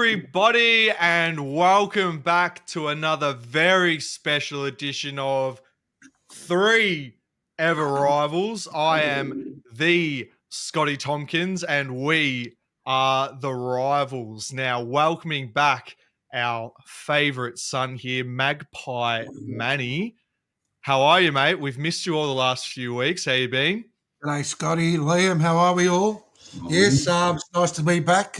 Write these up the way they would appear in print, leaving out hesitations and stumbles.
everybody, and welcome back to another very special edition of Three Ever Rivals. I am the Scotty Tompkins, and we are the Rivals. Now, welcoming back our favourite son here, Magpie Manny. How are you, mate? We've missed you all the last few weeks. How you been? G'day, Scotty, Liam. How are we all? Yes, it's nice to be back.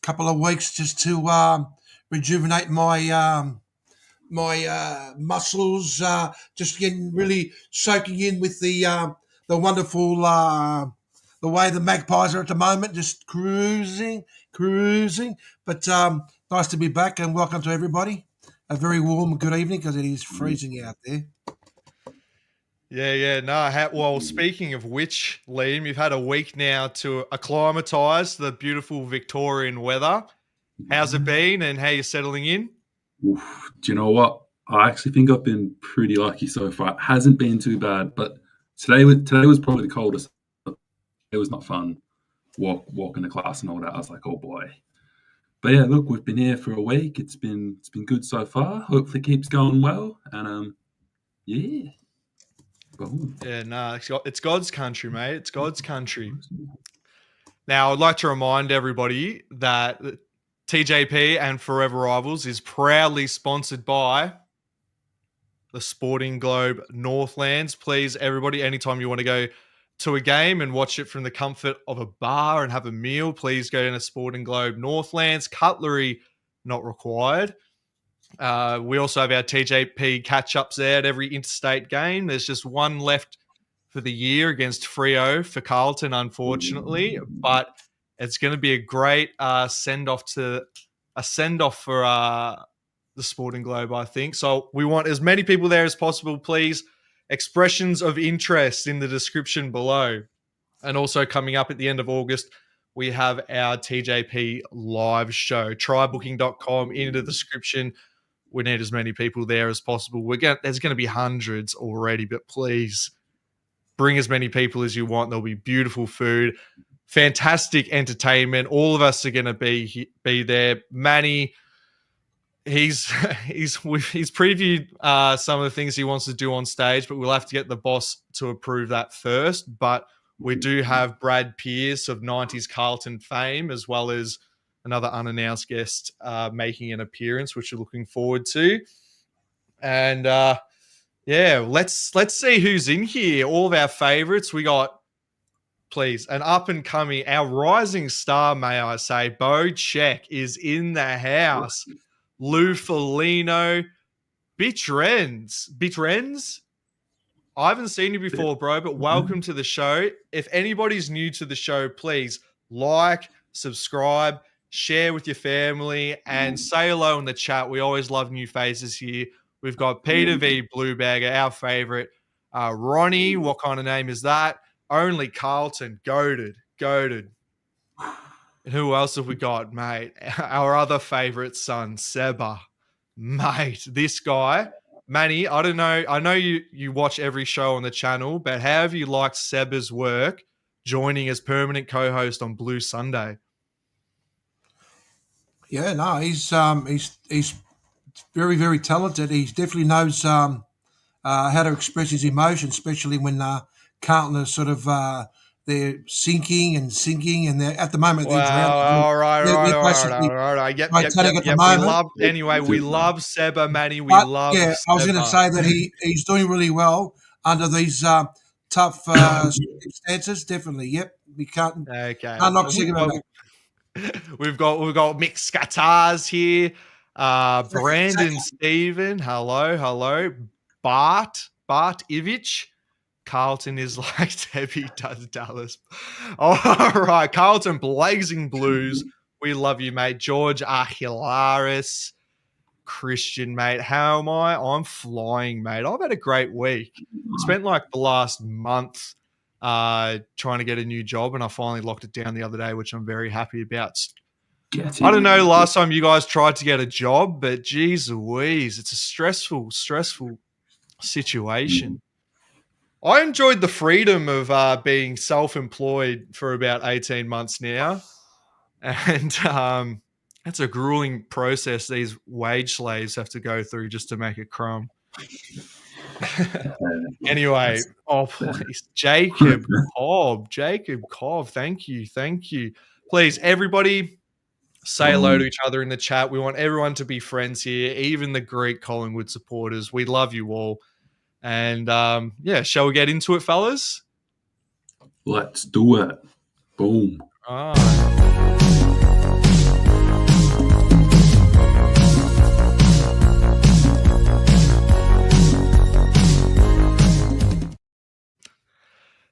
Couple of weeks just to rejuvenate my muscles. Just getting really soaking in with the wonderful the way the Magpies are at the moment. Just cruising. But nice to be back, and welcome to everybody. A very warm good evening because it is freezing out there. Yeah. No, well, speaking of which, Liam, you've had a week now to acclimatise to the beautiful Victorian weather. How's it been, and how are you settling in? Oof, do you know what? I actually think I've been pretty lucky so far. It hasn't been too bad, but today was probably the coldest. It was not fun walking to class and all that. I was like, oh boy. But yeah, look, we've been here for a week. It's been good so far. Hopefully, it keeps going well, and yeah. Boom. Yeah, no, it's God's country, mate. It's God's country. Now, I'd like to remind everybody that TJP and Fourever Rivals is proudly sponsored by the Sporting Globe Northlands. Please, everybody, anytime you want to go to a game and watch it from the comfort of a bar and have a meal, please go to Sporting Globe Northlands. Cutlery not required. We also have our TJP catch-ups there at every interstate game. There's just one left for the year against Freo for Carlton, unfortunately, but it's going to be a great send-off for the Sporting Globe, I think. So we want as many people there as possible, please. Expressions of interest in the description below. And also coming up at the end of August, we have our TJP live show. Trybooking.com into the description. We need as many people there as possible. There's going to be hundreds already, but please bring as many people as you want. There'll be beautiful food, fantastic entertainment. All of us are going to be there. Manny, he's previewed some of the things he wants to do on stage, but we'll have to get the boss to approve that first. But we do have Brad Pearce of 90s Carlton fame, as well as another unannounced guest making an appearance, which we're looking forward to. And let's see who's in here. All of our favourites. We got, please, an up-and-coming, our rising star, may I say, Bo Check is in the house. Lou Foligno, Bitrenz. I haven't seen you before, bro, but welcome to the show. If anybody's new to the show, please like, subscribe, share with your family, and say hello in the chat. We always love new faces here. We've got Peter V. Bluebagger, our favourite. Ronnie, what kind of name is that? Only Carlton, goated. And who else have we got, mate? Our other favourite son, Seba. Mate, this guy. Manny, I don't know. I know you watch every show on the channel, but how have you liked Seba's work joining as permanent co-host on Blue Sunday? Yeah, no, he's very, very talented. He definitely knows how to express his emotions, especially when Carlton are sort of they're sinking, and they're at the moment. They're drowning. All right. Yep. We love Seba, Manny. Love. Yeah, Seba. I was going to say that he's doing really well under these tough circumstances. Definitely, yep. We can't. Okay. Can't knock back. We've got mixed guitars here. Brandon Stephen, hello. Bart Ivich. Carlton is like Debbie does Dallas. All right, Carlton Blazing Blues. We love you, mate. George Achilaris. Christian, mate. How am I? I'm flying, mate. I've had a great week. Spent like the last month trying to get a new job, and I finally locked it down the other day, which I'm very happy about. I don't know last time you guys tried to get a job, but geez Louise, it's a stressful situation. I enjoyed the freedom of being self-employed for about 18 months now. And That's a grueling process these wage slaves have to go through just to make a crumb. Anyway, please, Jacob Cobb, thank you. Please, everybody, say hello to each other in the chat. We want everyone to be friends here, even the Greek Collingwood supporters. We love you all. And shall we get into it, fellas? Let's do it. Boom. All right.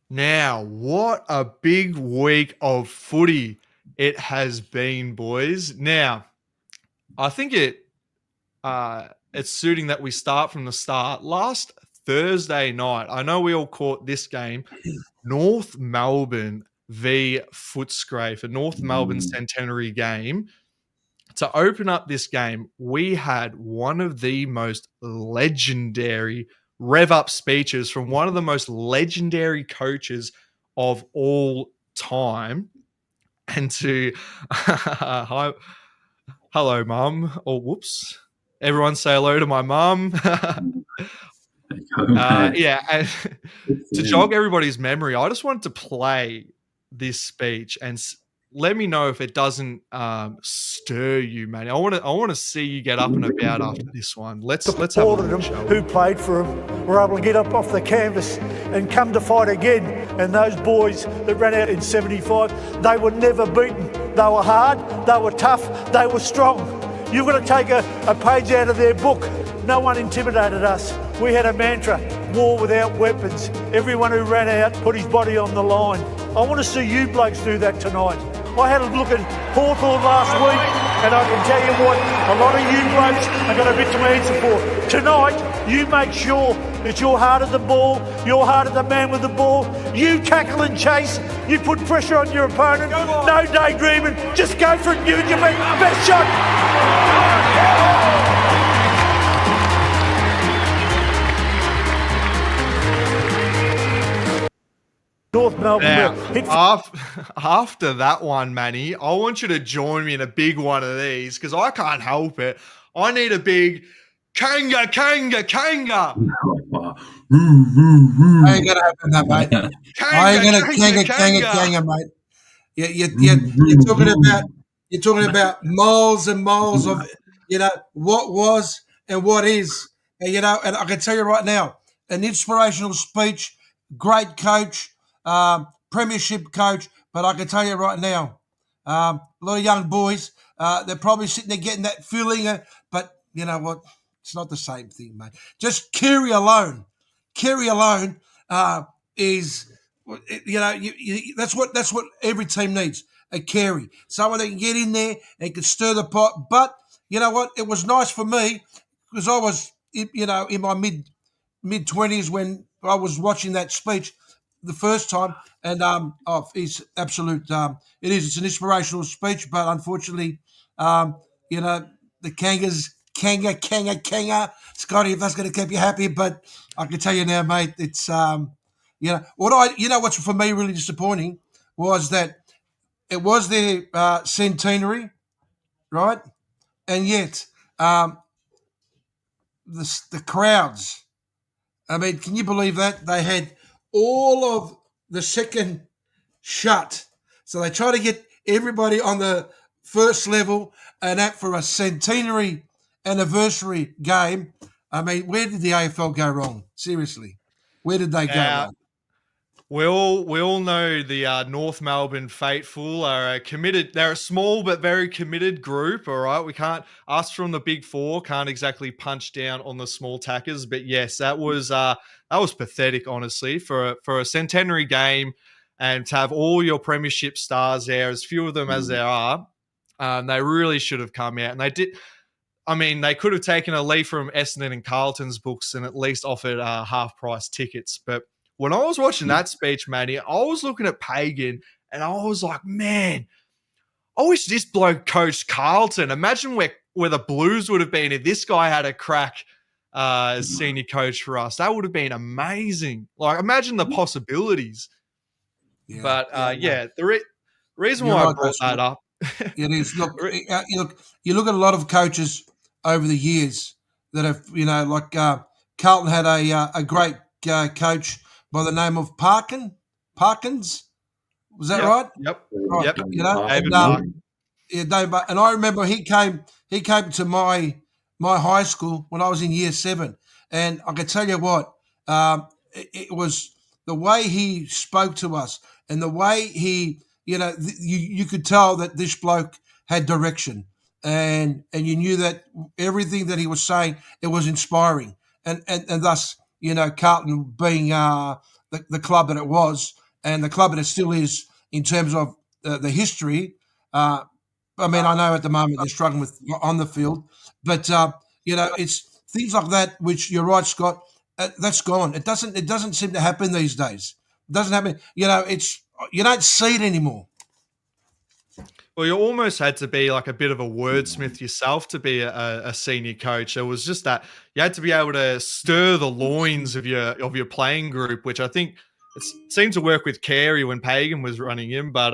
Now, what a big week of footy it has been, boys. Now, I think it's suiting that we start from the start. Last Thursday night, I know we all caught this game, North Melbourne v Footscray for North Melbourne centenary game. To open up this game, we had one of the most legendary rev-up speeches from one of the most legendary coaches of all time. And to hello, mum. Oh, whoops. Everyone say hello to my mum. And to jog everybody's memory, I just wanted to play this speech and let me know if it doesn't stir you, man. I want to see you get up and about after this one. Let's have a look, who played for him were able to get up off the canvas and come to fight again. And those boys that ran out in 75, they were never beaten. They were hard, they were tough, they were strong. You've got to take a page out of their book. No one intimidated us. We had a mantra, war without weapons. Everyone who ran out put his body on the line. I want to see you blokes do that tonight. I had a look at Hawthorn last week, and I can tell you what, a lot of you blokes have got a bit to answer for. Tonight, you make sure that you're hard at the ball, you're hard at the man with the ball, you tackle and chase, you put pressure on your opponent, no daydreaming, just go for it, you and your best shot. North Melbourne. Now, after that one, Manny, I want you to join me in a big one of these because I can't help it. I need a big kanga. I ain't gonna happen that, mate. I ain't gonna kanga, mate. You're talking about miles and miles of what was and what is, and and I can tell you right now, an inspirational speech, great coach. Premiership coach, but I can tell you right now, a lot of young boys, they're probably sitting there getting that feeling, but you know what? It's not the same thing, mate. Just Carey alone is, that's what every team needs, a Carey, someone that can get in there and can stir the pot. But you know what? It was nice for me because I was, in my mid-20s when I was watching that speech the first time, and it's absolute. It's an inspirational speech, but unfortunately, the Kanga, Scotty, if that's going to keep you happy. But I can tell you now, mate, it's what's for me really disappointing was that it was their centenary, right, and yet the crowds. I mean, can you believe that they had all of the second shut? So they try to get everybody on the first level, and that for a centenary anniversary game. I mean, where did the AFL go wrong? Seriously, where did they go wrong? We all know the North Melbourne faithful are committed. They're a small but very committed group. All right, we can't, us from the Big Four can't exactly punch down on the small tackers. But yes, that was pathetic, honestly, for a centenary game, and to have all your premiership stars there, as few of them as there are. They really should have come out, and they did. I mean, they could have taken a leaf from Essendon and Carlton's books and at least offered half-price tickets, but when I was watching that speech, Manny, I was looking at Pagan and I was like, man, I wish this bloke coached Carlton. Imagine where the Blues would have been if this guy had a crack as senior coach for us. That would have been amazing. Like, imagine the possibilities. Yeah, but the reason why I brought that up, It is. Look, you look at a lot of coaches over the years that have, like Carlton had a great coach by the name of Parkins. Was that right? Yep. Right. Yep. And, David Park. and I remember he came to my high school when I was in year 7, and I can tell you what, it was the way he spoke to us and the way he, you could tell that this bloke had direction, and you knew that everything that he was saying, it was inspiring, and thus, Carlton being the club that it was and the club that it still is in terms of the history. I know at the moment they're struggling with on the field, but it's things like that. Which you're right, Scott. That's gone. It doesn't seem to happen these days. It doesn't happen. It's you don't see it anymore. Well, you almost had to be like a bit of a wordsmith yourself to be a senior coach. It was just that you had to be able to stir the loins of your playing group, which I think it seemed to work with Carey when Pagan was running him. But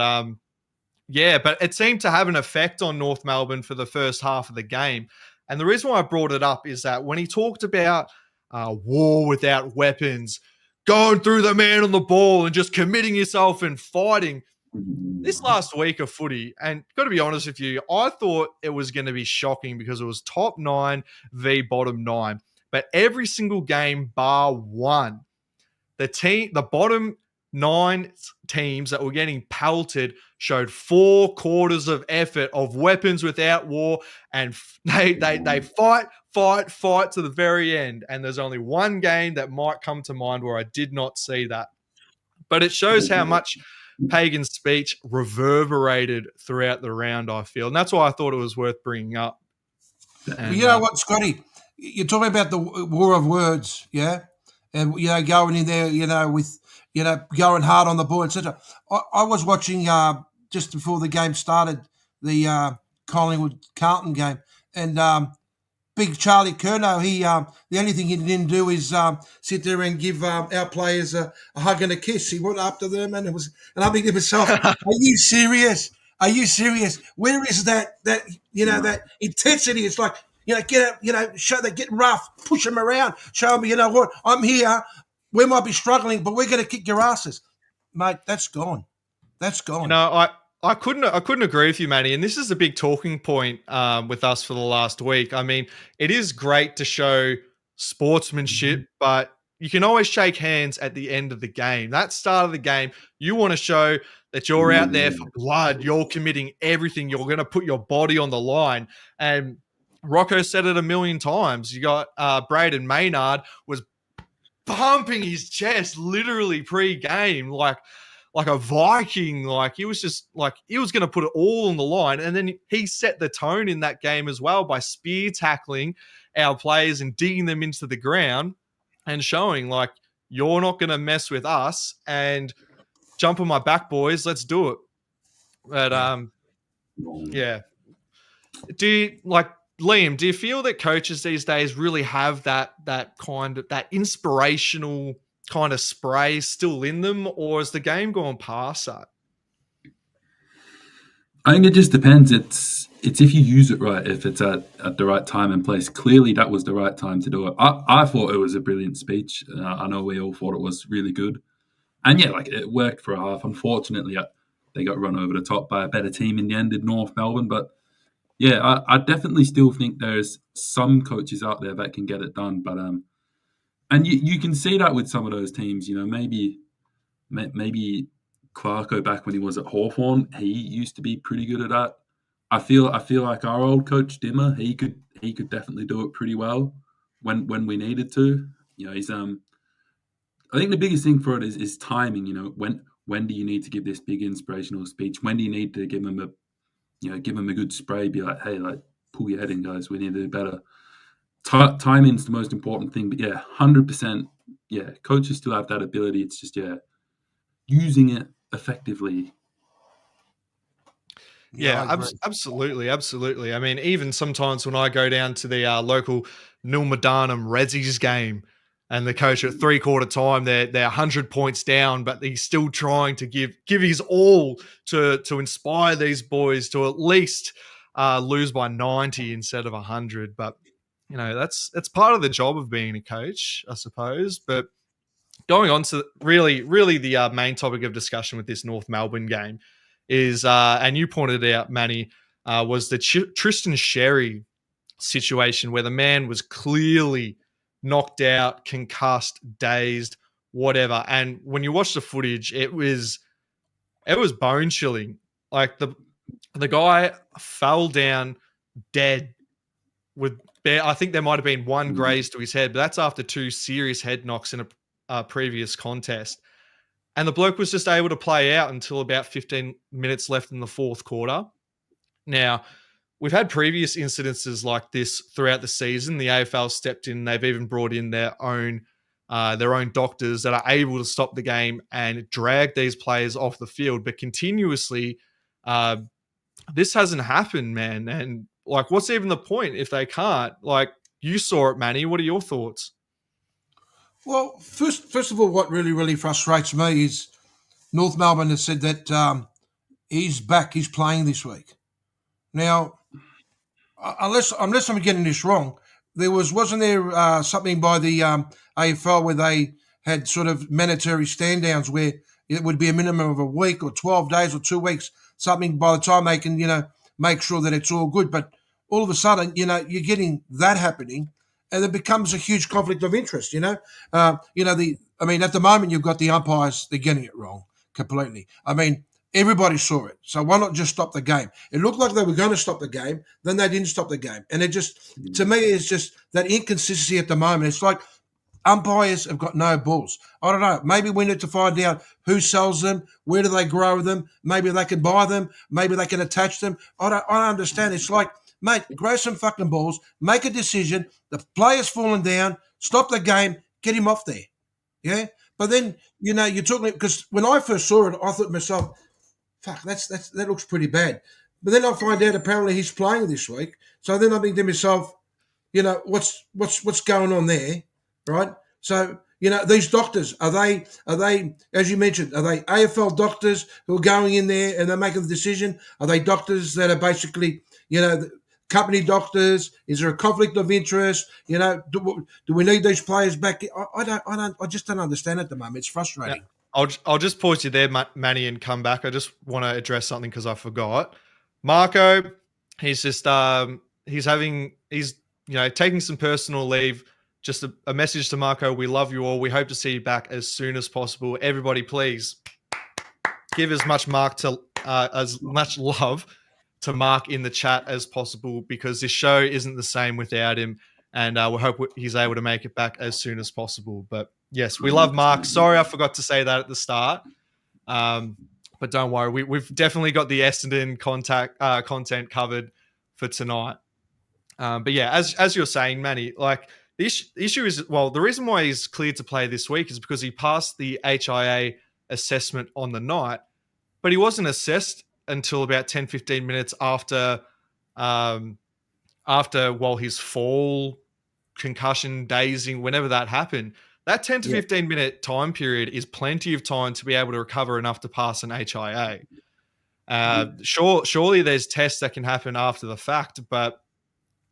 but it seemed to have an effect on North Melbourne for the first half of the game. And the reason why I brought it up is that when he talked about war without weapons, going through the man on the ball and just committing yourself and fighting, this last week of footy, and got to be honest with you, I thought it was going to be shocking because it was top 9 v bottom 9. But every single game bar one, the bottom 9 teams that were getting pelted showed 4 quarters of effort of weapons without war, and they fight to the very end. And there's only one game that might come to mind where I did not see that. But it shows how much Pagan's speech reverberated throughout the round, I feel. And that's why I thought it was worth bringing up. And, you know what, Scotty? You're talking about the war of words, yeah? And, going in there, with, going hard on the ball, etc. I was watching just before the game started, the Collingwood Carlton game, and Big Charlie Curnow, the only thing he didn't do is sit there and give our players a hug and a kiss. He went up to them, and I'm thinking to myself, "Are you serious? Are you serious? Where is that that intensity? It's like get up, show that, get rough, push them around, show them, what, I'm here. We might be struggling, but we're going to kick your asses, mate. That's gone. That's gone. I couldn't agree with you, Manny. And this is a big talking point with us for the last week. I mean, it is great to show sportsmanship, but you can always shake hands at the end of the game. That start of the game, you want to show that you're out there for blood. You're committing everything. You're going to put your body on the line. And Rocco said it a million times. You got Braden Maynard was pumping his chest literally pre-game, like a Viking. Like he was just like he was going to put it all on the line. And then he set the tone in that game as well by spear tackling our players and digging them into the ground and showing like, you're not going to mess with us, and jump on my back, boys. Let's do it. But Liam, do you feel that coaches these days really have that kind of that inspirational kind of spray still in them, or has the game gone past that? I think it just depends. It's if you use it right, if it's at the right time and place. Clearly, that was the right time to do it. I thought it was a brilliant speech. I know we all thought it was really good. And yeah, like it worked for a half. Unfortunately, they got run over the top by a better team in the end in North Melbourne. But yeah, I definitely still think there's some coaches out there that can get it done. But and you can see that with some of those teams. Maybe Clarko back when he was at Hawthorn, he used to be pretty good at that. I feel like our old coach Dimmer, he could definitely do it pretty well when we needed to. He's I think the biggest thing for it is timing. When do you need to give this big inspirational speech? When do you need to give him a good spray? Be like, hey, like pull your head in, guys. We need to do better. Timing's the most important thing. But yeah, 100%. Yeah, coaches still have that ability. It's just using it effectively. Yeah, absolutely. I mean, even sometimes when I go down to the local Nilmadanum Rezzies game, And the coach at 3/4 time, they're 100 points down, but he's still trying to give his all to inspire these boys to at least lose by 90 instead of 100. But that's part of the job of being a coach, I suppose. But going on to really the main topic of discussion with this North Melbourne game is, and you pointed out, Manny, was the Tristan Sherry situation where the man was clearly knocked out, concussed, dazed, whatever. And when you watch the footage, it was bone chilling. Like the guy fell down dead with I think there might have been one graze to his head, but that's after 2 serious head knocks in a previous contest. And the bloke was just able to play out until about 15 minutes left in the 4th quarter. Now, we've had previous incidences like this throughout the season. The AFL stepped in. They've even brought in their own doctors that are able to stop the game and drag these players off the field. But continuously, this hasn't happened, man. And like, what's even the point if they can't? Like, you saw it, Manny. What are your thoughts? Well, first of all, what really frustrates me is North Melbourne has said that he's back. He's playing this week. Now, unless I'm getting this wrong, wasn't there something by the AFL where they had sort of mandatory stand downs where it would be a minimum of a week or 12 days or 2 weeks, something by the time they can make sure that it's all good. But all of a sudden, you're getting that happening, and it becomes a huge conflict of interest. At the moment you've got the umpires; they're getting it wrong completely. I mean, everybody saw it, so why not just stop the game? It looked like they were going to stop the game, then they didn't stop the game, and it just, to me, it's just that inconsistency at the moment. It's like umpires have got no balls. I don't know. Maybe we need to find out who sells them, where do they grow them. Maybe they can buy them. Maybe they can attach them. I don't understand. It's like, mate, grow some fucking balls, make a decision. The player's falling down, stop the game, get him off there. Yeah? But then, you're talking, because when I first saw it, I thought to myself, fuck, that looks pretty bad. But then I find out apparently he's playing this week. So then I think to myself, what's going on there, right? So, these doctors, are they, as you mentioned, are they AFL doctors who are going in there and they're making the decision? Are they doctors that are basically, company doctors? Is there a conflict of interest? Do we need these players back? I just don't understand at the moment. It's frustrating. Yeah. I'll just pause you there, Manny, and come back. I just want to address something because I forgot. Marco, he's just he's taking some personal leave. Just a message to Marco. We love you all. We hope to see you back as soon as possible. Everybody, please give as much love to Mark in the chat as possible, because this show isn't the same without him, and we hope he's able to make it back as soon as possible. But yes, we love Mark. Sorry, I forgot to say that at the start. But don't worry, we've definitely got the Essendon content covered for tonight. But yeah, as you're saying, Manny, like, the issue is, well, the reason why he's cleared to play this week is because he passed the HIA assessment on the night, but he wasn't assessed until about 10, 15 minutes after his fall, concussion, dazing, whenever that happened. That 10 to 15 minute time period is plenty of time to be able to recover enough to pass an HIA. Surely there's tests that can happen after the fact, but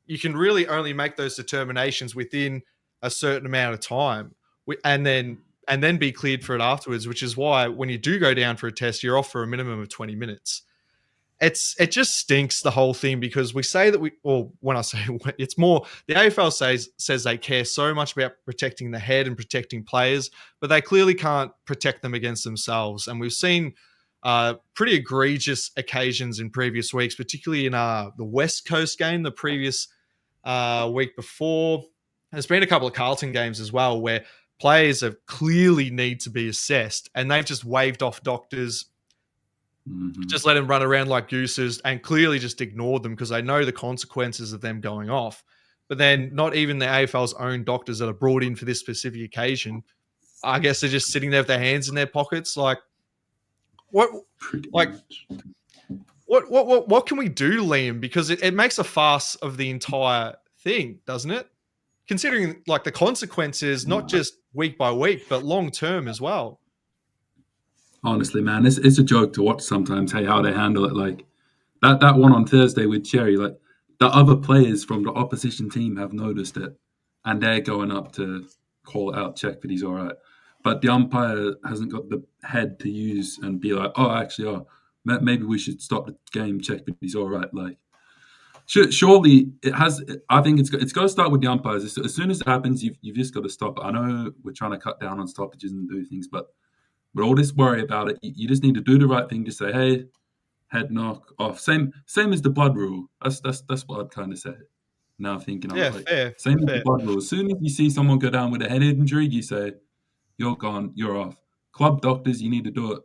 you can really only make those determinations within a certain amount of time, and then be cleared for it afterwards, which is why when you do go down for a test, you're off for a minimum of 20 minutes. It just stinks, the whole thing, because we say that when I say it's more, the AFL says they care so much about protecting the head and protecting players, but they clearly can't protect them against themselves. And we've seen pretty egregious occasions in previous weeks, particularly in the West Coast game the previous week before. There's been a couple of Carlton games as well where players have clearly need to be assessed, and they've just waved off doctors, just let them run around like gooses, and clearly just ignored them because they know the consequences of them going off. But then not even the AFL's own doctors that are brought in for this specific occasion, I guess they're just sitting there with their hands in their pockets. Like, what can we do, Liam? Because it makes a farce of the entire thing, doesn't it? considering like the consequences, not just week by week, but long term as well. Honestly, man, it's a joke to watch sometimes. Hey, how they handle it. Like that one on Thursday with Cherry. Like the other players from the opposition team have noticed it, and they're going up to call it out, check that he's all right. But the umpire hasn't got the head to use and be like, maybe we should stop the game, check that he's all right. Like, surely it has. I think it's got to start with the umpires. As soon as it happens, you've just got to stop it. I know we're trying to cut down on stoppages and do things, but all this worry about it, you just need to do the right thing. Just say, hey, head knock off. Same as the blood rule. That's what I'd kind of say. Now thinking, fair. Same as the blood rule. As soon as you see someone go down with a head injury, you say, you're gone, you're off. Club doctors, you need to do it.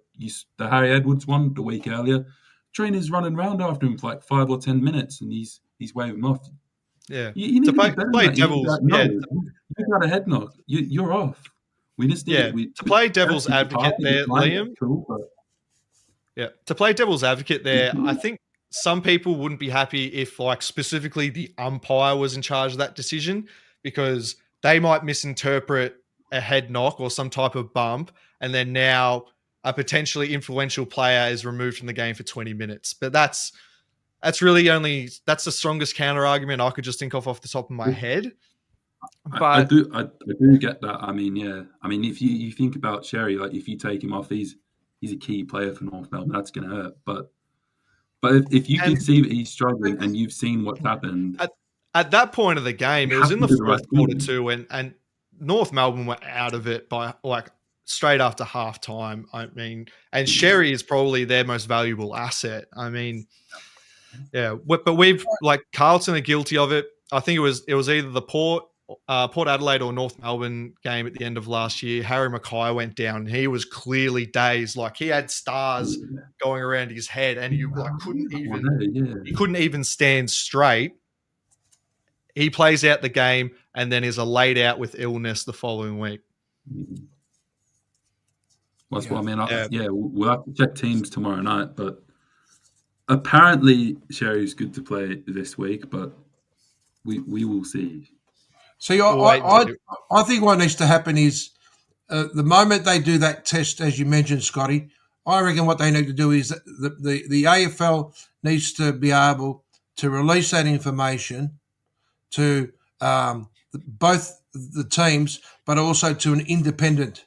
The Harry Edwards one the week earlier, trainer's running around after him for like 5 or 10 minutes, and he's waving off. Yeah, you need to play devil's. You got a head knock. You're off. We just need to play devil's advocate there, Liam. To play devil's advocate there, I think some people wouldn't be happy if, like, specifically the umpire was in charge of that decision, because they might misinterpret a head knock or some type of bump, and then now a potentially influential player is removed from the game for 20 minutes. But that's really that's the strongest counter argument I could just think of off the top of my head. But I do get that. I mean, yeah. I mean, if you think about Sherry, like if you take him off, he's a key player for North Melbourne. That's going to hurt. But if you can see that he's struggling and you've seen what's happened at that point of the game, it was in the fourth quarter too, and North Melbourne were out of it by like straight after half time. I mean, and Sherry is probably their most valuable asset. I mean, yeah, but we've like Carlton are guilty of it. I think it was either the Port Adelaide or North Melbourne game at the end of last year. Harry Mackay went down and he was clearly dazed. Like he had stars going around his head and he like couldn't even stand straight. He plays out the game and then is laid out with illness the following week. That's what I mean. We'll have to check teams tomorrow night, but apparently Sherry's good to play this week, but we will see. See, I think what needs to happen is the moment they do that test, as you mentioned, Scotty, I reckon what they need to do is the AFL needs to be able to release that information to both the teams, but also to an independent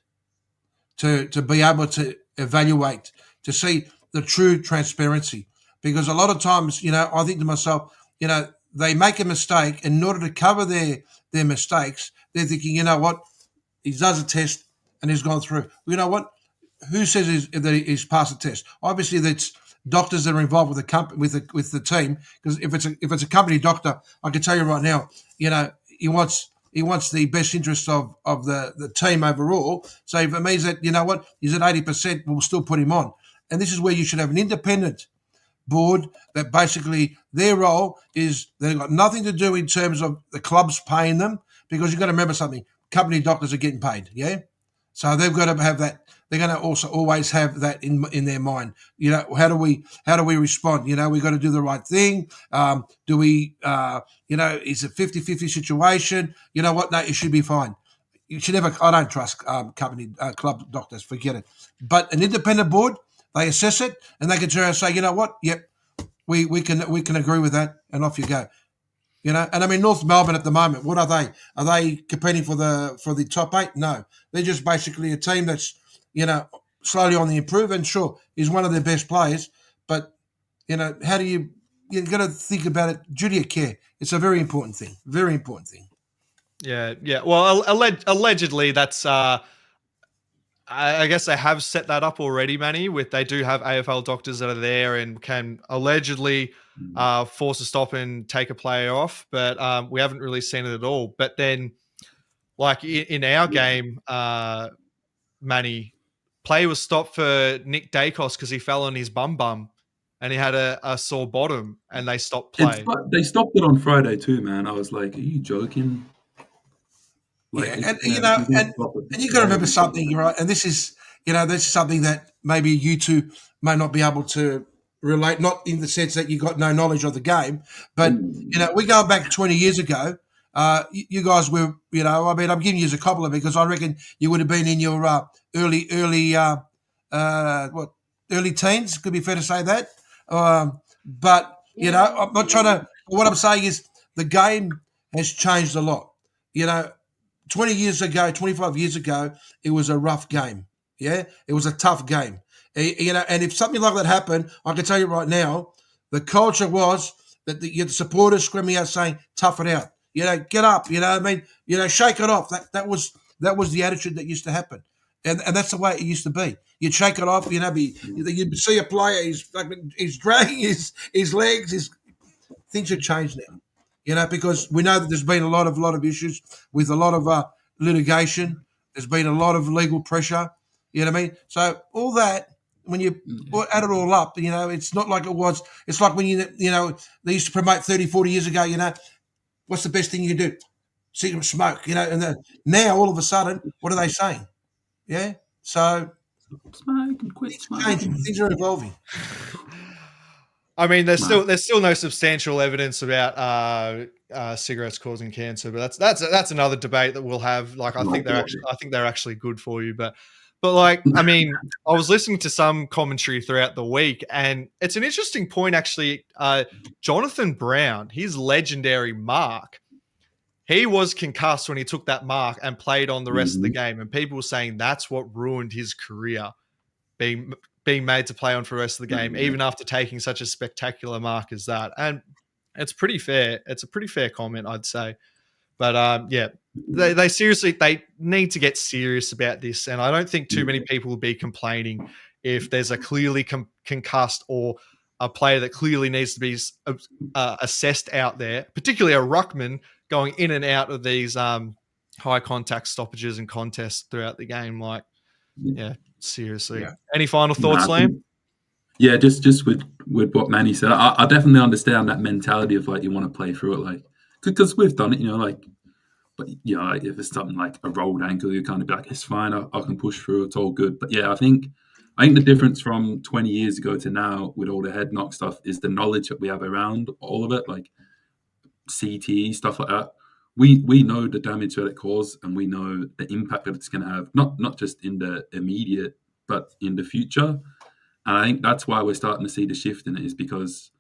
to be able to evaluate, to see the true transparency. Because a lot of times, I think to myself, they make a mistake, and in order to cover their mistakes, they're thinking, you know what, he does a test and he's gone through. You know what? Who says that he's passed the test? Obviously, that's doctors that are involved with the team. Because if it's a company doctor, I can tell you right now, he wants the best interest of the team overall. So if it means that, you know what, he's at 80%, we'll still put him on. And this is where you should have an independent board that basically their role is they've got nothing to do in terms of the clubs paying them, because you've got to remember something, company doctors are getting paid, yeah? So they've got to have that. They're going to also always have that in their mind. How do we respond? We've got to do the right thing. Do we, it's a 50-50 situation. You know what? No, it should be fine. You should never, I don't trust club doctors, forget it. But an independent board, they assess it and they can turn and say, you know what? Yep, we can agree with that, and off you go. And I mean, North Melbourne at the moment, what are they? Are they competing for the top 8? No, they're just basically a team that's slowly on the improve. And sure, he's one of their best players, but how do you got to think about it? Duty of care. It's a very important thing. Very important thing. Yeah. Well, allegedly, that's. I guess they have set that up already, Manny. They do have AFL doctors that are there and can allegedly force a stop and take a player off, but we haven't really seen it at all. But then, like in our game, Manny, play was stopped for Nick Dacos because he fell on his bum and he had a sore bottom, and they stopped play. They stopped it on Friday too, man. I was like, are you joking? And you got to remember something, right? And this is something that maybe you two may not be able to relate, not in the sense that you got no knowledge of the game, but we go back 20 years ago, You guys were, I mean, I'm giving you as a compliment because I reckon you would have been in your early teens. Could be fair to say that. But I'm not trying to. What I'm saying is the game has changed a lot. 20 years ago, 25 years ago, it was a rough game. Yeah, it was a tough game. And if something like that happened, I can tell you right now, the culture was that the supporters screaming out saying, "Tough it out." Get up. Shake it off. That was the attitude that used to happen, and that's the way it used to be. You'd shake it off. You'd see a player. He's dragging his legs. Things have changed now. Because we know that there's been a lot of issues with a lot of litigation. There's been a lot of legal pressure. You know what I mean? So all that, when you add it all up, it's not like it was. It's like when they used to promote 30, 40 years ago. What's the best thing you can do? Cigarette smoke. And then now all of a sudden, what are they saying? Yeah. So smoke and quit smoking. Things are evolving. I mean, there's still no substantial evidence about cigarettes causing cancer, but that's another debate that we'll have. Like, I think they're actually good for you, but like, I mean, I was listening to some commentary throughout the week, and it's an interesting point actually. Jonathan Brown, his legendary mark, he was concussed when he took that mark and played on the rest of the game, and people were saying that's what ruined his career, being made to play on for the rest of the game, even after taking such a spectacular mark as that. And it's pretty fair. It's a pretty fair comment, I'd say. But they need to get serious about this. And I don't think too many people will be complaining if there's a clearly concussed or a player that clearly needs to be assessed out there, particularly a ruckman going in and out of these high contact stoppages and contests throughout the game. Like, yeah. Seriously. Yeah. Any final thoughts, Liam? Yeah, just with what Manny said, I definitely understand that mentality of like you want to play through it, like because we've done it, but if it's something like a rolled ankle, you kind of be like, it's fine, I can push through, it's all good. But yeah, I think the difference from 20 years ago to now with all the head knock stuff is the knowledge that we have around all of it, like CT stuff like that. We know the damage that it causes, and we know the impact that it's going to have, not just in the immediate, but in the future. And I think that's why we're starting to see the shift in it, is because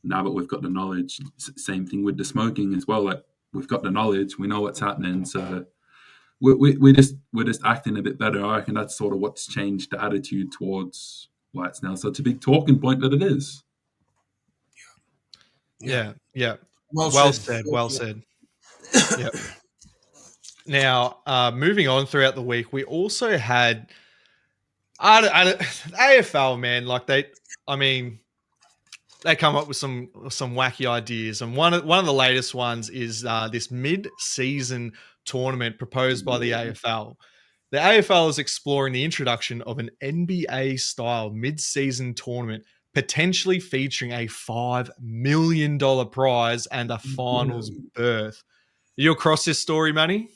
now that we've got the knowledge, same thing with the smoking as well. Like, we've got the knowledge, we know what's happening, so we're just acting a bit better. I reckon that's sort of what's changed the attitude towards why it's now such a big talking point that it is. Yeah. Well said. Yep. Now, moving on throughout the week, we also had AFL, man. Like they come up with some wacky ideas, and one of the latest ones is this mid-season tournament proposed by the AFL. The AFL is exploring the introduction of an NBA-style mid-season tournament, potentially featuring a $5 million prize and a finals berth. You across this story, Manny?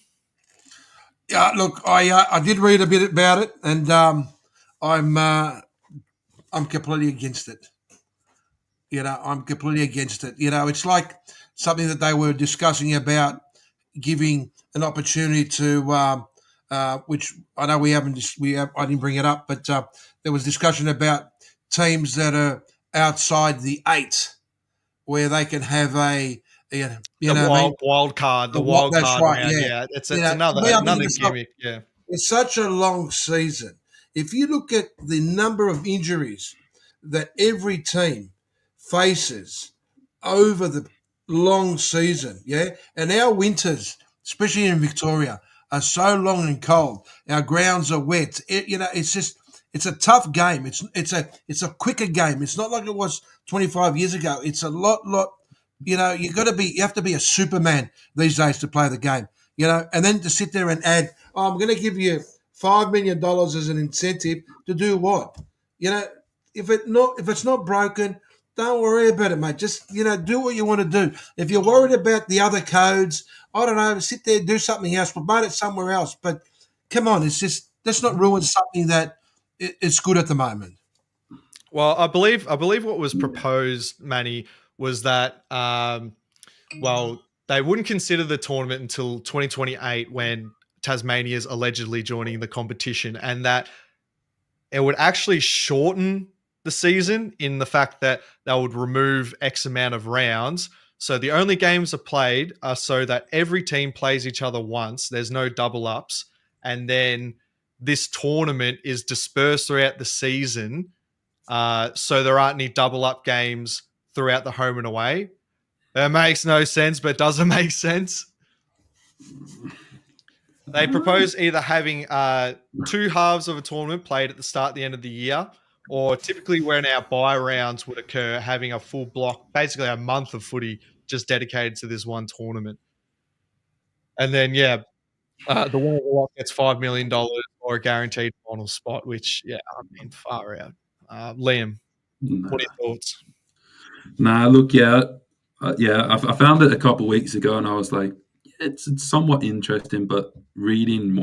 Yeah, look, I did read a bit about it, and I'm completely against it. I'm completely against it. It's like something that they were discussing about giving an opportunity to, which I know I didn't bring it up, but there was discussion about teams that are outside the 8, where they can have the wild card. That's right. Round. Yeah. It's another gimmick. Yeah. It's such a long season. If you look at the number of injuries that every team faces over the long season, and our winters, especially in Victoria, are so long and cold. Our grounds are wet. It's a tough game. It's a quicker game. It's not like it was 25 years ago. It's a lot. You have to be a Superman these days to play the game. And then to sit there and add, I'm going to give you $5 million as an incentive to do what? If it's not broken, don't worry about it, mate. Just do what you want to do. If you're worried about the other codes, I don't know, sit there, do something else, promote it somewhere else. But come on, let's not ruin something that it's good at the moment. Well, I believe what was proposed, Manny, was that they wouldn't consider the tournament until 2028 when Tasmania's allegedly joining the competition, and that it would actually shorten the season in the fact that they would remove X amount of rounds. So the only games are played are so that every team plays each other once. There's no double ups. And then this tournament is dispersed throughout the season. So there aren't any double up games throughout the home and away. That makes no sense, but does it make sense? They propose either having 2 halves of a tournament played at the start, the end of the year, or typically when our bye rounds would occur, having a full block, basically a month of footy just dedicated to this one tournament. And then, the winner of the lot gets $5 million or a guaranteed final spot, which, far out. Liam, what are your thoughts? Nah, look, I found it a couple of weeks ago and I was like, it's somewhat interesting, but reading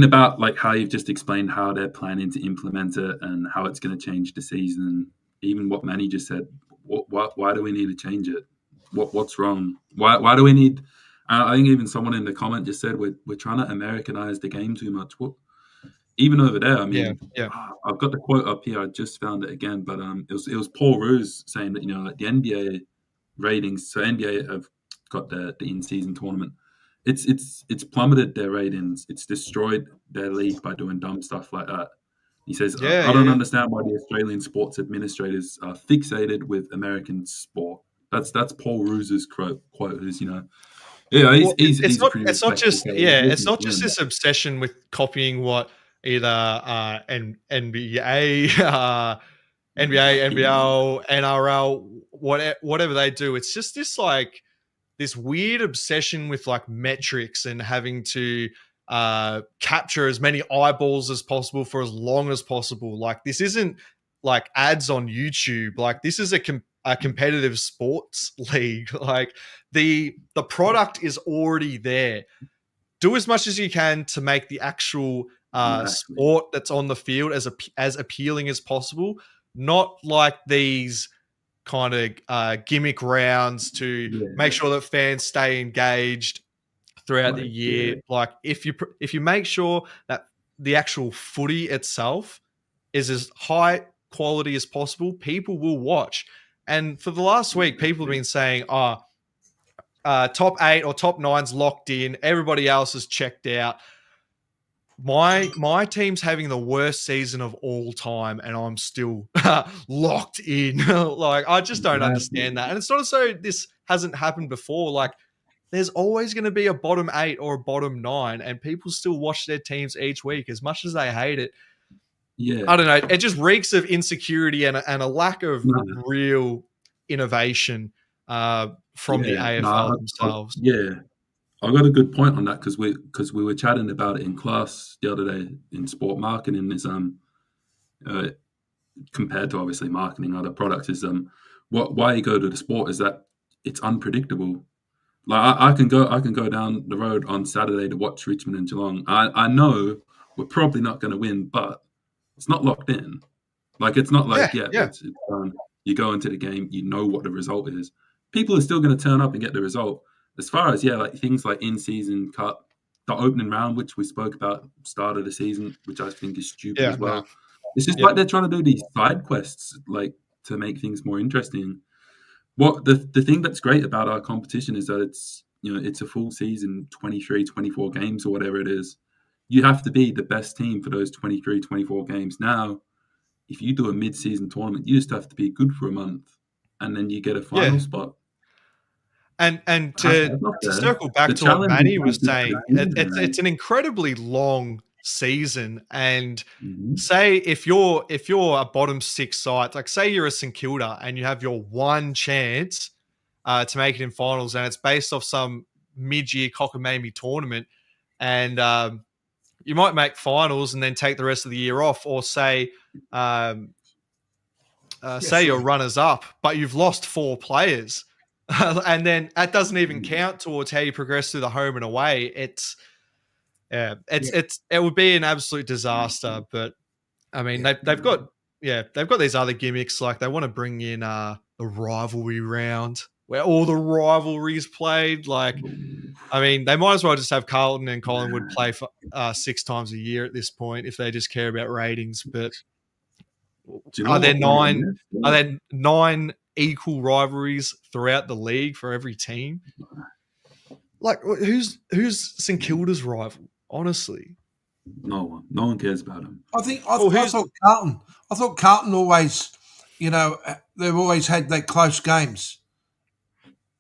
about like how you've just explained how they're planning to implement it and how it's going to change the season, even what Manny just said, why do we need to change it? What's wrong? Why do we need? I think even someone in the comment just said we're trying to Americanize the game too much. Even over there, I mean, I've got the quote up here. I just found it again, but it was Paul Roos saying that like the NBA ratings. So NBA have got the in-season tournament. It's plummeted their ratings. It's destroyed their league by doing dumb stuff like that. He says, I don't understand why the Australian sports administrators are fixated with American sport. That's Paul Roos's quote. Who's it's not just this obsession with copying what either NBA, NBL, NRL, whatever they do. It's just this like this weird obsession with like metrics and having to capture as many eyeballs as possible for as long as possible. Like this isn't like ads on YouTube. Like this is a competitive sports league. Like the product is already there. Do as much as you can to make the actual sport that's on the field as appealing as possible. Not like these kind of gimmick rounds to make sure that fans stay engaged throughout the year. Like if you make sure that the actual footy itself is as high quality as possible, people will watch. And for the last week, people have been saying, top 8 or top 9's locked in. Everybody else is checked out. My team's having the worst season of all time, and I'm still locked in. Like, I just don't understand that. And it's not as though this hasn't happened before. Like, there's always going to be a bottom 8 or a bottom 9, and people still watch their teams each week as much as they hate it. Yeah, I don't know. It just reeks of insecurity and a lack of real innovation from the AFL themselves. I got a good point on that because we were chatting about it in class the other day in sport marketing. Is compared to obviously marketing other products is why you go to the sport is that it's unpredictable. Like I can go down the road on Saturday to watch Richmond and Geelong. I know we're probably not going to win, but it's not locked in. Like it's not like it's you go into the game, you know what the result is. People are still going to turn up and get the result. As far as like things like in-season cup, the opening round, which we spoke about start of the season, which I think is stupid as well. It's just like they're trying to do these side quests, like to make things more interesting. What the thing that's great about our competition is that it's it's a full season, 23, 24 games or whatever it is. You have to be the best team for those 23, 24 games. Now, if you do a mid-season tournament, you just have to be good for a month, and then you get a final spot. And to circle back to what Manny was saying, it's an incredibly long season. And say if you're a bottom 6 side, like say you're a St Kilda and you have your one chance to make it in finals, and it's based off some mid-year cockamamie tournament, and you might make finals and then take the rest of the year off, or say you're runners up, but you've lost 4 players. And then that doesn't even count towards how you progress through the home and away. It would be an absolute disaster. But I mean, they've got these other gimmicks, like they want to bring in the rivalry round. where all the rivalries played. Like, I mean, they might as well just have Carlton and Collingwood play for 6 times a year at this point if they just care about ratings. But are there 9? Are there 9 equal rivalries throughout the league for every team? Like, who's St Kilda's rival? Honestly, no one cares about him. I thought Carlton always, they've always had that close games.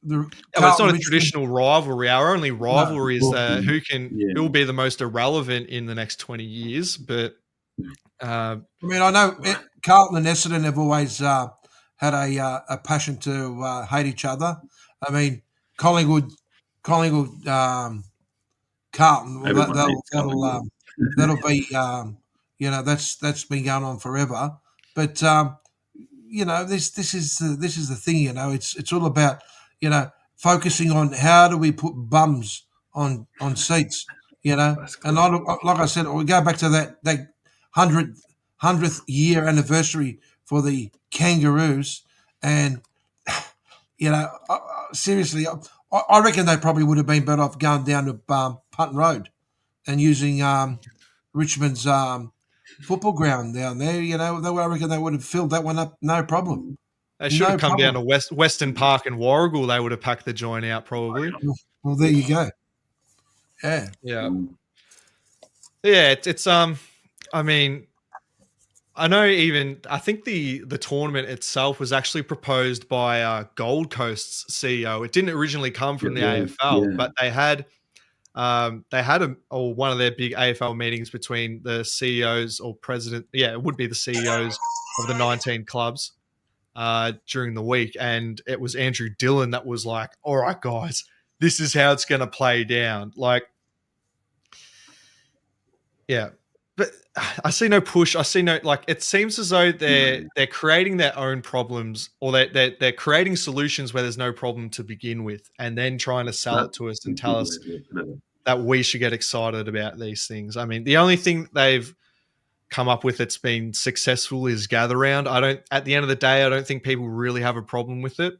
But it's not a traditional rivalry. Our only rivalry is who will be the most irrelevant in the next 20 years. But I know Carlton and Essendon have always had a passion to hate each other. I mean, Collingwood, Carlton. That'll be that's been going on forever. But this is the thing. It's all about focusing on how do we put bums on seats. And like I said, we go back to that 100th year anniversary for the Kangaroos, and seriously, I reckon they probably would have been better off going down to Punt Road and using Richmond's football ground down there. I reckon they would have filled that one up, no problem. They should have come down to Western Park and Warragul. They would have packed the joint out probably. Well, there you go. Yeah. It's I mean, I know I think the tournament itself was actually proposed by Gold Coast's CEO. It didn't originally come from the AFL, but they had one of their big AFL meetings between the CEOs or president. Yeah, it would be the CEOs of the 19 clubs during the week. And it was Andrew Dillon that was like, all right, guys, this is how it's going to play down. Like, yeah. But I see no push. I see no, like, it seems as though they're creating their own problems, or they're creating solutions where there's no problem to begin with, and then trying to sell it to us and tell us that we should get excited about these things. I mean, the only thing they've come up with that's been successful is Gather Round. At the end of the day, I don't think people really have a problem with it.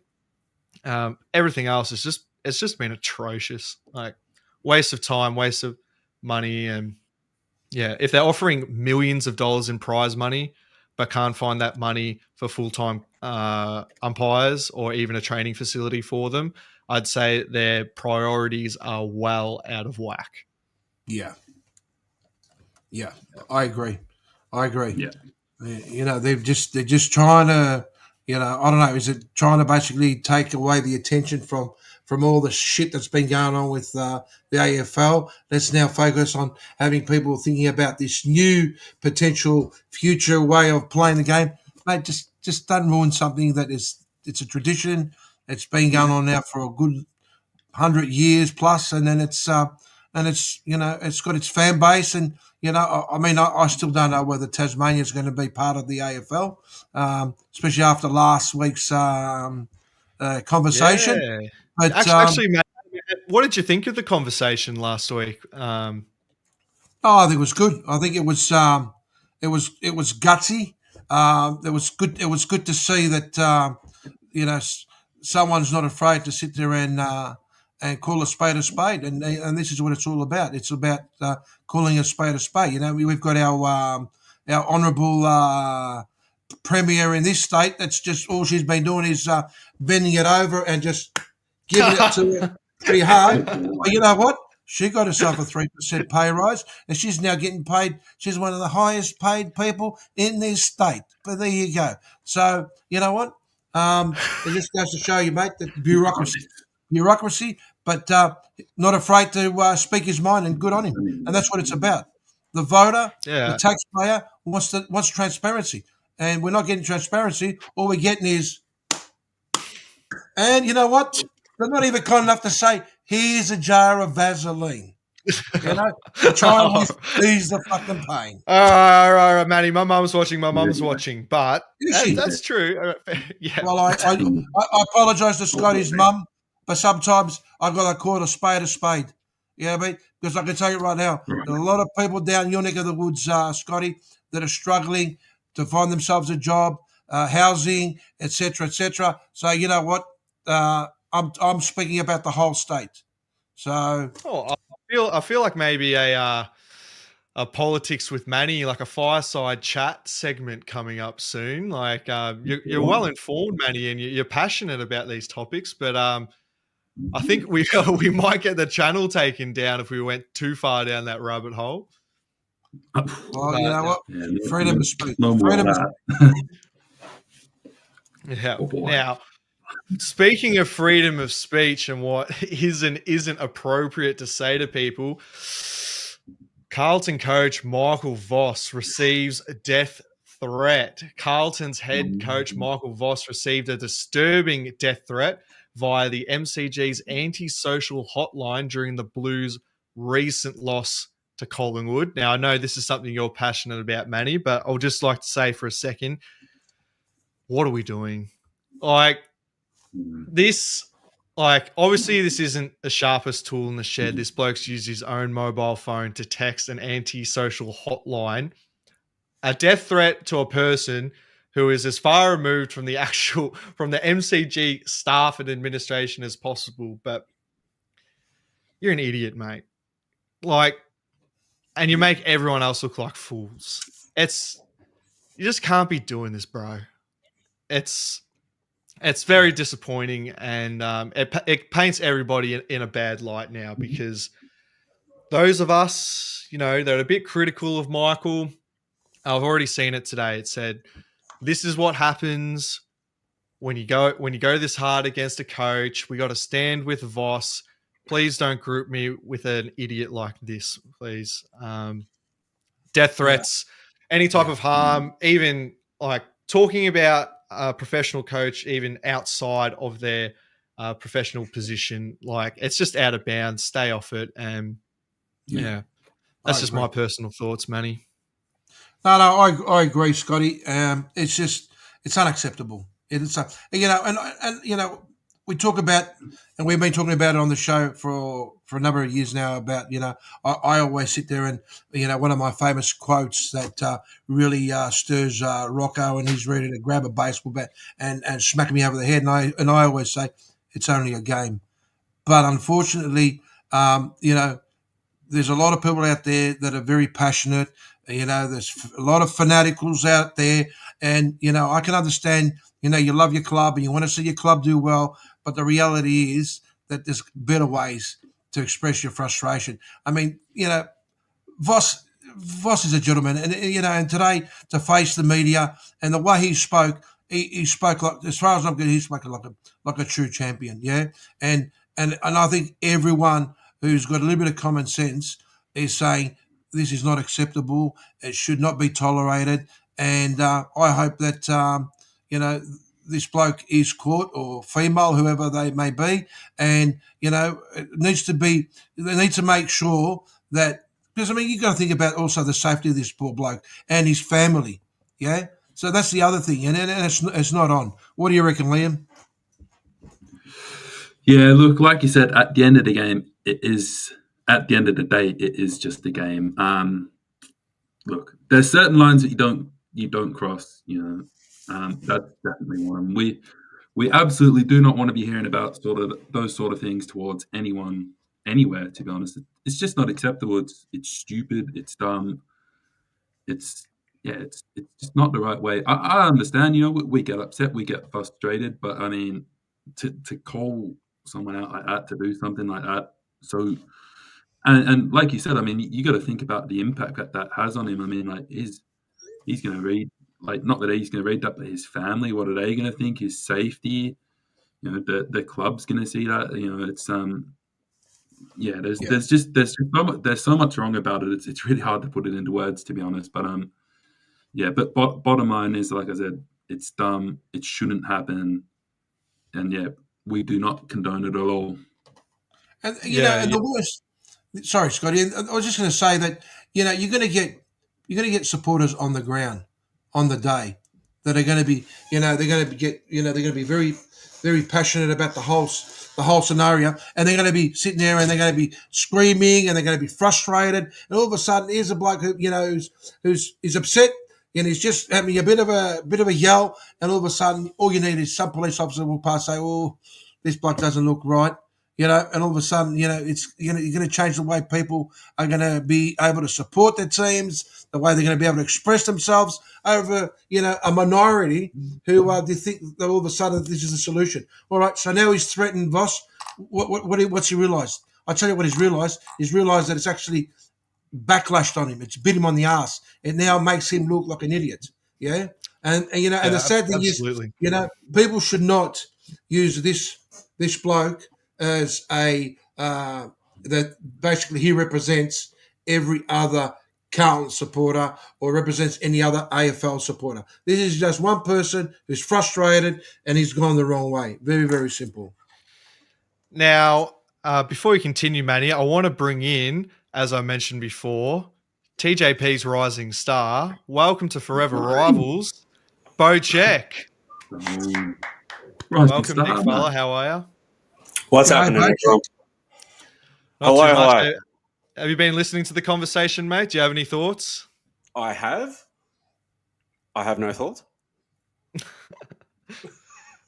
Everything else is it's just been atrocious. Like, waste of time, waste of money, and yeah, if they're offering millions of dollars in prize money, but can't find that money for full-time umpires or even a training facility for them, I'd say their priorities are well out of whack. Yeah, I agree. Yeah, they're just trying to, I don't know, is it trying to basically take away the attention from all the shit that's been going on with the AFL? Let's now focus on having people thinking about this new potential future way of playing the game. Mate, just don't ruin something it's a tradition. It's been going on now for a good 100 years plus, and then it's got its fan base, and I still don't know whether Tasmania is going to be part of the AFL, especially after last week's conversation. Yeah. But actually, Matt, what did you think of the conversation last week? I think it was good. I think it was gutsy. It was good. It was good to see that someone's not afraid to sit there and call a spade, and this is what it's all about. It's about calling a spade. We've got our honourable premier in this state. That's just all she's been doing is bending it over and just giving it to her pretty hard. But you know what? She got herself a 3% pay rise, and she's now getting paid. She's one of the highest paid people in this state. But there you go. So you know what? It just goes to show you, mate, that bureaucracy, but not afraid to speak his mind, and good on him. And that's what it's about. The voter, the taxpayer wants transparency, and we're not getting transparency. All we're getting is, and you know what? They're not even kind enough to say, here's a jar of Vaseline. Try and ease the fucking pain. All right, Matty, my mum's watching, but that's true. Yeah. Well, I apologise to Scotty's mum, but sometimes I've got to call a spade. You know what I mean? Because I can tell you right now, there are a lot of people down your neck of the woods, Scotty, that are struggling to find themselves a job, housing, etc., etc. So you know what? I'm speaking about the whole state. So I feel like maybe a politics with Manny, like a fireside chat segment coming up soon. Like you're well informed, Manny, and you're passionate about these topics. But I think we might get the channel taken down if we went too far down that rabbit hole. well, you know what? Freedom of speech. No more Freedom of of that. Yeah. Oh, boy. Now, speaking of freedom of speech and what is and isn't appropriate to say to people, Carlton coach Michael Voss receives a death threat. Carlton's head coach Michael Voss received a disturbing death threat via the MCG's anti-social hotline during the Blues' recent loss to Collingwood. Now, I know this is something you're passionate about, Manny, but I'll just like to say for a second, what are we doing? Like this, like obviously this isn't the sharpest tool in the shed. This bloke's used his own mobile phone to text an anti-social hotline. A death threat to a person who is as far removed from the MCG staff and administration as possible. But you're an idiot, mate. Like, and you make everyone else look like fools. You just can't be doing this, bro. It's very disappointing, and it paints everybody in a bad light now, because those of us, you know, that are a bit critical of Michael, I've already seen it today. It said, this is what happens when you go this hard against a coach. We got to stand with Voss. Please don't group me with an idiot like this, please. Death threats, any type of harm, even like talking about a professional coach, even outside of their professional position, like it's just out of bounds. Stay off it. And that's just my personal thoughts, Manny. No, I agree, Scotty. It's unacceptable. It's you know, and you know, we talk about, and we've been talking about it on the show for a number of years now about, you know, I always sit there and, you know, one of my famous quotes that really stirs Rocco, and he's ready to grab a baseball bat and smack me over the head. And I always say, it's only a game. But unfortunately, you know, there's a lot of people out there that are very passionate. You know, there's a lot of fanaticals out there. And, you know, I can understand, you know, you love your club and you want to see your club do well. But the reality is that there's better ways to express your frustration. I mean, you know, Voss is a gentleman. And, you know, and today to face the media and the way he spoke, he spoke like, as far as I'm concerned, he spoke like a true champion. Yeah. And I think everyone who's got a little bit of common sense is saying this is not acceptable. It should not be tolerated. And I hope that, you know, this bloke is caught, or female, whoever they may be. And, you know, they need to make sure that, because, I mean, you've got to think about also the safety of this poor bloke and his family. Yeah. So that's the other thing. And it's not on. What do you reckon, Liam? Yeah, look, like you said, at the end of the game, at the end of the day, it is just a game. Look, there's certain lines that you don't cross. You know, that's definitely one of them. We absolutely do not want to be hearing about sort of those sort of things towards anyone anywhere. To be honest, it's just not acceptable. It's stupid. It's dumb. It's just not the right way. I understand. You know, we get upset, we get frustrated, but I mean, to call someone out like that, to do something like that, so. And like you said, I mean, you got to think about the impact that has on him. I mean, like, he's going to read, like, not that he's going to read that, but his family, what are they going to think? His safety, you know, the club's going to see that. You know, it's there's so much wrong about it. It's really hard to put it into words, to be honest. But but bottom line is, like I said, it's dumb. It shouldn't happen, and we do not condone it at all. And and the worst. Sorry, Scotty. And I was just going to say that, you know, you're going to get supporters on the ground on the day that are going to be, you know, they're going to be very, very passionate about the whole scenario, and they're going to be sitting there and they're going to be screaming and they're going to be frustrated, and all of a sudden here's a bloke who, you know, who's upset and he's just having a bit of a yell, and all of a sudden all you need is some police officer will pass, say, "Oh, this bloke doesn't look right. And all of a sudden, it's you're going to change the way people are going to be able to support their teams, the way they're going to be able to express themselves over, a minority who they think that all of a sudden this is the solution. All right, so now he's threatened Voss. What's he realised? I'll tell you what he's realised. He's realised that it's actually backlashed on him. It's bit him on the ass. It now makes him look like an idiot. Yeah, and the sad thing absolutely. is, people should not use this bloke as that basically he represents every other Carlton supporter or represents any other AFL supporter. This is just one person who's frustrated and he's gone the wrong way. Very, very simple. Now, before we continue, Manny, I want to bring in, as I mentioned before, TJP's rising star. Welcome to Forever Rivals, Bo Check. Welcome, star, big fella. How are you? What's happening? Not Hello, too much. hello. Have you been listening to the conversation, mate? Do you have any thoughts? I have no thoughts.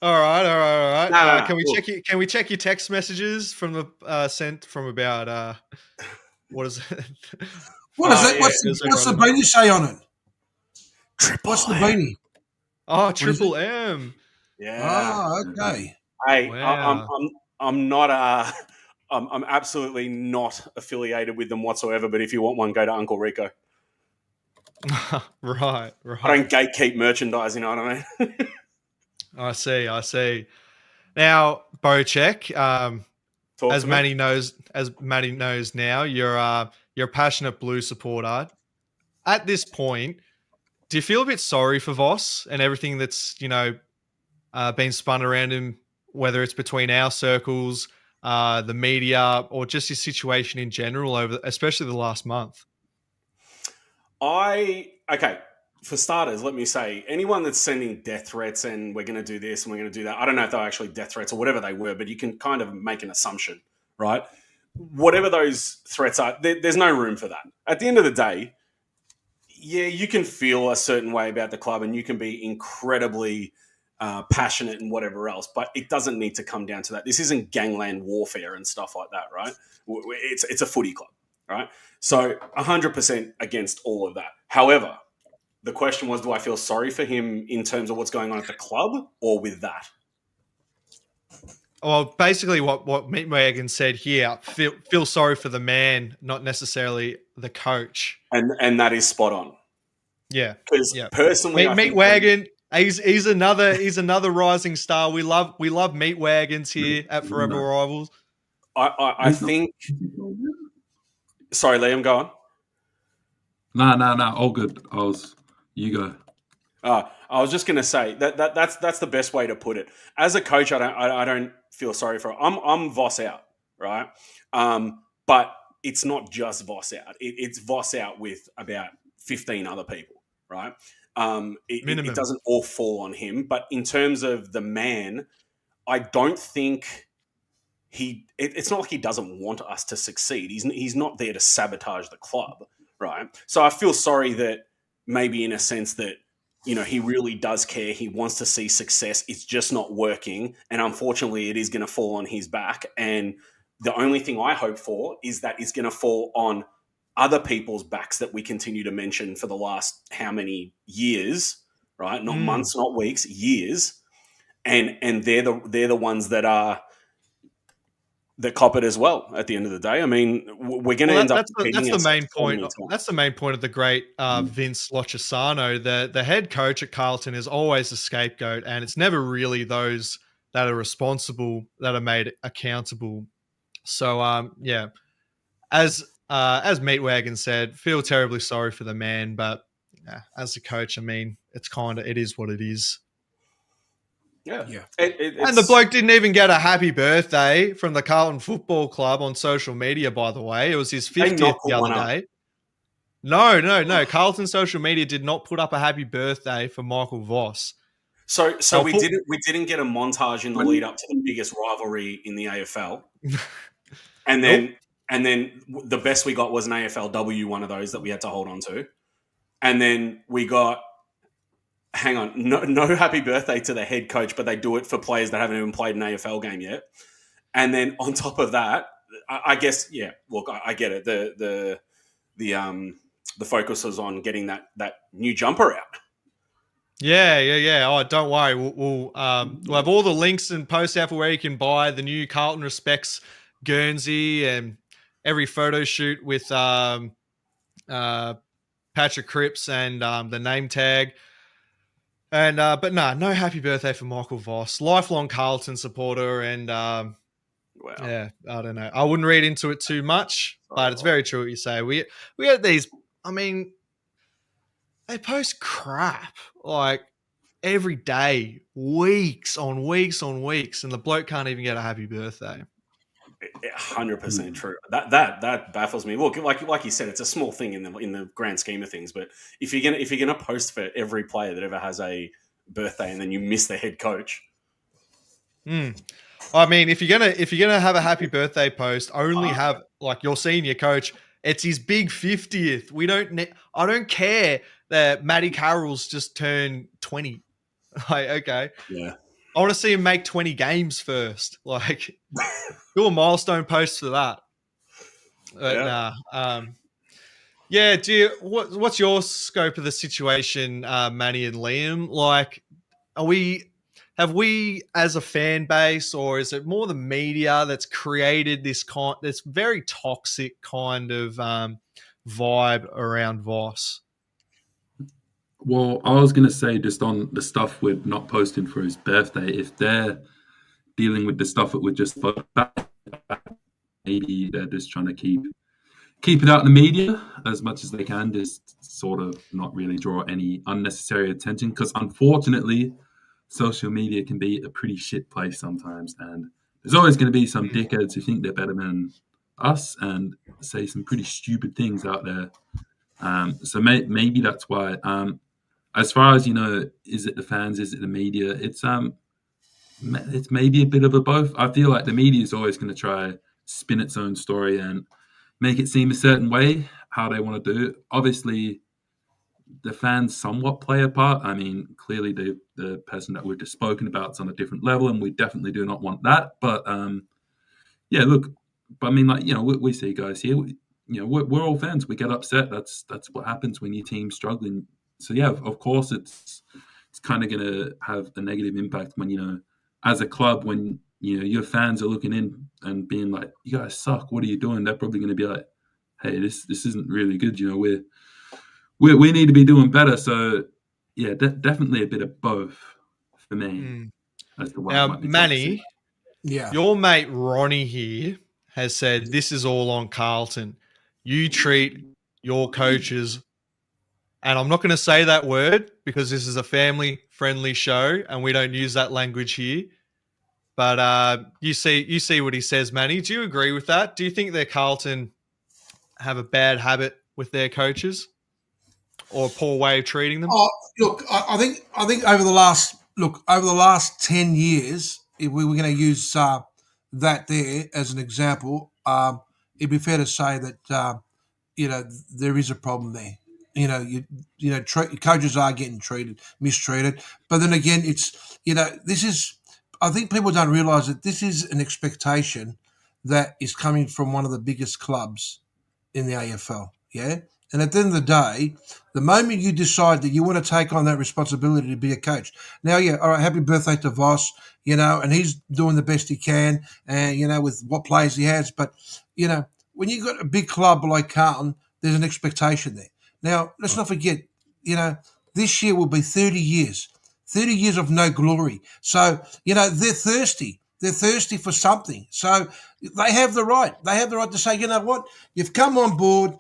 All right. No, Can we check your text messages from the sent from about what is it? What is it? yeah. What's the beanie say on it? What's the beanie? Oh, Triple M. Yeah. Oh, okay. Hey, Wow. I'm not I'm absolutely not affiliated with them whatsoever. But if you want one, go to Uncle Rico. Right. I don't gatekeep merchandise. You know what I mean? I see. Now, Bocek, as Manny knows now, you're a passionate Blue supporter. At this point, do you feel a bit sorry for Voss and everything that's been spun around him, whether it's between our circles, the media, or just his situation in general especially the last month? Okay. For starters, let me say, anyone that's sending death threats and we're going to do this and we're going to do that, I don't know if they're actually death threats or whatever they were, but you can kind of make an assumption, right? Whatever those threats are, there's no room for that. At the end of the day, yeah, you can feel a certain way about the club and you can be incredibly passionate and whatever else, but it doesn't need to come down to that. This isn't gangland warfare and stuff like that, right? It's a footy club, right? So 100% against all of that. However, the question was, do I feel sorry for him in terms of what's going on at the club or with that? Well, basically what Meatwagon said here, feel sorry for the man, not necessarily the coach. And that is spot on. Yeah. Because personally, Meatwagon, he's another rising star. We love Meatwagons here at Forever Rivals. I think. Sorry, Liam, go on. No, all good. You go. I was just going to say that's the best way to put it. As a coach, I don't feel sorry for. I'm Voss out, right? But it's not just Voss out. It's Voss out with about 15 other people, right? It doesn't all fall on him. But in terms of the man, I don't think it's not like he doesn't want us to succeed. He's not there to sabotage the club, right? So I feel sorry that maybe in a sense that, he really does care. He wants to see success. It's just not working. And unfortunately, it is going to fall on his back. And the only thing I hope for is that it's going to fall on other people's backs that we continue to mention for the last how many years, right? Not months, not weeks, years. And they're the ones that cop it as well at the end of the day. I mean, we're going to end up... That's the main point. That's the main point of the great Vince Lochesano. The head coach at Carlton is always a scapegoat, and it's never really those that are responsible that are made accountable. So, as Meatwagon said, feel terribly sorry for the man, but as a coach, I mean, it is what it is. Yeah. And the bloke didn't even get a happy birthday from the Carlton Football Club on social media, by the way. It was his 50th the other day. No. Carlton social media did not put up a happy birthday for Michael Voss. So we didn't get a montage in the lead up to the biggest rivalry in the AFL. And then the best we got was an AFLW, one of those that we had to hold on to. And then we got hang on, no happy birthday to the head coach, but they do it for players that haven't even played an AFL game yet. And then on top of that, I guess, yeah, look, I get it. The focus is on getting that new jumper out. Yeah. Oh, don't worry. We'll have all the links and posts out for where you can buy the new Carlton Respects Guernsey and every photo shoot with Patrick Crips and the name tag. And but no happy birthday for Michael Voss, lifelong Carlton supporter, and Wow. yeah, I don't know. I wouldn't read into it too much, but it's very true what you say. We had these. I mean, they post crap like every day, weeks on weeks on weeks, and the bloke can't even get a happy birthday. 100% true. That baffles me. Look, like you said, it's a small thing in the grand scheme of things. But if you're gonna post for every player that ever has a birthday and then you miss the head coach, I mean, if you're gonna have a happy birthday post, only have like your senior coach. It's his big 50th. I don't care that Matty Carroll's just turned 20. Like, okay, yeah. I want to see him make 20 games first. Like, do a milestone post for that. But Yeah. yeah. What's your scope of the situation, Manny and Liam? Like, have we as a fan base, or is it more the media that's created this very toxic kind of vibe around Voss? Well, I was going to say, just on the stuff with not posting for his birthday, if they're dealing with the stuff that we're just back, maybe they're just trying to keep it out in the media as much as they can, just sort of not really draw any unnecessary attention, because unfortunately social media can be a pretty shit place sometimes, and there's always going to be some dickheads who think they're better than us and say some pretty stupid things out there. So maybe that's why. As far as, is it the fans, is it the media? It's maybe a bit of a both. I feel like the media is always going to try spin its own story and make it seem a certain way, how they want to do it. Obviously, the fans somewhat play a part. I mean, clearly the person that we've just spoken about is on a different level, and we definitely do not want that. But yeah, look, but I mean, like, we see guys here. We're all fans. We get upset. That's what happens when your team's struggling. So yeah, of course, it's kind of going to have a negative impact when, as a club, when your fans are looking in and being like, "You guys suck. What are you doing?" They're probably going to be like, "Hey, this isn't really good. We need to be doing better." So yeah, definitely a bit of both for me. As to why now, Manny, your mate Ronnie here has said this is all on Carlton. You treat your coaches, and I'm not going to say that word because this is a family-friendly show and we don't use that language here. But you see what he says, Manny. Do you agree with that? Do you think that Carlton have a bad habit with their coaches or a poor way of treating them? Oh, look, I think over the last 10 years, if we were going to use that there as an example, it'd be fair to say that there is a problem there. Coaches are getting mistreated. But then again, it's this is. I think people don't realise that this is an expectation that is coming from one of the biggest clubs in the AFL. Yeah, and at the end of the day, the moment you decide that you want to take on that responsibility to be a coach, now, yeah, all right, happy birthday to Voss, and he's doing the best he can, and with what players he has. But when you've got a big club like Carlton, there's an expectation there. Now, let's not forget, this year will be 30 years of no glory. So, they're thirsty. They're thirsty for something. So they have the right. They have the right to say, you know what, you've come on board,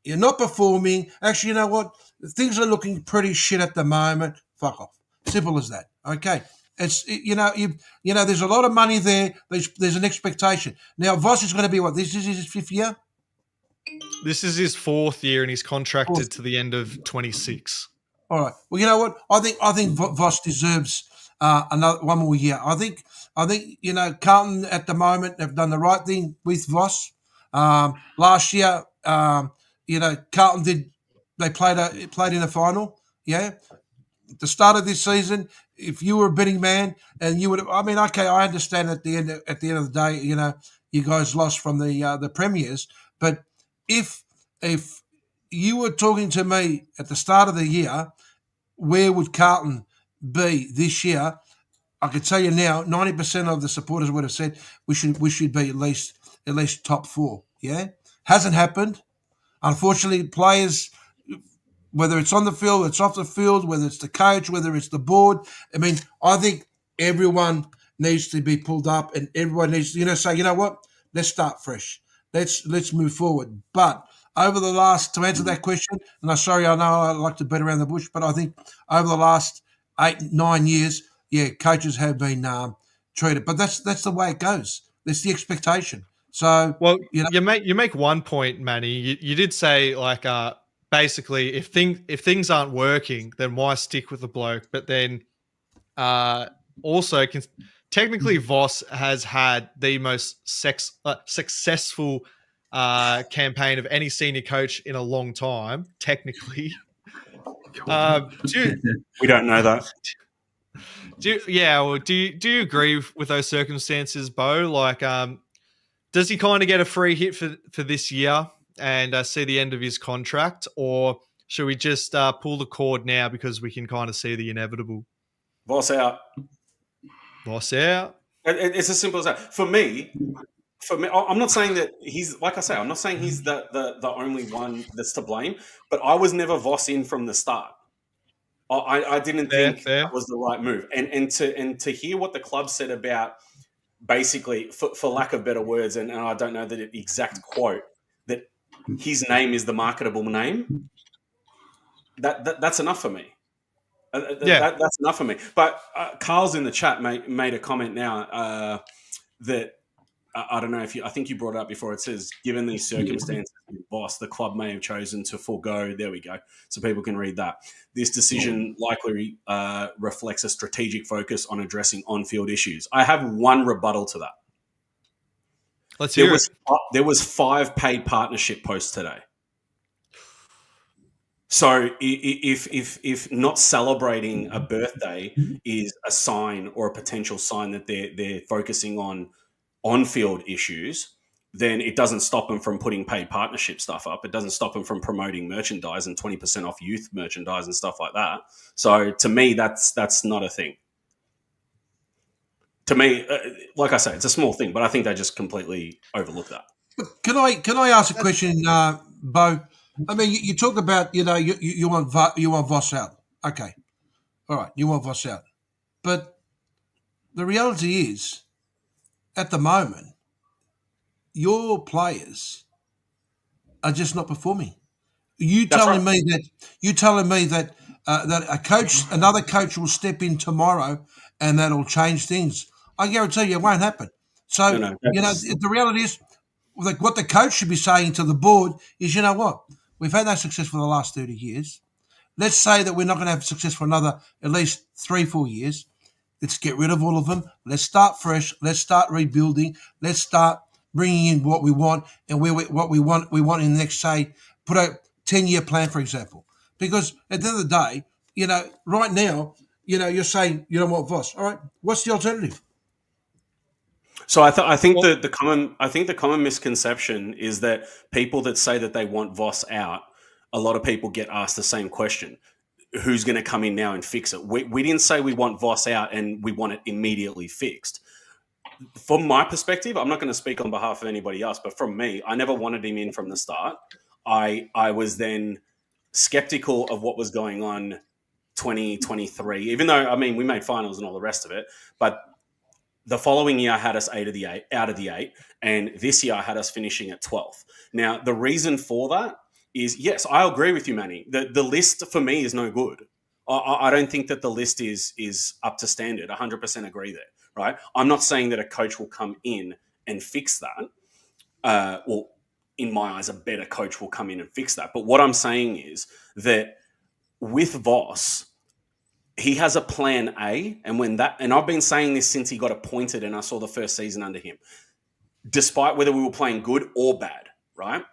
you're not performing. Actually, you know what, things are looking pretty shit at the moment. Fuck off. Simple as that. Okay. It's, there's a lot of money there. There's an expectation. Now, Voss is going to be what? This is his 5th year? This is his 4th year, and he's contracted to the end of 26. All right. Well, you know what? I think Voss deserves one more year. I think Carlton at the moment have done the right thing with Voss. Last year, Carlton did. They played in the final. Yeah. at the start of this season, if you were a betting man and you would, I mean, okay, I understand at the end of the day, you guys lost from the premiers, but if you were talking to me at the start of the year, where would Carlton be this year? I could tell you now, 90% of the supporters would have said we should be at least top 4. Yeah, hasn't happened. Unfortunately, players, whether it's on the field, it's off the field, whether it's the coach, whether it's the board. I mean, I think everyone needs to be pulled up, and everyone needs to, say, you know what, let's start fresh. Let's move forward. But over the last, to answer that question, and I'm sorry, I know I like to beat around the bush, but I think over the last 8-9 years, coaches have been treated. But that's the way it goes. That's the expectation. So, well, you make one point, Manny. You did say like basically if things aren't working, then why stick with the bloke? But then also technically Voss has had the most successful campaign of any senior coach in a long time. Technically, we don't know that. Do you agree with those circumstances, Bo? Like, does he kind of get a free hit for this year and see the end of his contract, or should we just pull the cord now because we can kind of see the inevitable? Voss out. Voss out. It's as simple as that. For me, I'm not saying that he's, like I say, I'm not saying he's the only one that's to blame, but I was never Voss in from the start. I didn't think that was the right move. And to hear what the club said about, basically, for lack of better words, and I don't know the exact quote, that his name is the marketable name, that's enough for me. That's enough for me. But Carl's in the chat made a comment now that, I don't know if I think you brought it up before. It says, given these circumstances with Voss, the club may have chosen to forego. There we go. So people can read that. This decision likely reflects a strategic focus on addressing on-field issues. I have one rebuttal to that. Let's hear it. There was 5 paid partnership posts today. So if not celebrating a birthday is a sign or a potential sign that they're focusing on-field issues, then it doesn't stop them from putting paid partnership stuff up. It doesn't stop them from promoting merchandise and 20% off youth merchandise and stuff like that. So to me, that's not a thing. To me, like I say, it's a small thing, but I think they just completely overlook that. Can I ask a question, Bo? I mean, you talk about, you want Voss out. Okay. All right. You want Voss out. But the reality is, at the moment, your players are just not performing. You telling me that another coach will step in tomorrow and that'll change things. I guarantee you it won't happen. So, the reality is, like, what the coach should be saying to the board is, you know what? We've had no success for the last 30 years. Let's say that we're not going to have success for another at least 3-4 years. Let's get rid of all of them. Let's start fresh. Let's start rebuilding. Let's start bringing in what we want and what we want in the next, say, put a 10-year plan, for example. Because at the end of the day, right now, you're saying you don't want Voss. All right, what's the alternative? So I think the common misconception is that people that say that they want Voss out, a lot of people get asked the same question. Who's going to come in now and fix it? We didn't say we want Voss out and we want it immediately fixed. From my perspective, I'm not going to speak on behalf of anybody else, but from me, I never wanted him in from the start. I was then skeptical of what was going on 2023, even though, we made finals and all the rest of it, but the following year had us out of the eight, and this year had us finishing at 12th. Now, the reason for that is, yes, I agree with you, Manny. The list for me is no good. I don't think that the list is up to standard. 100% agree there, right? I'm not saying that a coach will come in and fix that. In my eyes, a better coach will come in and fix that. But what I'm saying is that with Voss, he has a plan A, and I've been saying this since he got appointed and I saw the first season under him, despite whether we were playing good or bad, right?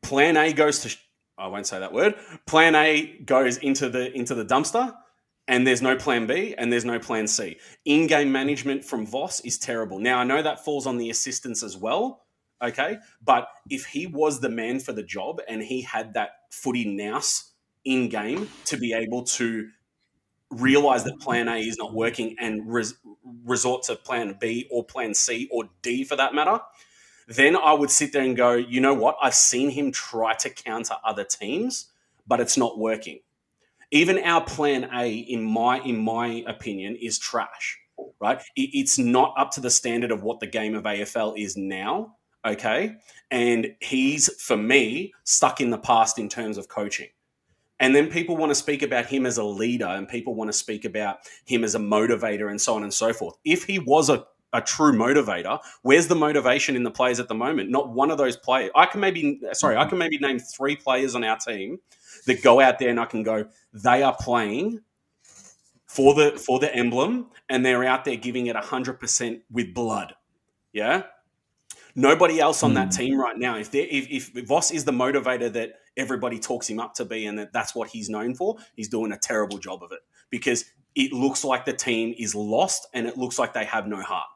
Plan A goes to, I won't say that word. Plan A goes into the dumpster, and there's no plan B and there's no plan C. In-game management from Voss is terrible. Now, I know that falls on the assistants as well, okay? But if he was the man for the job and he had that footy nous in-game to be able to realise that plan A is not working and resort to plan B or plan C or D for that matter, then I would sit there and go, you know what? I've seen him try to counter other teams, but it's not working. Even our plan A, in my opinion, is trash, right? It's not up to the standard of what the game of AFL is now, okay? And he's, for me, stuck in the past in terms of coaching. And then people want to speak about him as a leader and people want to speak about him as a motivator and so on and so forth. If he was a true motivator, where's the motivation in the players at the moment? Not one of those players. I can maybe name 3 players on our team that go out there and I can go, they are playing for the emblem and they're out there giving it 100% with blood. Yeah. Nobody else on that team right now. If Voss is the motivator that everybody talks him up to be and that's what he's known for, he's doing a terrible job of it because it looks like the team is lost and it looks like they have no heart.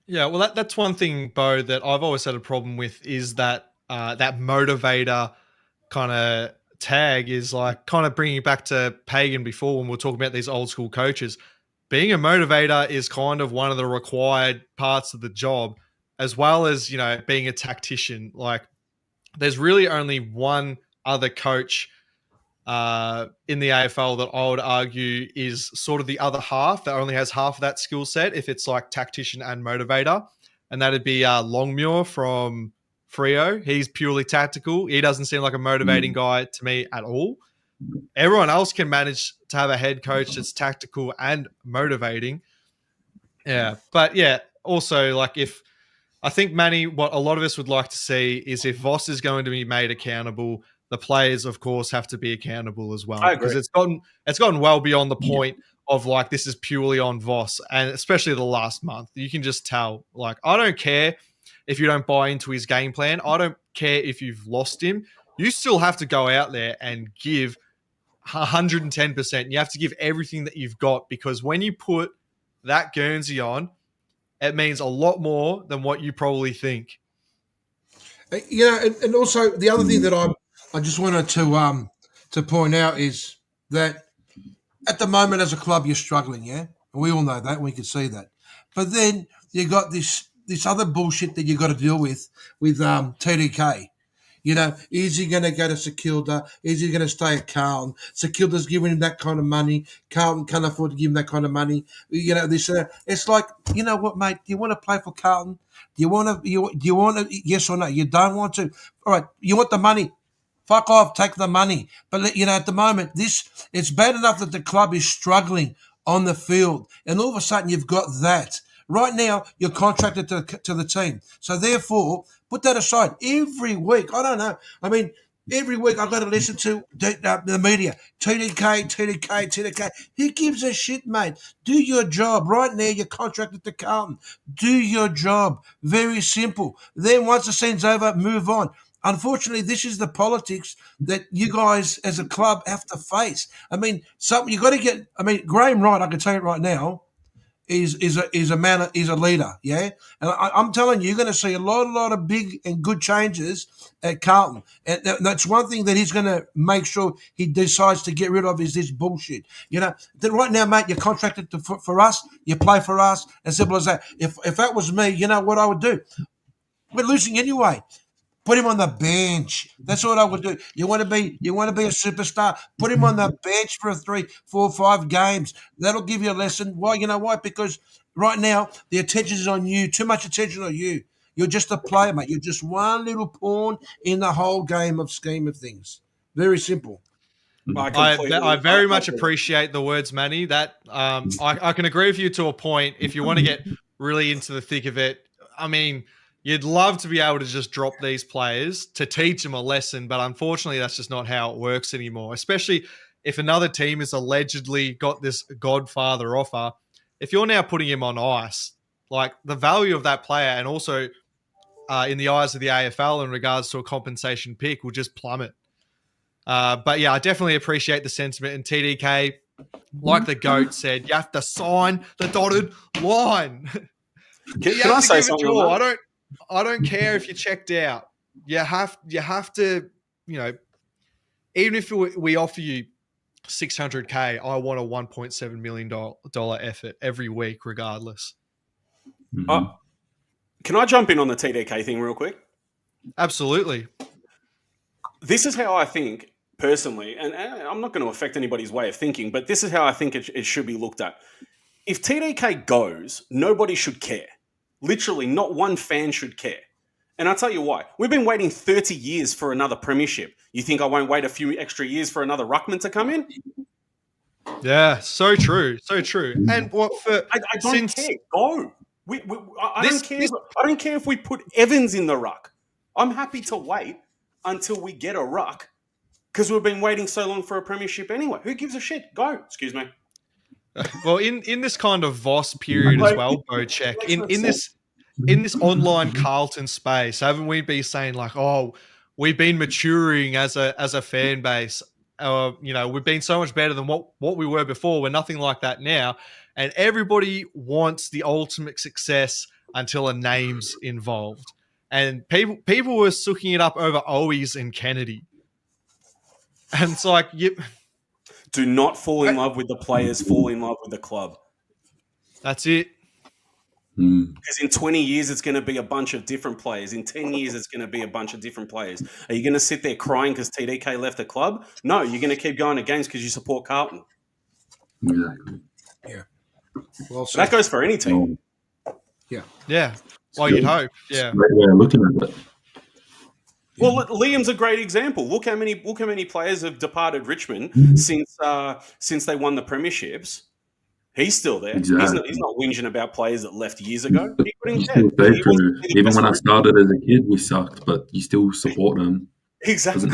Yeah, well, that's one thing, Bo, that I've always had a problem with is that that motivator kind of tag is like kind of bringing it back to Pagan before when we were talking about these old school coaches. Being a motivator is kind of one of the required parts of the job, as well as, you know, being a tactician. Like, there's really only one other coach in the AFL that I would argue is sort of the other half that only has half of that skill set if it's like tactician and motivator, and that'd be Longmuir from Freo. He's purely tactical. He doesn't seem like a motivating guy to me at all. Everyone else can manage to have a head coach that's tactical and motivating. Yeah, but yeah, also like I think, Manny, what a lot of us would like to see is if Voss is going to be made accountable, the players, of course, have to be accountable as well. I agree. Because it's gotten well beyond the point of like this is purely on Voss, and especially the last month. You can just tell. Like, I don't care if you don't buy into his game plan. I don't care if you've lost him. You still have to go out there and give 110%. You have to give everything that you've got, because when you put that Guernsey on, it means a lot more than what you probably think. You know, and also the other thing that I just wanted to point out is that at the moment as a club you're struggling, yeah? And we all know that, we can see that. But then you got this other bullshit that you got to deal with TDK. You know, is he going to go to Sekilda? Is he going to stay at Carlton? Sekilda's giving him that kind of money. Carlton can't afford to give him that kind of money. You know, it's like, you know what, mate? Do you want to play for Carlton? Do you want to? Yes or no? You don't want to. All right. You want the money? Fuck off. Take the money. But you know, at the moment, it's bad enough that the club is struggling on the field, and all of a sudden you've got that. Right now, you're contracted to the team. So therefore, put that aside. Every week, I don't know. I mean, every week I've got to listen to the media. TDK. Who gives a shit, mate? Do your job. Right now, you're contracted to Carlton. Do your job. Very simple. Then once the scene's over, move on. Unfortunately, this is the politics that you guys as a club have to face. I mean, you got to get. I mean, Graham Wright, I can tell you right now, is a leader, yeah. And I'm telling you, you're going to see a lot of big and good changes at Carlton, and that's one thing that he's going to make sure he decides to get rid of is this bullshit. You know, that right now, mate, you're contracted for us, you play for us, as simple as that. If that was me, you know what I would do? We're losing anyway. Put him on the bench. That's what I would do. You want to be a superstar? Put him on the bench for 3, 4, 5 games. That'll give you a lesson. Why? You know why? Because right now the attention is on you. Too much attention on you. You're just a player, mate. You're just one little pawn in the whole scheme of things. Very simple. I very much appreciate the words, Manny. That I can agree with you to a point. If you want to get really into the thick of it, I mean, you'd love to be able to just drop these players to teach them a lesson, but unfortunately that's just not how it works anymore, especially if another team has allegedly got this Godfather offer. If you're now putting him on ice, like the value of that player and also in the eyes of the AFL in regards to a compensation pick will just plummet. But yeah, I definitely appreciate the sentiment. And TDK, like the GOAT said, you have to sign the dotted line. Can I say something on that? I don't care if you're checked out. You have to, even if we offer you $600K, I want a $1.7 million effort every week, regardless. Can I jump in on the TDK thing real quick? Absolutely. This is how I think personally, and I'm not going to affect anybody's way of thinking, but this is how I think it should be looked at. If TDK goes, nobody should care. Literally, not one fan should care. And I'll tell you why. We've been waiting 30 years for another premiership. You think I won't wait a few extra years for another ruckman to come in? Yeah, so true, so true. And what for? I don't care. Go. I don't care. I don't care if we put Evans in the ruck. I'm happy to wait until we get a ruck because we've been waiting so long for a premiership anyway. Who gives a shit? Go. Excuse me. Well, in this kind of Voss period as well, Bocek, in this online Carlton space, haven't we been saying like, oh, we've been maturing as a fan base. We've been so much better than what we were before. We're nothing like that now. And everybody wants the ultimate success until a name's involved. And people were sooking it up over Owies and Kennedy. And it's like, do not fall in love with the players, fall in love with the club. That's it. Because in 20 years, it's going to be a bunch of different players. In 10 years, it's going to be a bunch of different players. Are you going to sit there crying because TDK left the club? No, you're going to keep going to games because you support Carlton. Exactly. Yeah. Well, that goes for any team. Yeah. Yeah. Well, you'd hope. Yeah. Great way of looking at it. Well, Liam's a great example. Look how many players have departed Richmond since they won the premierships. He's still there. Exactly. He's not whinging about players that left years ago. He couldn't care. Even when I started as a kid, we sucked, but you still support them. Exactly.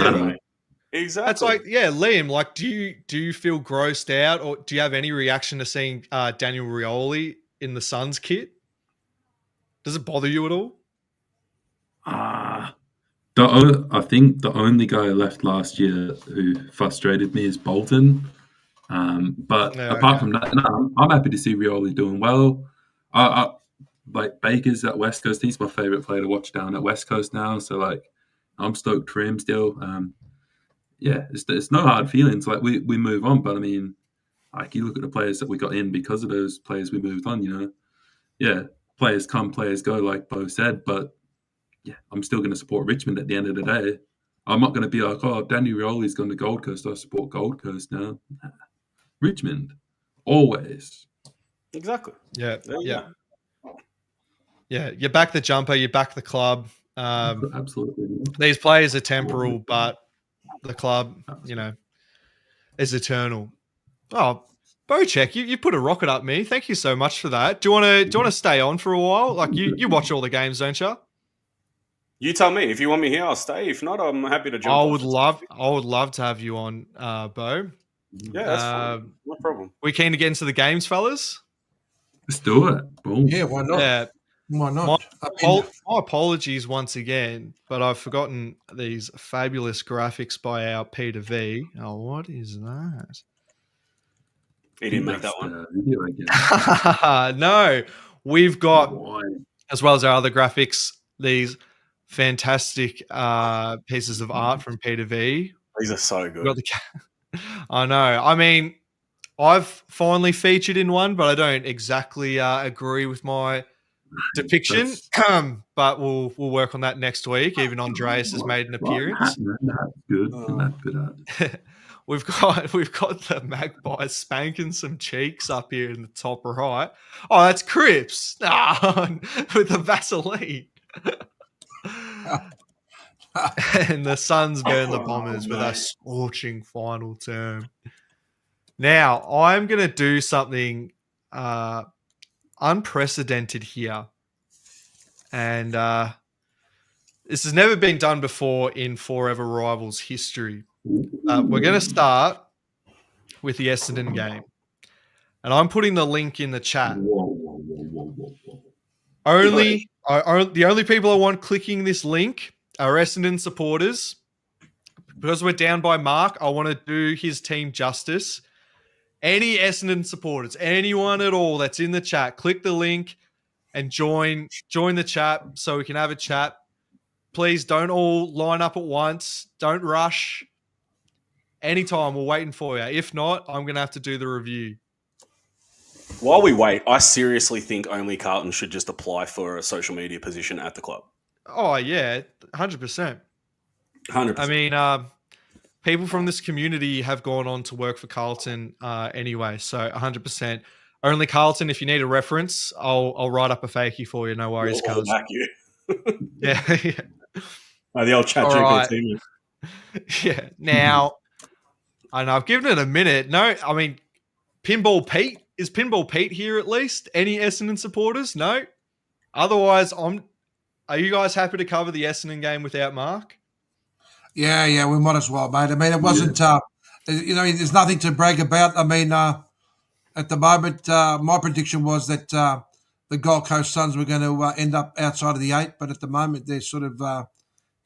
Exactly. That's like, yeah, Liam. Like, do you feel grossed out, or do you have any reaction to seeing Daniel Rioli in the Suns kit? Does it bother you at all? I think the only guy left last year who frustrated me is Bolton. But apart from that, no, I'm happy to see Rioli doing well. Like Baker's at West Coast. He's my favourite player to watch down at West Coast now. So like, I'm stoked for him still. It's no hard feelings. Like we move on, but I mean, like you look at the players that we got in because of those players we moved on. Players come, players go, like Bo said. But yeah, I'm still going to support Richmond at the end of the day. I'm not going to be like, oh, Danny Rioli's gone to Gold Coast. I support Gold Coast now. Nah. Richmond, always. Exactly. Yeah. You back the jumper, you back the club. Absolutely. These players are temporal, but the club, is eternal. Oh, Bocek, you put a rocket up me. Thank you so much for that. Do you want to stay on for a while? Like you watch all the games, don't you? You tell me. If you want me here, I'll stay. If not, I'm happy to jump. I would love to have you on, Bo. Yeah, that's fine. No problem. We keen to get into the games, fellas? Let's do it. Boom. Yeah, why not? Yeah. Why not? My apologies once again, but I've forgotten these fabulous graphics by our Peter V. Oh, what is that? He didn't make that one. No, we've got, as well as our other graphics, these fantastic pieces of art from Peter V. These are so good. I know. I mean, I've finally featured in one, but I don't exactly agree with my depiction. But we'll work on that next week. Even Andreas has made an appearance. That's good. That's good. We've got the Magpies spanking some cheeks up here in the top right. Oh, that's Crips with the Vaseline. And the Suns burn the Bombers with a scorching final term. Now, I'm going to do something unprecedented here. And this has never been done before in Fourever Rivals history. We're going to start with the Essendon game. And I'm putting the link in the chat. The only people I want clicking this link are Essendon supporters, because we're down by Mark, I want to do his team justice. Any Essendon supporters, anyone at all that's in the chat, click the link and join the chat so we can have a chat. Please don't all line up at once. Don't rush. Anytime, we're waiting for you. If not, I'm going to have to do the review. While we wait, I seriously think only Carlton should just apply for a social media position at the club. Oh, yeah, 100%. 100%. I mean, people from this community have gone on to work for Carlton anyway, so 100%. Only Carlton, if you need a reference, I'll write up a fakie for you. No worries, We'll cuz. back you. Yeah. The old chat GPT. Yeah. Now, I know I've given it a minute. No, I mean, Pinball Pete. Is Pinball Pete here at least? Any Essendon supporters? No. Otherwise, are you guys happy to cover the Essendon game without Mark? Yeah, we might as well, mate. I mean, it wasn't, there's nothing to brag about. I mean, at the moment, my prediction was that the Gold Coast Suns were going to end up outside of the 8, but at the moment they're sort of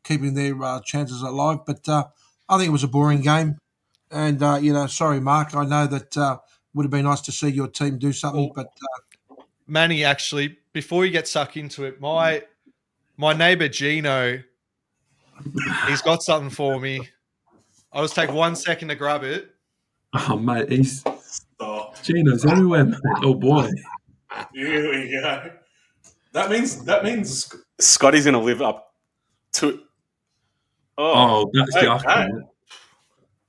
keeping their chances alive. But I think it was a boring game. And, sorry, Mark, I know that would have been nice to see your team do something, but... Manny, actually, before you get sucked into it, my neighbour Gino, he's got something for me. I'll just take 1 second to grab it. Oh, mate, Gino's everywhere, mate. Oh, boy. Here we go. That means Scotty's going to live up to... Oh, that's the afternoon.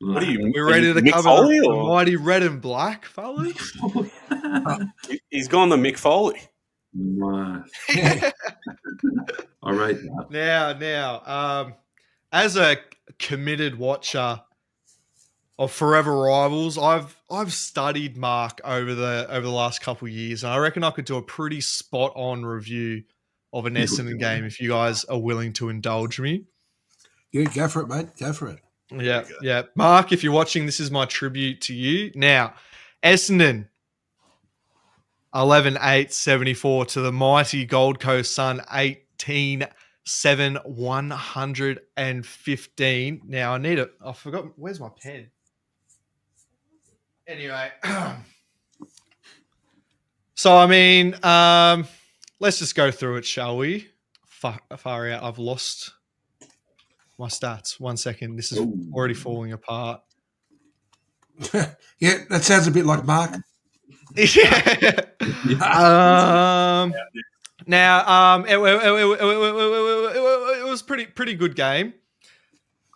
What are you? We're ready to Mick cover Foley, the or? mighty red and black, fellas. He's gone the Mick Foley. Nice. All right. Now, as a committed watcher of Fourever Rivals, I've studied Mark over the last couple of years, and I reckon I could do a pretty spot on review of an Essendon game if you guys are willing to indulge me. Yeah, go for it, mate. Go for it. Yeah. Mark, if you're watching, this is my tribute to you. Now, Essendon, 11-8-74 to the mighty Gold Coast Sun, 18-7-115. Now, I forgot, where's my pen? Anyway. So, I mean, let's just go through it, shall we? Far out, I've lost... my stats. 1 second. This is already falling apart. Yeah, that sounds a bit like Mark. Yeah. Now, it was pretty good game.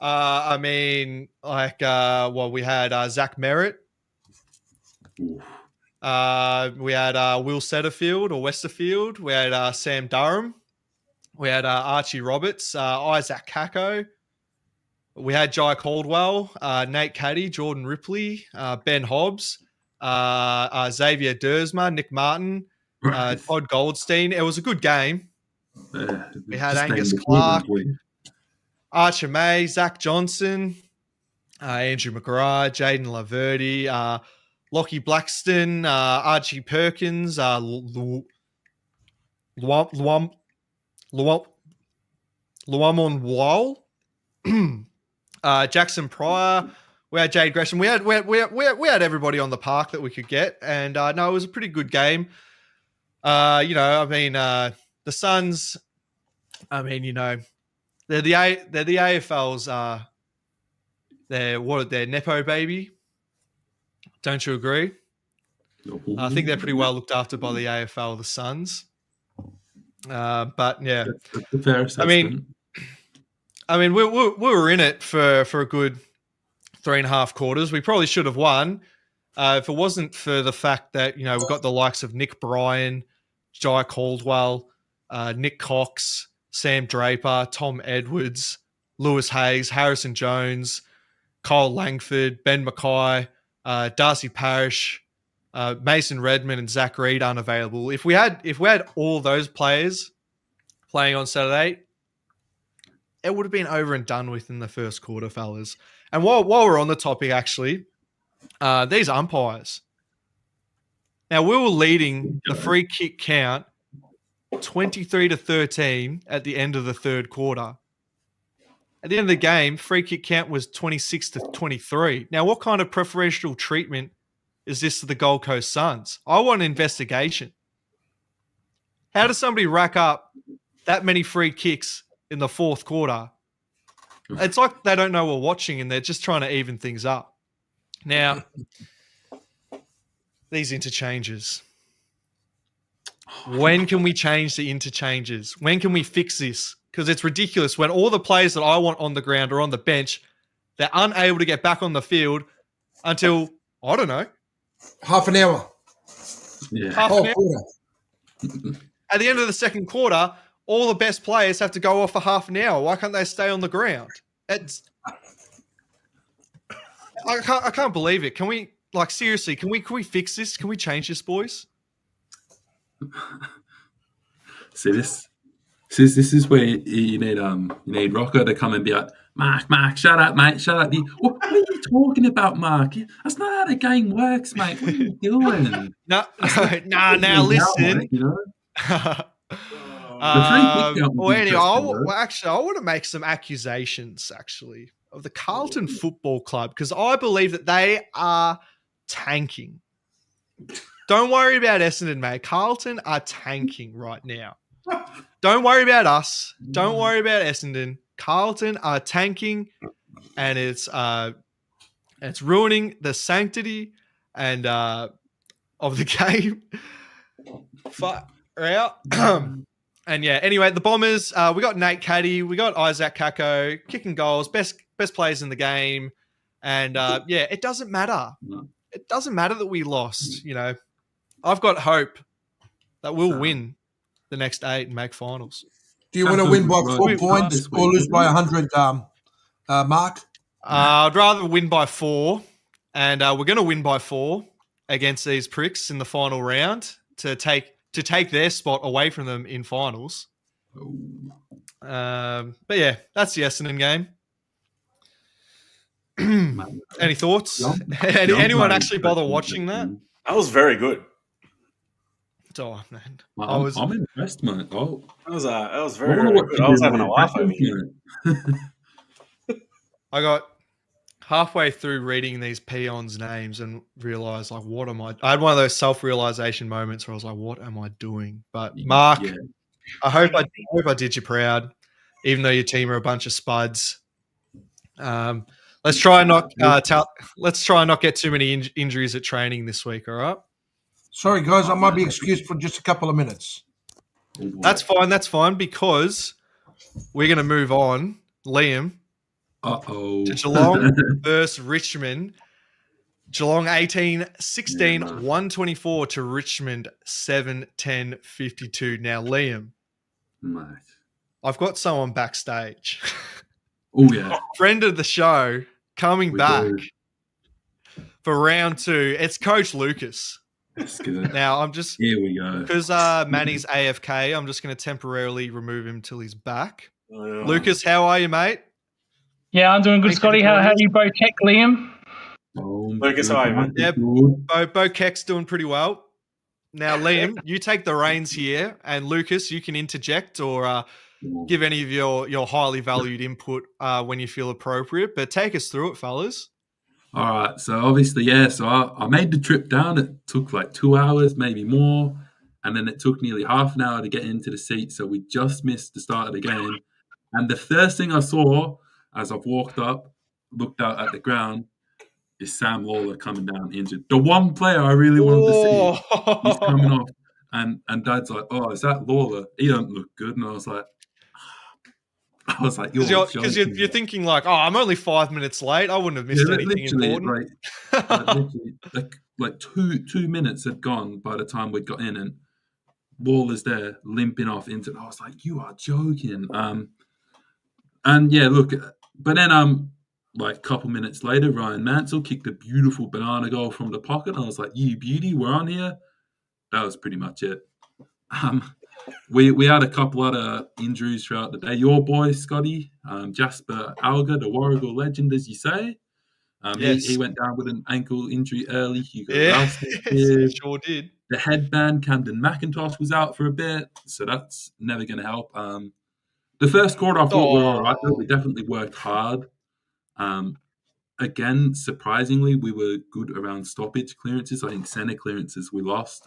I mean, like, we had Zach Merritt. We had Will Setterfield or Westerfield. We had Sam Durham. We had Archie Roberts, Isaac Kako. We had Jai Caldwell, Nate Caddy, Jordan Ripley, Ben Hobbs, Xavier Dersma, Nick Martin, Todd Goldstein. It was a good game. We had Angus Clark, Archer May, Zach Johnson, Andrew McGrath, Jaden Laverty, Lockie Blackston, Archie Perkins, Luamon Wall, Jackson Pryor. We had Jade Gresham. We had everybody on the park that we could get, and no, it was a pretty good game. The Suns. I mean, they're the AFL's. They're Nepo baby. Don't you agree? I think they're pretty well looked after by the AFL, the Suns. But yeah, that's a fair assessment. I mean, we were in it for a good 3.5 quarters. We probably should have won if it wasn't for the fact that we've got the likes of Nick Bryan, Jai Caldwell, Nick Cox, Sam Draper, Tom Edwards, Lewis Hayes, Harrison Jones, Kyle Langford, Ben Mackay, Darcy Parish, Mason Redmond, and Zach Reed unavailable. If we had all those players playing on Saturday, it would have been over and done with in the first quarter, fellas. And while we're on the topic, actually, these umpires. Now, we were leading the free kick count 23-13 at the end of the third quarter. At the end of the game, free kick count was 26-23. Now, what kind of preferential treatment is this to the Gold Coast Suns? I want an investigation. How does somebody rack up that many free kicks in the fourth quarter? It's like they don't know we're watching and they're just trying to even things up. Now, these interchanges. When can we change the interchanges? When can we fix this? Because it's ridiculous when all the players that I want on the ground are on the bench, they're unable to get back on the field until, I don't know, half an hour. Yeah. half an hour. Quarter. At the end of the second quarter, all the best players have to go off for half an hour. Why can't they stay on the ground? I can't believe it. Can we, like, seriously, can we fix this? Can we change this, boys? See this is where you need Rocco to come and be like, Mark, shut up, mate, shut up. What are you talking about, Mark? That's not how the game works, mate. What are you doing? No, now listen. Mate, you know? Well, anyway, I want to make some accusations, actually, of the Carlton Football Club, because I believe that they are tanking. Don't worry about Essendon, mate. Carlton are tanking right now. Don't worry about us. Don't worry about Essendon. Carlton are tanking, and it's ruining the sanctity and of the game. Far out. And yeah, anyway, the Bombers, we got Nate Caddy, we got Isaac Kako, kicking goals, best players in the game. And yeah, it doesn't matter. It doesn't matter that we lost, you know. I've got hope that we'll win the next 8 and make finals. Do you want to win by 4 points or lose by 100, Mark? I'd rather win by 4, and we're going to win by 4 against these pricks in the final round to take their spot away from them in finals. But yeah, that's the Essendon game. Any thoughts? Anyone actually bother watching that? That was very good. Oh man, I'm impressed, man. Oh, that was very good. I was having a laugh over here. I got halfway through reading these peons' names and realized, like, what am I? I had one of those self-realization moments where I was like, what am I doing? But Mark, yeah. I hope I did you proud, even though your team are a bunch of spuds. Let's try and not get too many injuries at training this week. All right. Sorry, guys, I might be excused for just a couple of minutes. That's fine, because we're going to move on, Liam, to Geelong versus Richmond. Geelong 18-16, 124 to Richmond 7-10-52. Now, Liam, mate, I've got someone backstage. Oh, yeah. Friend of the show coming back for round 2. It's Coach Lucas. That's good. Now, I'm just... Here we go. Because Manny's AFK, I'm just going to temporarily remove him till he's back. Lucas, how are you, mate? Yeah, I'm doing good, Scotty. How do you both check, Liam? Lucas, how are you, man? Yeah, Bo Keck's doing pretty well. Now, Liam, you take the reins here, and Lucas, you can interject or give any of your highly valued input when you feel appropriate. But take us through it, fellas. All right. So obviously, so I made the trip down. It took like 2 hours, maybe more. And then it took nearly half an hour to get into the seat. So we just missed the start of the game. And the first thing I saw as I've walked up, looked out at the ground, is Sam Lawler coming down injured. The one player I really wanted to see, he's coming off. And Dad's like, oh, is that Lawler? He don't look good. And I was like, because you're thinking like, oh, I'm only 5 minutes late. I wouldn't have missed anything important. Like 2 minutes had gone by the time we got in, and Lawler's there limping off into. I was like, you are joking. And yeah, look, but then like a couple minutes later, Ryan Mansell kicked a beautiful banana goal from the pocket. I was like, you beauty, we're on here. That was pretty much it. We had a couple other injuries throughout the day. Your boy, Scotty, Jasper Alga, the Warrigal legend, as you say. Yes. He went down with an ankle injury early. He sure did. The headband, Camden McIntosh, was out for a bit, so that's never going to help. The first quarter, I thought we were all right. Oh. We definitely worked hard. Again, surprisingly, we were good around stoppage clearances. I think centre clearances we lost.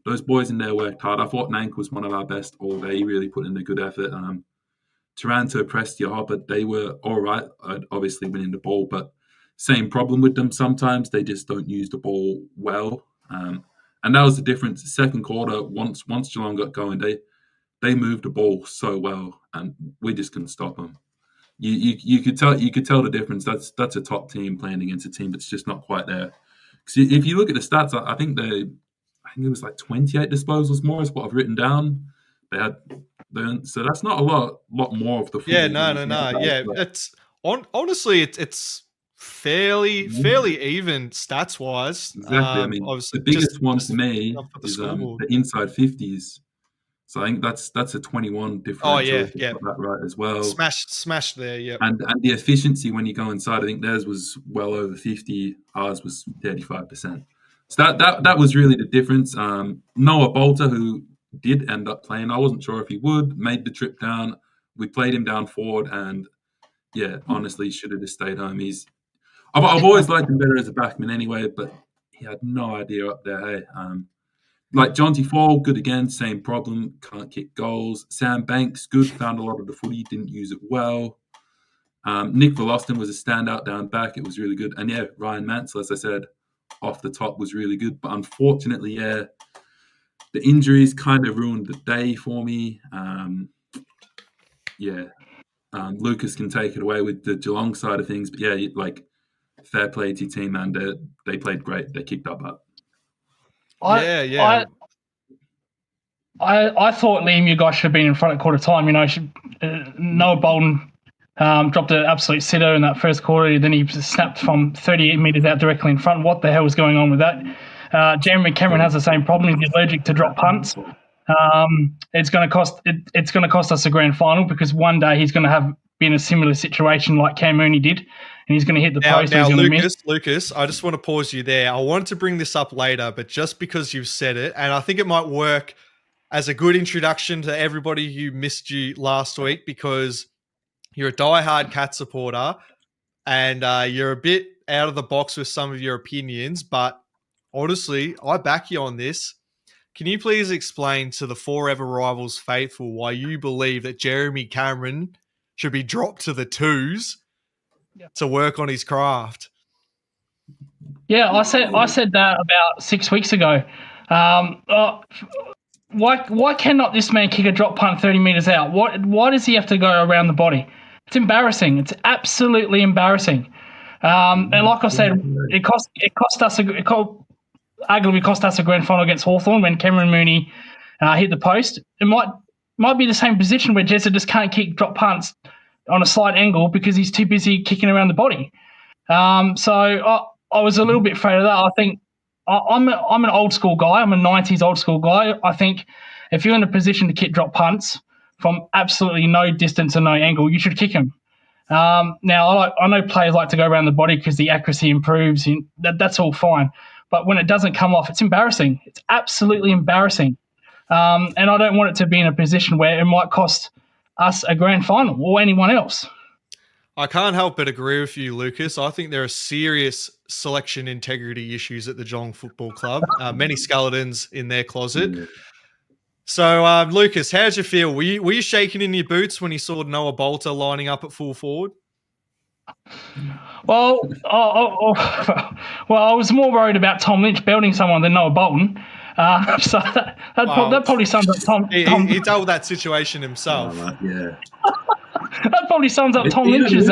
Those boys in there worked hard. I thought Nank was one of our best all day. He really put in a good effort. Taranto pressed you hard, but they were all right, obviously winning the ball. But same problem with them sometimes. They just don't use the ball well. And that was the difference. The second quarter, once Geelong got going, they moved the ball so well, and we just couldn't stop them. You could tell the difference. That's a top team playing against a team that's just not quite there. Because if you look at the stats, I think it was like 28 disposals more is what I've written down. So that's not a lot more of the football. Yeah, no. Yeah, it's honestly it's fairly even stats wise. Exactly. I mean, the biggest one to me is the inside 50s. So I think that's a 21 differential. Oh yeah. Got that right as well. Smashed there. Yeah. And the efficiency when you go inside, I think theirs was well over 50. Ours was 35%. So that was really the difference. Noah Bolter, who did end up playing, I wasn't sure if he would, made the trip down. We played him down forward, and yeah, honestly, should have just stayed home. I've always liked him better as a backman anyway, but he had no idea up there. Hey, like Jonty Fall, good again, same problem, can't kick goals. Sam Banks, good, found a lot of the footy, didn't use it well. Nick Veloston was a standout down back, it was really good. And yeah, Ryan Mansell, as I said, off the top was really good. But unfortunately, yeah, the injuries kind of ruined the day for me. Lucas can take it away with the Geelong side of things. But yeah, like, fair play to your team, and they played great. They kicked up. I thought, Liam, you guys should have been in front at quarter time. Noah Bolton dropped an absolute sitter in that first quarter. Then he snapped from 38 metres out directly in front. What the hell was going on with that? Jeremy Cameron has the same problem. He's allergic to drop punts. It's going to cost us a grand final, because one day he's going to be in a similar situation like Cam Mooney did, and he's going to hit the post. Now, Lucas, I just want to pause you there. I wanted to bring this up later, but just because you've said it, and I think it might work as a good introduction to everybody who missed you last week, because you're a diehard Cat supporter, and you're a bit out of the box with some of your opinions, but honestly, I back you on this. Can you please explain to the Fourever Rivals faithful why you believe that Jeremy Cameron should be dropped to the twos to work on his craft? Yeah, I said that about 6 weeks ago. Why cannot this man kick a drop punt 30 metres out? Why does he have to go around the body? It's embarrassing. It's absolutely embarrassing. And like I said, it arguably cost us a grand final against Hawthorn when Cameron Mooney hit the post. It might be the same position where Jessa just can't kick drop punts on a slight angle because he's too busy kicking around the body. So I was a little bit afraid of that. I think I'm an old school guy. I'm a 90s old school guy. I think if you're in a position to kick drop punts from absolutely no distance and no angle, you should kick them. Now, I know players like to go around the body because the accuracy improves. That's all fine. But when it doesn't come off, it's embarrassing. It's absolutely embarrassing. And I don't want it to be in a position where it might cost us a grand final or anyone else. I can't help but agree with you, Lucas. I think there are serious selection integrity issues at the Geelong Football Club. Many skeletons in their closet. So, Lucas, how'd you feel? Were you shaking in your boots when you saw Noah Bolter lining up at full forward? Well, I was more worried about Tom Lynch belting someone than Noah Bolton. So that probably sums up Tom. He told that situation himself. Yeah. That probably sums up Tom Lynch's.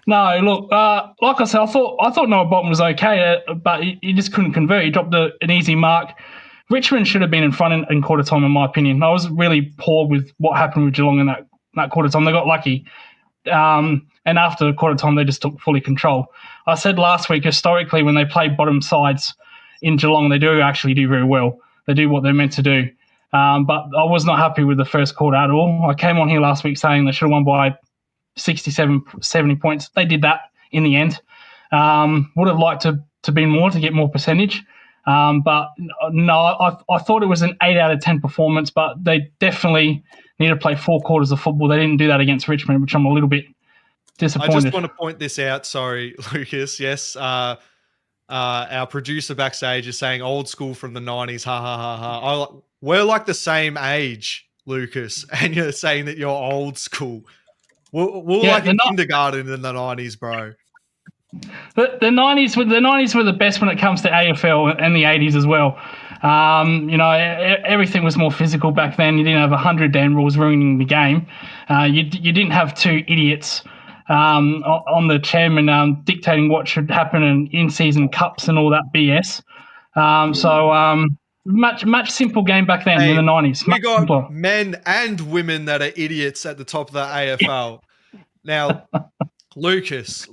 No, look, like I said, I thought Noah Bolton was okay, but he just couldn't convert. He dropped an easy mark. Richmond should have been in front in quarter time, in my opinion. I was really poor with what happened with Geelong in that quarter time. They got lucky. And after quarter time, they just took fully control. I said last week, historically, when they play bottom sides in Geelong, they do actually do very well. They do what they're meant to do. But I was not happy with the first quarter at all. I came on here last week saying they should have won by 67, 70 points. They did that in the end. Would have liked to be more, to get more percentage. But no, I thought it was an 8 out of 10 performance, but they definitely need to play 4 quarters of football. They didn't do that against Richmond, which I'm a little bit disappointed. I just want to point this out. Sorry, Lucas. Yes, our producer backstage is saying old school from the 90s. Ha, ha, ha, ha. We're like the same age, Lucas, and you're saying that you're old school. We're like in kindergarten in the 90s, bro. The 90s were the best when it comes to AFL, and the 80s as well. Everything was more physical back then. You didn't have 100 damn rules ruining the game. You didn't have 2 idiots on the chairman dictating what should happen in season cups and all that BS. Much simple game back then in the 90s. We got simpler men and women that are idiots at the top of the AFL. Now, Lucas,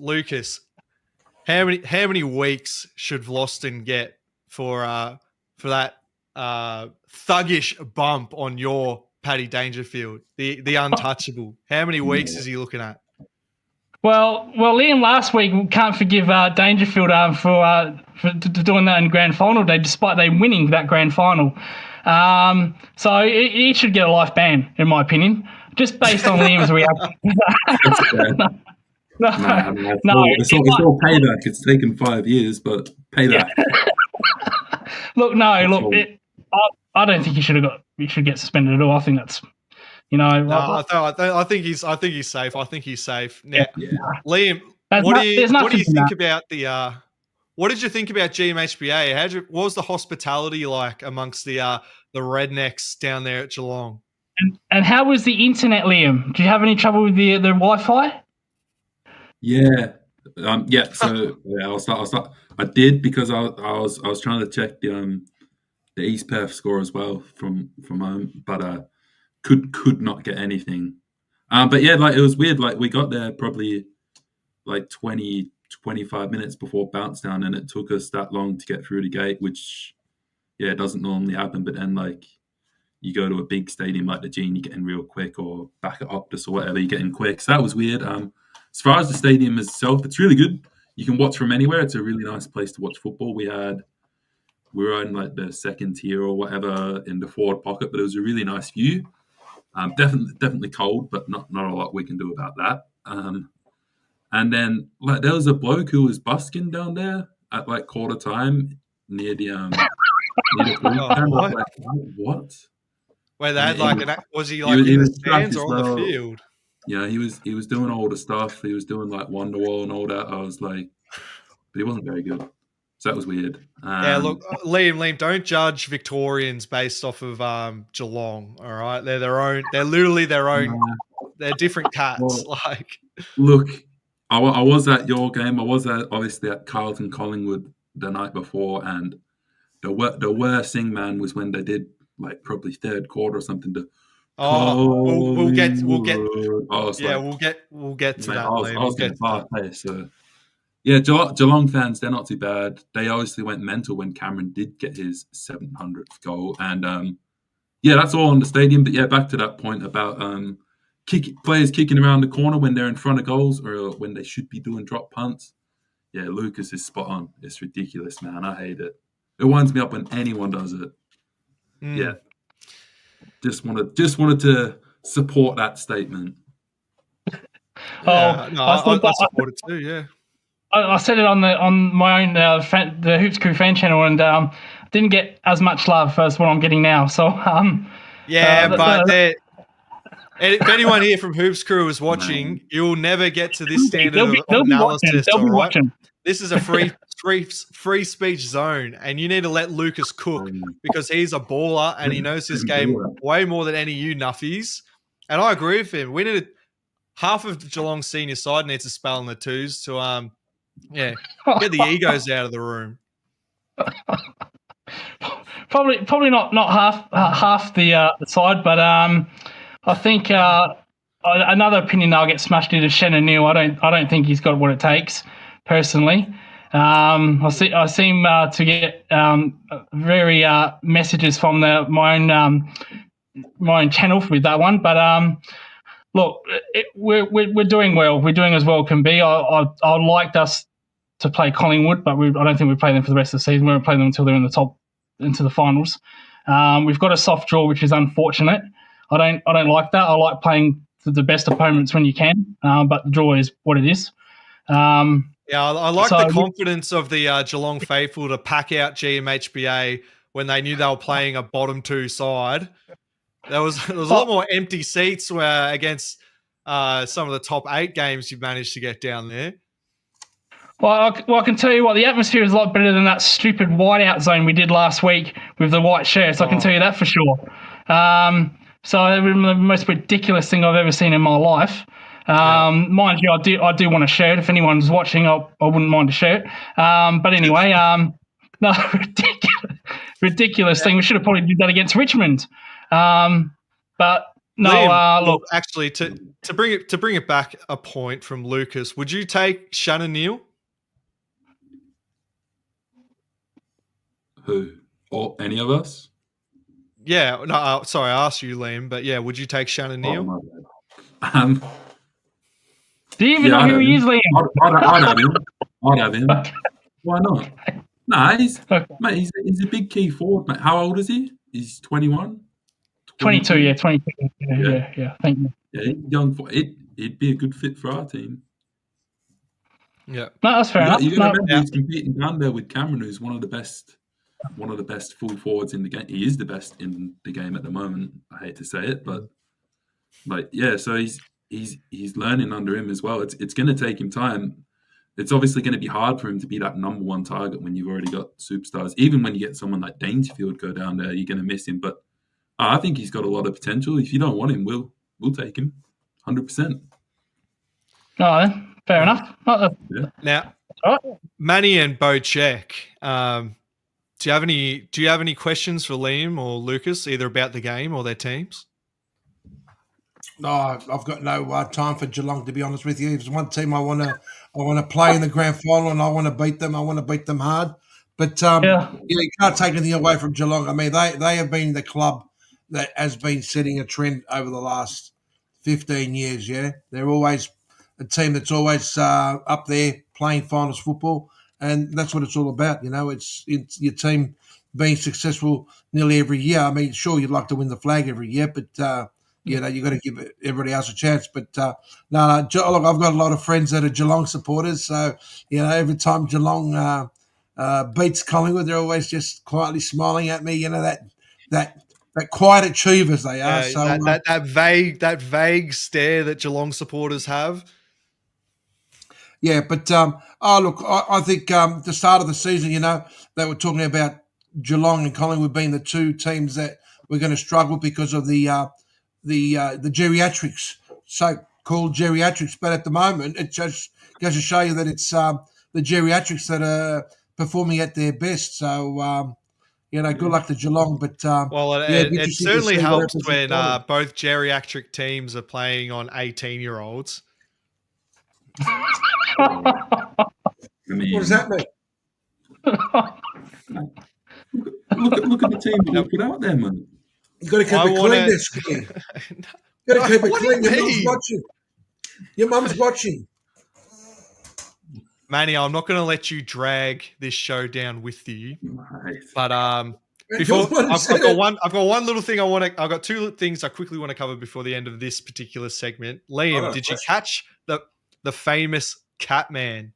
how many weeks should Vlosten get for that thuggish bump on your Paddy Dangerfield, the untouchable? How many weeks is he looking at? Well, Liam, last week can't forgive Dangerfield for doing that in grand final day, despite they winning that grand final. So he should get a life ban, in my opinion, just based on Liam's reaction. No, it's all payback. It's taken 5 years, but payback. I don't think he should get suspended at all. I think that's. I think he's safe. I think he's safe. Now, Liam, what did you think about GMHBA? What was the hospitality like amongst the rednecks down there at Geelong? And how was the internet, Liam? Did you have any trouble with the Wi-Fi? Yeah. So I'll start. I did, because I was trying to check the East Perth score as well from home, but could not get anything. But yeah, it was weird. We got there probably 20-25 minutes before bounce down, and it took us that long to get through the gate, which it doesn't normally happen. But then you go to a big stadium like the Gene, you get in real quick, or back at Optus or whatever, you get in quick. So that was weird. As far as the stadium itself, it's really good. You can watch from anywhere. It's a really nice place to watch football. We were in the second tier or whatever in the forward pocket, but it was a really nice view. Definitely cold, but not a lot we can do about that. And then there was a bloke who was busking down there at quarter time near the what? Where they had was he in the stands or on the field? Yeah, he was doing all the stuff. He was doing Wonderwall and all that. I was but he wasn't very good. So that was weird. Look, Liam, don't judge Victorians based off of Geelong. All right, they're their own. They're literally their own. They're different cats. Well, look, I was at your game. I was obviously at Carlton Collingwood the night before, and the worst thing, man, was when they did probably third quarter or something. We'll get to that. I was getting far. So. Yeah, Geelong fans, they're not too bad. They obviously went mental when Cameron did get his 700th goal. And, that's all on the stadium. But, back to that point about players kicking around the corner when they're in front of goals or when they should be doing drop punts. Yeah, Lucas is spot on. It's ridiculous, man. I hate it. It winds me up when anyone does it. Yeah. Just wanted to support that statement. I support it too, yeah. I said it on my own the Hoops Crew fan channel, and didn't get as much love as what I'm getting now. So if anyone here from Hoops Crew is watching, you'll never get to this standard of analysis. They'll be watching. This is a free speech zone, and you need to let Lucas cook because he's a baller and he knows his game way more than any of you nuffies. And I agree with him. We need half of Geelong's senior side needs to spell in the twos to get the egos out of the room. Probably not half the side, but I think another opinion I'll get smashed into Shannon Neal. I don't think he's got what it takes personally. I seem to get very messages from my own channel with that one, but look, we're doing well. We're doing as well can be. I liked us to play Collingwood, but I don't think we play them for the rest of the season. We won't play them until they're in the top, into the finals. We've got a soft draw, which is unfortunate. I don't like that. I like playing the best opponents when you can, but the draw is what it is. I like the confidence of the Geelong faithful to pack out GMHBA when they knew they were playing a bottom 2 side. There was a lot more empty seats against some of the top 8 games you've managed to get down there. Well, I can tell you what, the atmosphere is a lot better than that stupid whiteout zone we did last week with the white shirts. I can tell you that for sure. So it was the most ridiculous thing I've ever seen in my life. Mind you, I do want a shirt. If anyone's watching, I wouldn't mind a shirt. But anyway, no, ridiculous thing. We should have probably did that against Richmond. But no, Liam, look, actually, to bring it back a point from Lucas, would you take Shannon Neal? Who? Or any of us? Yeah, no, sorry, I asked you, Liam, but yeah, would you take Shannon Neal? Do you even know who he is, Liam? I'd have him. I'd have him. Why not? Nah, he's a big key forward, mate. How old is he? He's 21? 22, yeah, 22. Yeah, thank you. Yeah, he's young. He'd be a good fit for our team. Yeah. No, that's fair enough. You're going to remember he's competing down there with Cameron, who's one of the best full forwards in the game. He is the best in the game at the moment. I hate to say it, but so he's learning under him as well. It's going to take him time. It's obviously going to be hard for him to be that number 1 target when you've already got superstars. Even when you get someone like Dangerfield go down there, you're going to miss him. But I think he's got a lot of potential. If you don't want him, we'll take him, 100%. Oh, fair enough. Yeah. Now, right. Manny and Bochek, do you have any questions for Liam or Lucas, either about the game or their teams? No, I've got no time for Geelong, to be honest with you. If there's one team I want to play in the grand final and I want to beat them, I want to beat them hard. But you can't take anything away from Geelong. I mean, they have been the club that has been setting a trend over the last 15 years. Yeah, they're always a team that's always up there playing finals football, and that's what it's all about. You know, it's your team being successful nearly every year. I mean, sure, you'd like to win the flag every year, but you've got to give everybody else a chance. But look, I've got a lot of friends that are Geelong supporters, so every time Geelong beats Collingwood, they're always just quietly smiling at me. That quiet achievers they are. So that vague stare that Geelong supporters have. Yeah, but look, I think the start of the season, they were talking about Geelong and Collingwood being the 2 teams that were going to struggle because of the geriatrics, so-called geriatrics. But at the moment, it just goes to show you that it's the geriatrics that are performing at their best. So, good luck to Geelong. But it certainly helps when both geriatric teams are playing on 18-year-olds. I mean, what does that mean? Look at the team that we put out there, man. You've got to keep it clean there, Skinny. You've got to keep it clean. Your mum's watching. Your mum's watching. Manny, I'm not going to let you drag this show down with you. Nice. But before I've got one little thing I've got 2 things I quickly want to cover before the end of this particular segment. Liam, did you catch the famous Catman?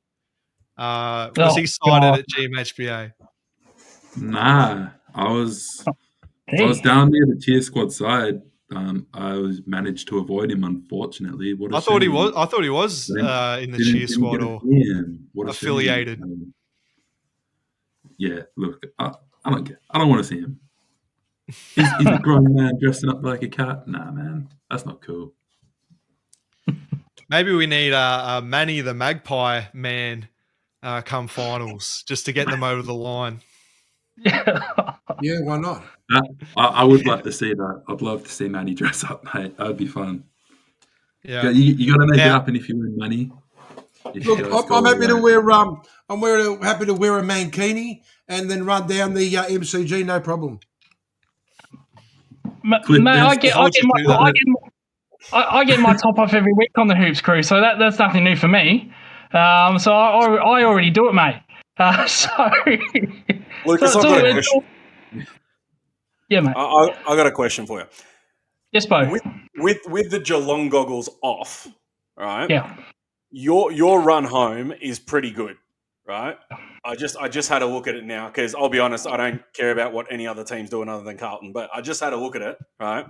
Was he sighted at GMHBA? Nah, I was down near the tier squad side. I managed to avoid him, unfortunately. I thought he was in the cheer squad or affiliated. Yeah, look, I don't want to see him. He's a grown man dressing up like a cat. Nah, man, that's not cool. Maybe we need a Manny the Magpie man come finals just to get them over the line. Yeah, why not? I would like to see that. I'd love to see Manny dress up, mate. That would be fun. Yeah, you got to make it happen if you win money. Look, I'm happy to wear. Happy to wear a mankini and then run down the MCG. No problem. I get my top off every week on the Hoops crew, so that's nothing new for me. So I already do it, mate. Lucas, I've got a question. Yeah, mate. I got a question for you. Yes, Bo. With the Geelong goggles off, right? Yeah. Your run home is pretty good, right? I just had a look at it now because I'll be honest, I don't care about what any other team's doing other than Carlton, but I just had a look at it, right?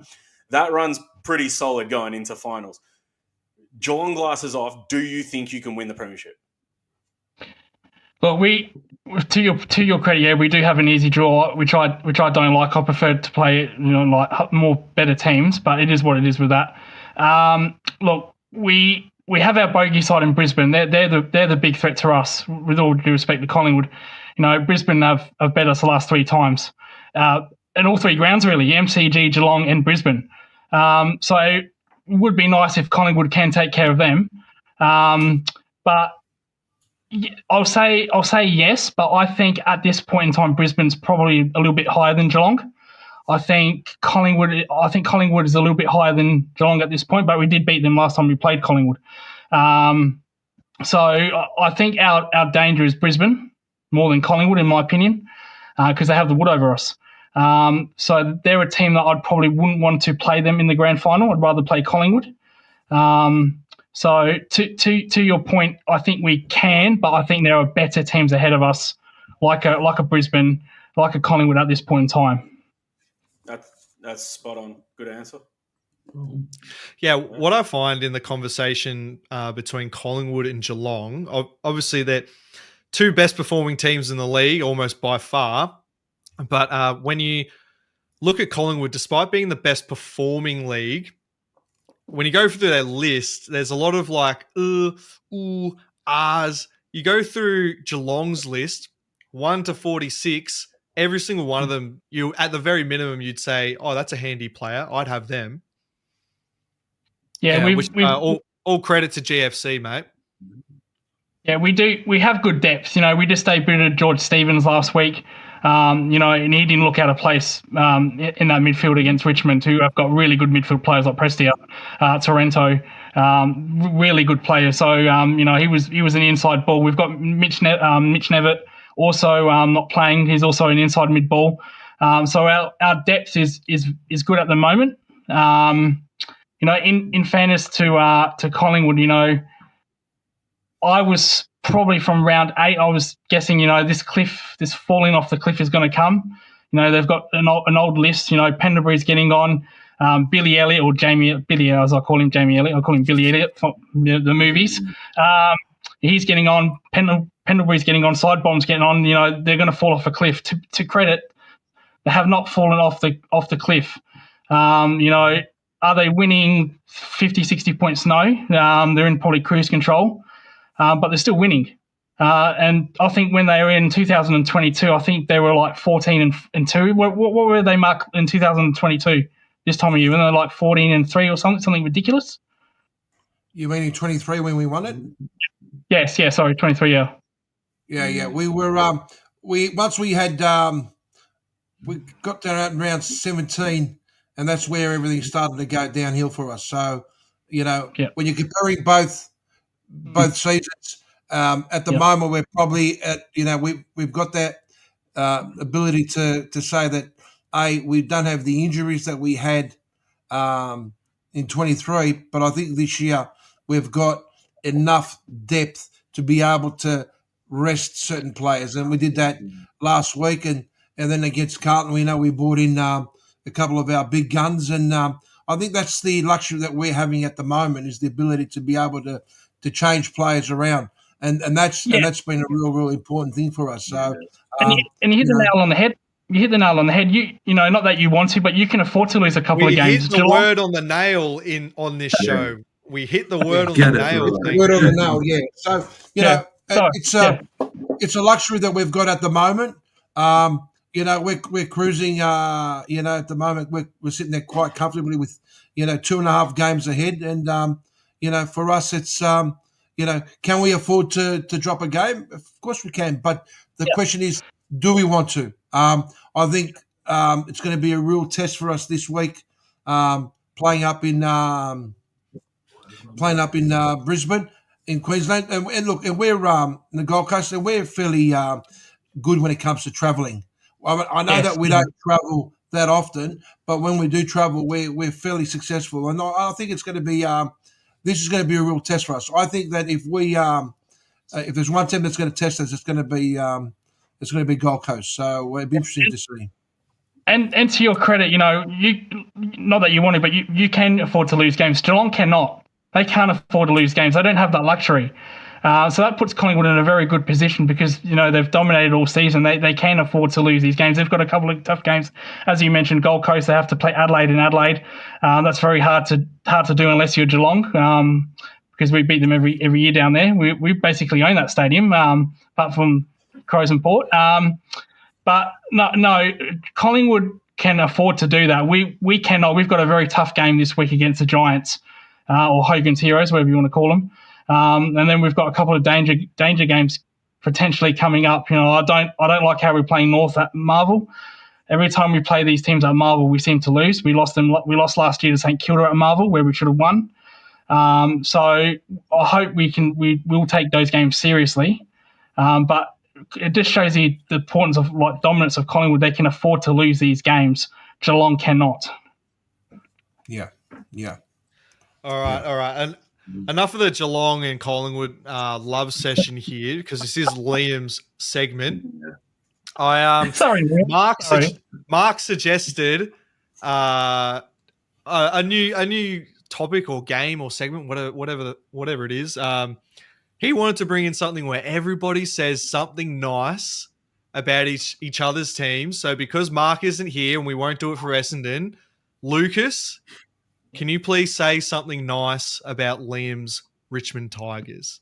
That run's pretty solid going into finals. Geelong glasses off, do you think you can win the premiership? Look, to your credit, yeah, we do have an easy draw, which I don't like. I prefer to play, like more better teams, but it is what it is with that. Look, we have our bogey side in Brisbane. They're the big threat to us. With all due respect to Collingwood, Brisbane have bet us the last 3 times, and all 3 grounds really: MCG, Geelong, and Brisbane. So it would be nice if Collingwood can take care of them, but. I'll say yes, but I think at this point in time, Brisbane's probably a little bit higher than Geelong. I think Collingwood is a little bit higher than Geelong at this point, but we did beat them last time we played Collingwood. So I think our danger is Brisbane more than Collingwood, in my opinion, because they have the wood over us. So they're a team that I'd probably wouldn't want to play them in the grand final. I'd rather play Collingwood. So to your point, I think we can, but I think there are better teams ahead of us, like a Brisbane, like a Collingwood at this point in time. That's spot on. Good answer. Yeah, what I find in the conversation between Collingwood and Geelong, obviously they're 2 best performing teams in the league, almost by far. But when you look at Collingwood, despite being the best performing league, when you go through their list, there's a lot of like, ahs. You go through Geelong's list, 1 to 46, every single one of them, you at the very minimum, you'd say, oh, that's a handy player. I'd have them. Yeah, all credit to GFC, mate. Yeah, we do. We have good depth. We just debuted George Stevens last week. And he didn't look out of place in that midfield against Richmond, who have got really good midfield players like Prestia, Torrento, really good players. So he was an inside ball. We've got Mitch Nevitt also not playing. He's also an inside mid ball. So our depth is good at the moment. In fairness to Collingwood, I was probably from round 8, I was guessing, this falling off the cliff is going to come. They've got an old list. Pendlebury's getting on. Billy Elliott, or Billy, as I call him, Jamie Elliott. I call him Billy Elliott from the movies. He's getting on. Pendlebury's getting on. Sidebomb's getting on. They're going to fall off a cliff. To credit, they have not fallen off the cliff. Are they winning 50, 60 points? No. They're in probably cruise control. But they're still winning. And I think when they were in 2022, I think they were like 14-2. What were they marked in 2022 this time of year? When they were like 14-3 or something ridiculous? You mean in 23 when we won it? Yes, 23, yeah. Yeah. We were once we had we got down around 17, and that's where everything started to go downhill for us. So, when you're comparing both seasons. At the moment, we're probably at, we've got that ability to say that, we don't have the injuries that we had in 23, but I think this year we've got enough depth to be able to rest certain players. And we did that last week. And then against Carlton, we brought in a couple of our big guns. And I think that's the luxury that we're having at the moment, is the ability to be able to change players around, and that's been a real important thing for us. So, and you hit the nail on the head. You hit the nail on the head. Not that you want to, but you can afford to lose a couple of games. We hit the word on the nail on this show. We hit the word on the nail. The word on the nail, yeah. So, it's a luxury that we've got at the moment. We're cruising. At the moment we're sitting there quite comfortably with 2.5 games ahead, and for us, it's, can we afford to drop a game? Of course we can. But the question is, do we want to? I think it's going to be a real test for us this week, playing up in Brisbane. in Queensland, and look, and we're in the Gold Coast, and we're fairly good when it comes to travelling. I know that we don't travel that often, but when we do travel, we're fairly successful, and I think it's going to be this is going to be a real test for us. I think that if there's one team that's going to test us, it's going to be Gold Coast. So it'd be interesting to see. And to your credit, you not that you want to, but you can afford to lose games. Geelong cannot. They can't afford to lose games. They don't have that luxury. So that puts Collingwood in a very good position because, they've dominated all season. They can afford to lose these games. They've got a couple of tough games. As you mentioned, Gold Coast, they have to play Adelaide in Adelaide. That's very hard to do unless you're Geelong because we beat them every year down there. We basically own that stadium, apart from Crows and Port. But no, Collingwood can afford to do that. We cannot. We've got a very tough game this week against the Giants or Hogan's Heroes, whatever you want to call them. And then we've got a couple of danger games potentially coming up. I don't like how we're playing North at Marvel. Every time we play these teams at Marvel, we seem to lose. We lost last year to St Kilda at Marvel, where we should have won. So I hope we will take those games seriously. But it just shows the importance of dominance of Collingwood. They can afford to lose these games. Geelong cannot. Yeah. All right. And enough of the Geelong and Collingwood love session here because this is Liam's segment. Sorry, Mark suggested a new topic or game or segment, whatever it is. He wanted to bring in something where everybody says something nice about each other's teams. So because Mark isn't here and we won't do it for Essendon, Lucas, can you please say something nice about Liam's Richmond Tigers?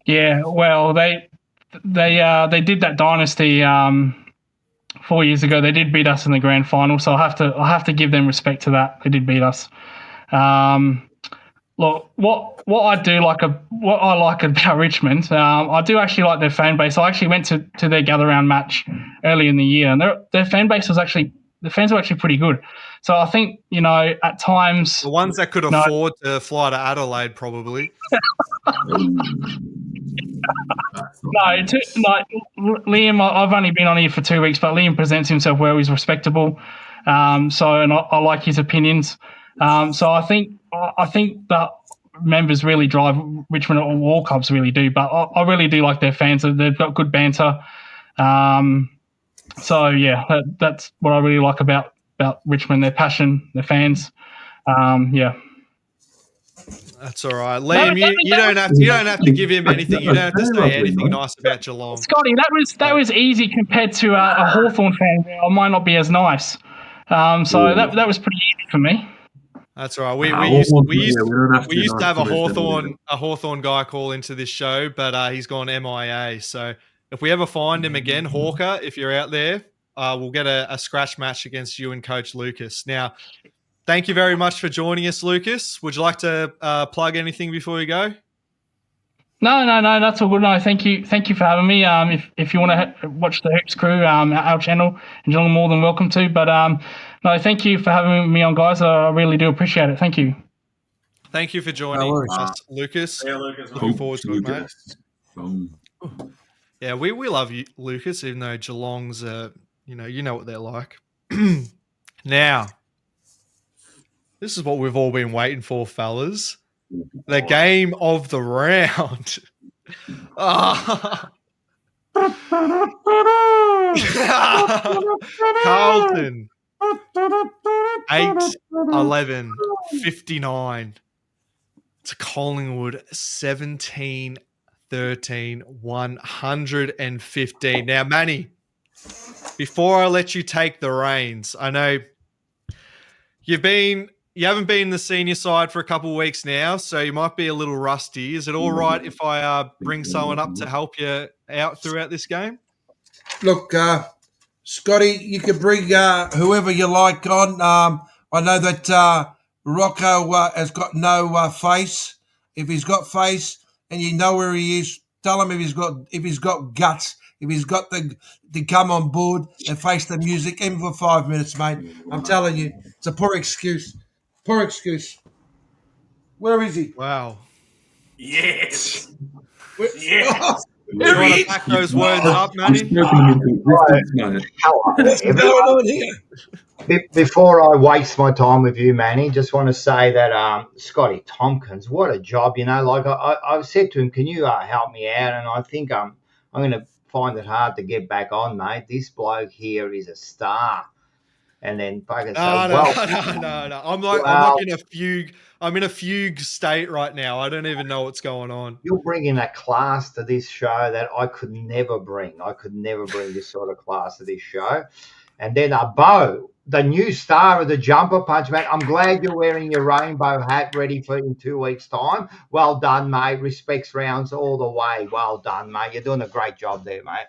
Yeah, well, they did that dynasty 4 years ago. They did beat us in the grand final, so I'll have to give them respect to that. They did beat us. Look, what I like about Richmond, I do actually like their fan base. I actually went to their gather round match early in the year, and their fan base was actually the fans were actually pretty good. So I think at times the ones that could afford to fly to Adelaide probably. Liam, I've only been on here for 2 weeks, but Liam presents himself well. He's respectable. And I like his opinions. So I think that members really drive Richmond, or all clubs really do. But I really do like their fans. They've got good banter. So yeah, that's what I really like about Richmond. Their passion, their fans. Yeah. That's all right, Liam. You don't have to give him anything. You don't have to say anything nice about Geelong. Scotty, that was easy compared to a Hawthorn fan. Where I might not be as nice. So that was pretty easy for me. That's all right. We used to have a Hawthorn guy call into this show, but he's gone MIA. So if we ever find him again, Hawker, if you're out there, we'll get a scratch match against you and Coach Lucas. Now, thank you very much for joining us, Lucas. Would you like to plug anything before you go? No, that's all good. No, thank you for having me. If you want to watch the Hoops Crew, our channel, and you're more than welcome to. But no, thank you for having me on, guys. I really do appreciate it. Thank you. Thank you for joining us, Lucas. Yeah, Lucas. Looking forward to it, mate. Yeah, we love you, Lucas, even though Geelong's, you know what they're like. Now, this is what we've all been waiting for, fellas. The game of the round. Carlton 8-11, 59 to Collingwood 17-13, 115. Now, Manny, before I let you take the reins, I know you haven't been in the senior side for a couple of weeks now, so you might be a little rusty. Is it all right if I bring someone up to help you out throughout this game? Look, Scotty, you can bring whoever you like on. I know that Rocco has got no face. If he's got face and you know where he is, tell him if he's got guts, if he's got to come on board and face the music, even for 5 minutes, mate. I'm telling you, it's a poor excuse. Poor excuse. Where is he? Wow. Yes. We're- Yes. You want to back those words up, Manny? You've spoken them into existence, mate. Hello, What's going everyone. on here? Before I waste my time with you, Manny, just want to say that Scotty Tompkins, what a job, Like I said to him, can you help me out? And I think I'm going to find it hard to get back on, mate. This bloke here is a star. And then fucking No. I'm like in a fugue. I'm in a fugue state right now. I don't even know what's going on. You're bringing a class to this show that I could never bring. I could never bring this sort of class to this show. And then Bo, the new star of the Jumper Punch, mate. I'm glad you're wearing your rainbow hat ready for in 2 weeks' time. Well done, mate. Respects rounds all the way. Well done, mate. You're doing a great job there, mate.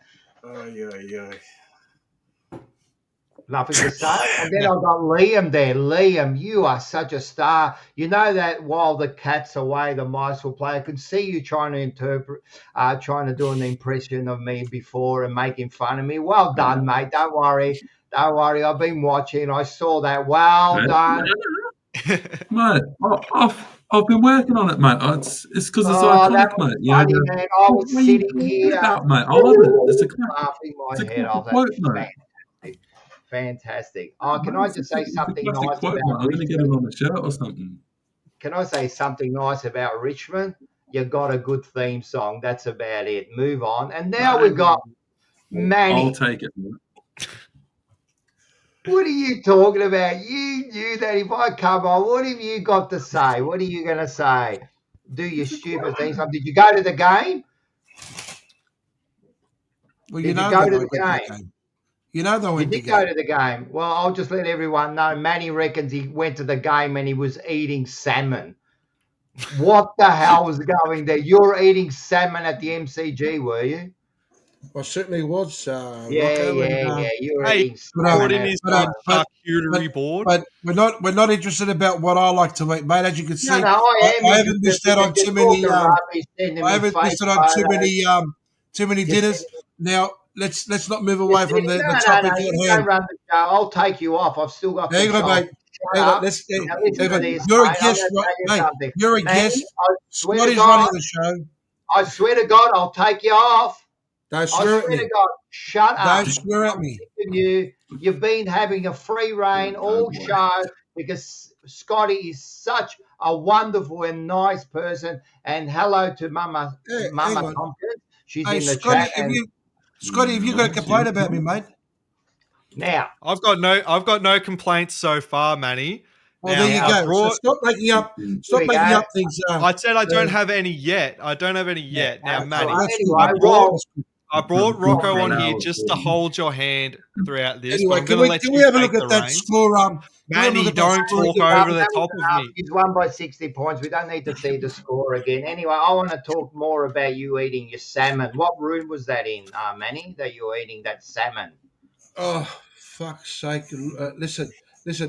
Nothing to say. And then I've got Liam there. Liam, you are such a star. You know that while the cat's away, the mice will play. I could see you trying to do an impression of me before and making fun of me. Well done, mate. Don't worry. I've been watching. I saw that. Well done. Mate, I've been working on it, mate. It's because it's that iconic, was mate. funny, man. I was sitting here Mate, I love it. It's a laughing my it's a head off. quote, That's mate. fantastic. Oh, can I just say something nice quote, about I'm going to get it Richmond? on a shirt or something. Can I say something nice about Richmond? You got a good theme song. That's about it. Move on. And now we've got Manny. I'll take it, mate. What are you talking about? You knew that if I come on, what have you got to say? What are you going to say? Do your stupid things. Did you go to the game? Well, Did you know go they to went the game? You know they You went to did go to the game. Well, I'll just let everyone know. Manny reckons he went to the game and he was eating salmon. What the hell was going there? You're eating salmon at the MCG, were you? I certainly was. Yeah. You were Hey, eating but, salmon. in his but- charcuterie board. But we're not interested about what I like to eat, mate. As you can see, No, I am. I haven't missed out on too many. I haven't missed out on too many dinners. Now let's not move away from the topic at You hand. don't run the show. I'll take you off. I've still got Hang on, control. mate. Shut Hang on, up. let's- Now listen to this, You're a mate. I'm guest, gonna tell you mate. something. You're a Manny, guest. I swear to Scotty's God, running the show. I swear to God, I'll take you off. Don't I swear at swear me. to God, shut up. Don't swear at me. I'm sick of you've been having a free reign all show because Scotty is such a wonderful and nice person. And hello to Mama Hang on. Tompkins. She's Hey, in the Scotty, chat. Scotty, have you got a complaint about me, mate? Now, I've got no complaints so far, Manny. Well, Now, there you I go. brought- So stop making up we go. things. I said I don't have any yet. Now, Manny, Anyway, I brought Rocco on here just to hold your hand throughout this. Anyway, but I'm can going to let we you have a take look at the that reins. score? Manny, don't talk over the top of me. He's won by 60 points. We don't need to see the score again. Anyway, I want to talk more about you eating your salmon. What room was that in, Manny, that you were eating that salmon? Oh, fuck's sake. Listen.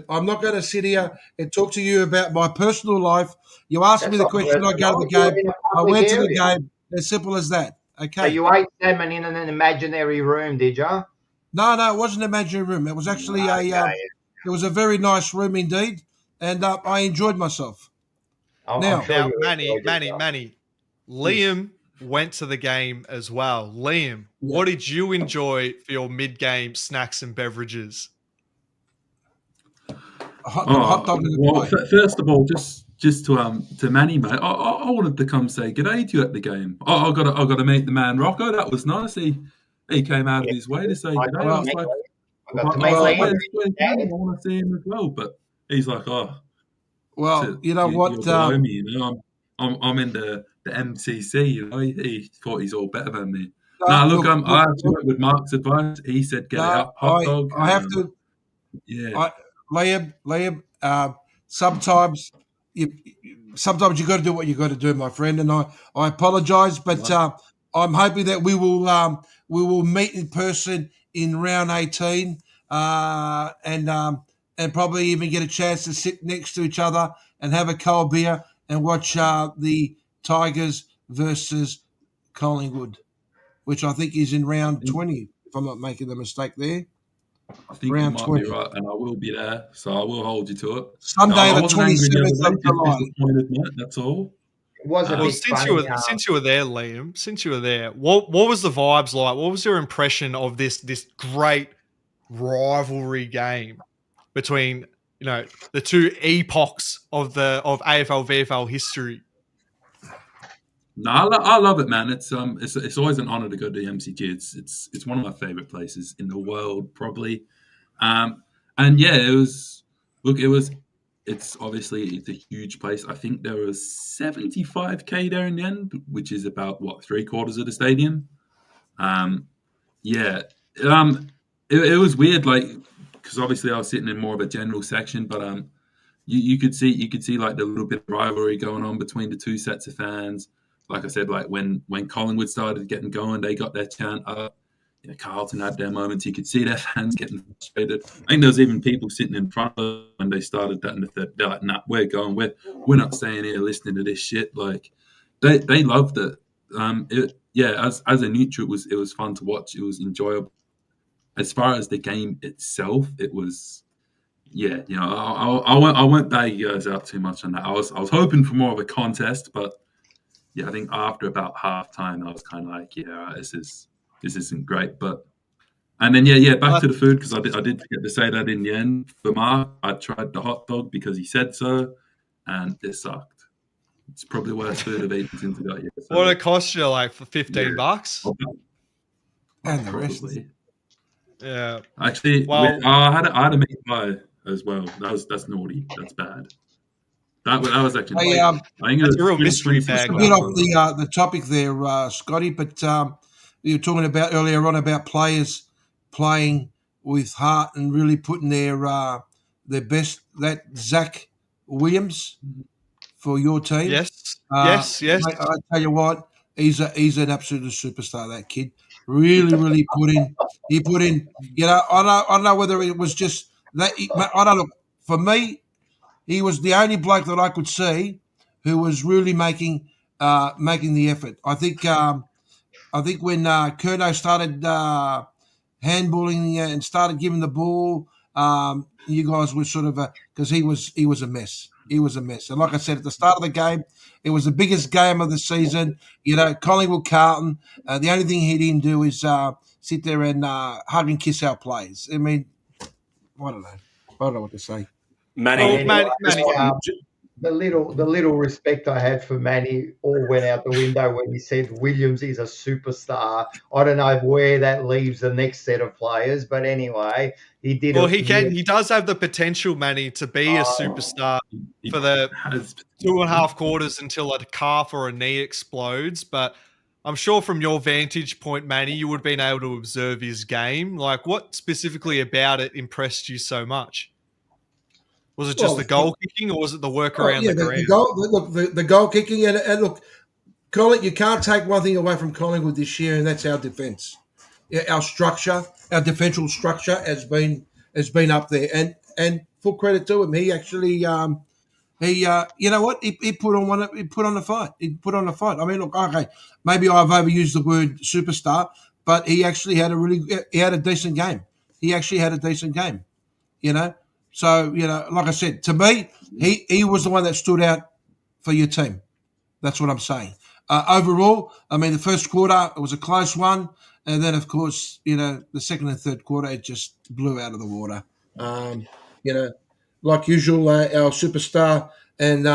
I'm not going to sit here and talk to you about my personal life. You asked me the question, I go to the game. I went to the game. As simple as that. So Okay. you ate salmon in an imaginary room, did you? No, it wasn't an imaginary room. It was actually it was a very nice room indeed, and I enjoyed myself. Now, Now, Manny, Liam went to the game as well. Liam, what did you enjoy for your mid-game snacks and beverages? a hot dog in the Well, pie. first of all, just to Manny, mate, I wanted to come say good day to you at the game. I got to meet the man Rocco. That was nice. He came out of his way to say good day. I was like, I got to meet where's Liam. Manny? I want to see him as well. But he's like, Well, you know what? You're below me, you know. I'm in the MCC. You know, he thought he's all better than me. I actually went with Mark's advice. He said, "Get out, hot dog." I have to. Yeah. Liam. Sometimes you got to do what you got to do, my friend, and I apologise, but I'm hoping that we will meet in person in round 18, and probably even get a chance to sit next to each other and have a cold beer and watch the Tigers versus Collingwood, which I think is in round 20, if I'm not making the mistake there. I think round you might 20. be right, and I will be there, so I will hold you to it. Sunday, I the wasn't angry the 27th other of day, just July. disappointed, mate, that's all. It was a Well, bit since funny. you were there, Liam, since you were there, what was the vibes like? What was your impression of this great rivalry game between the two epochs of AFL VFL history? No, I love it, man. It's always an honor to go to the MCG. It's one of my favorite places in the world, probably. And yeah, it's obviously it's a huge place. I think there was 75K there in the end, which is about 3/4 of the stadium. Yeah, it was weird, like, because obviously I was sitting in more of a general section, but you could see like the little bit of rivalry going on between the two sets of fans. Like I said, like when Collingwood started getting going, they got their chant up. Carlton had their moments. You could see their fans getting frustrated. I think there was even people sitting in front of them when they started that in the third. They're like, "Nah, we're going. We're not staying here listening to this shit." Like they loved it. As a neutral, it was fun to watch. It was enjoyable. As far as the game itself, it was. Yeah, I won't bag you guys out too much on that. I was hoping for more of a contest, but yeah, I think after about half time, I was kind of like, yeah, this isn't great. And then back to the food, because I did forget to say that in the end. For Mark, I tried the hot dog because he said so, and it sucked. It's probably the worst food I've eaten since I got here. So. What did it cost you, like, for $15? And the rest. Yeah. Actually, I had a meat pie as well. That's naughty. That's bad. That was actually. Hey, I think that's a real mystery bag. A bit off the topic there, Scotty, but you were talking about earlier on about players playing with heart and really putting their best. That Zach Williams for your team. Yes. Mate, I tell you what, he's an absolute superstar. That kid really put in. He put in. I don't know whether it was just that. I don't know. For me, he was the only bloke that I could see who was really making the effort. I think when Curnow started handballing and started giving the ball, you guys were sort of because he was a mess. He was a mess. And like I said at the start of the game, it was the biggest game of the season. Collingwood Carlton. The only thing he didn't do is sit there and hug and kiss our players. I mean, I don't know what to say. Manny. The little respect I had for Manny all went out the window when he said Williams is a superstar. I don't know where that leaves the next set of players, but anyway, he did. Well, he does have the potential, Manny, to be a superstar for the 2.5 quarters until a calf or a knee explodes. But I'm sure from your vantage point, Manny, you would have been able to observe his game. Like, what specifically about it impressed you so much? Was it just the goal kicking, or was it the work around the ground? The goal kicking, and look, Colin, you can't take one thing away from Collingwood this year, and that's our defence. Our structure, our defensive structure has been up there, and full credit to him. He actually, you know what? He put on the fight. He put on the fight. I mean, look, okay, maybe I've overused the word superstar, but he actually had a decent game. He actually had a decent game, So, like I said, to me, he was the one that stood out for your team. That's what I'm saying. Overall, I mean, the first quarter, it was a close one. And then, of course, the second and third quarter, it just blew out of the water. Like usual, our superstar and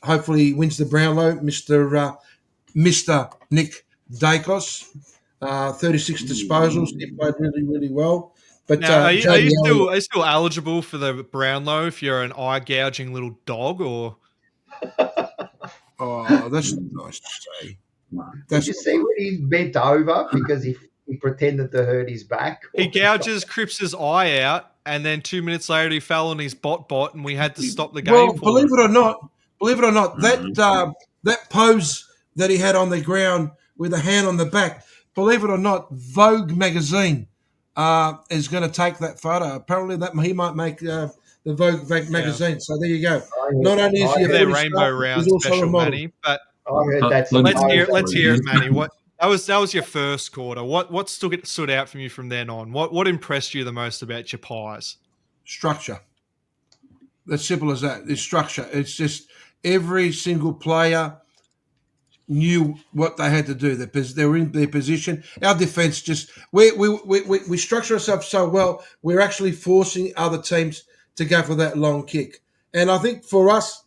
hopefully wins the Brownlow, Mr. Nick Dacos, 36 disposals. He played really, really well. But now, are you still eligible for the Brownlow if you're an eye-gouging little dog, or? Oh, that's nice to say. Did you see when he bent over because he pretended to hurt his back? He gouges Crips' eye out, and then 2 minutes later he fell on his bot, and we had to stop the game. Well, believe it or not, that pose that he had on the ground with a hand on the back, believe it or not, Vogue magazine is going to take that photo. Apparently, that he might make the Vogue magazine. So there you go. Not only is he a their rainbow round special, Manny, but let's hear it, Manny. That was your first quarter. What stood out from you from then on? What impressed you the most about your Pies? Structure. As simple as that. It's structure. It's just every single player knew what they had to do. They were in their position. Our defence just we structure ourselves so well. We're actually forcing other teams to go for that long kick. And I think for us,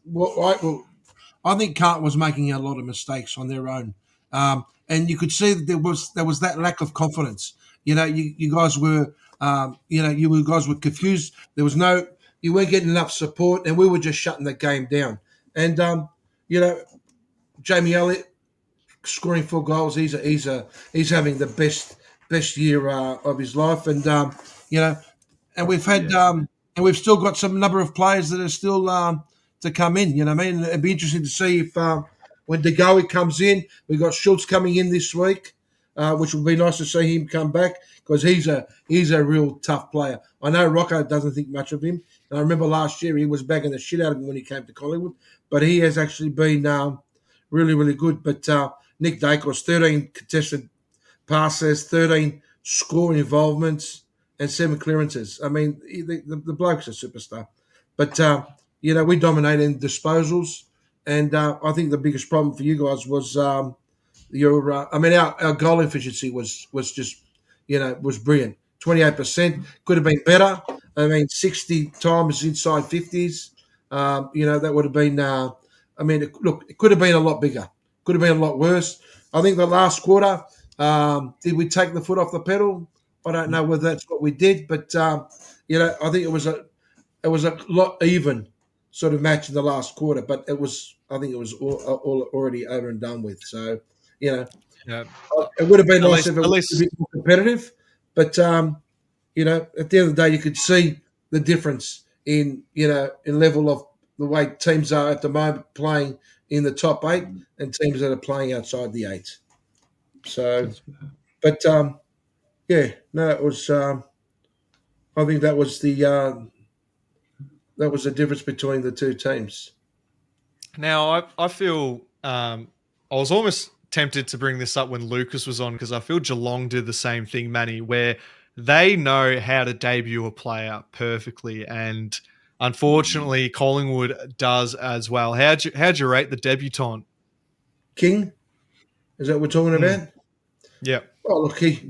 I think Carlton was making a lot of mistakes on their own, and you could see that there was that lack of confidence. You guys were you guys were confused. You weren't getting enough support, and we were just shutting the game down. And Jamie Elliott scoring 4 goals. He's having the best year of his life, and and we've had and we've still got some number of players that are still to come in. You know what I mean? It'd be interesting to see if when De Goey comes in, we've got Schultz coming in this week, which would be nice to see him come back because he's a real tough player. I know Rocco doesn't think much of him, and I remember last year he was bagging the shit out of him when he came to Collingwood, but he has actually been really, really good. But Nick Dacos, 13 contested passes, 13 score involvements, and 7 clearances. I mean, the bloke's a superstar. But, we dominated in disposals. And I think the biggest problem for you guys was our goal efficiency was just, was brilliant. 28%. Could have been better. I mean, 60 times inside 50s. That would have been it could have been a lot bigger. Could have been a lot worse. I think the last quarter, did we take the foot off the pedal? I don't know whether that's what we did, but I think it was a lot even sort of match in the last quarter. But I think it was all already over and done with. So it would have been nice if it was a bit more competitive. But at the end of the day, you could see the difference in level of the way teams are at the moment playing in the top 8 and teams that are playing outside the 8. So, but it was. I think that was the difference between the two teams. Now, I feel I was almost tempted to bring this up when Lucas was on because I feel Geelong did the same thing, Manny, where they know how to debut a player perfectly, and unfortunately, Collingwood does as well. How'd you rate the debutant? King? Is that what we're talking about? Yeah. Oh, look, he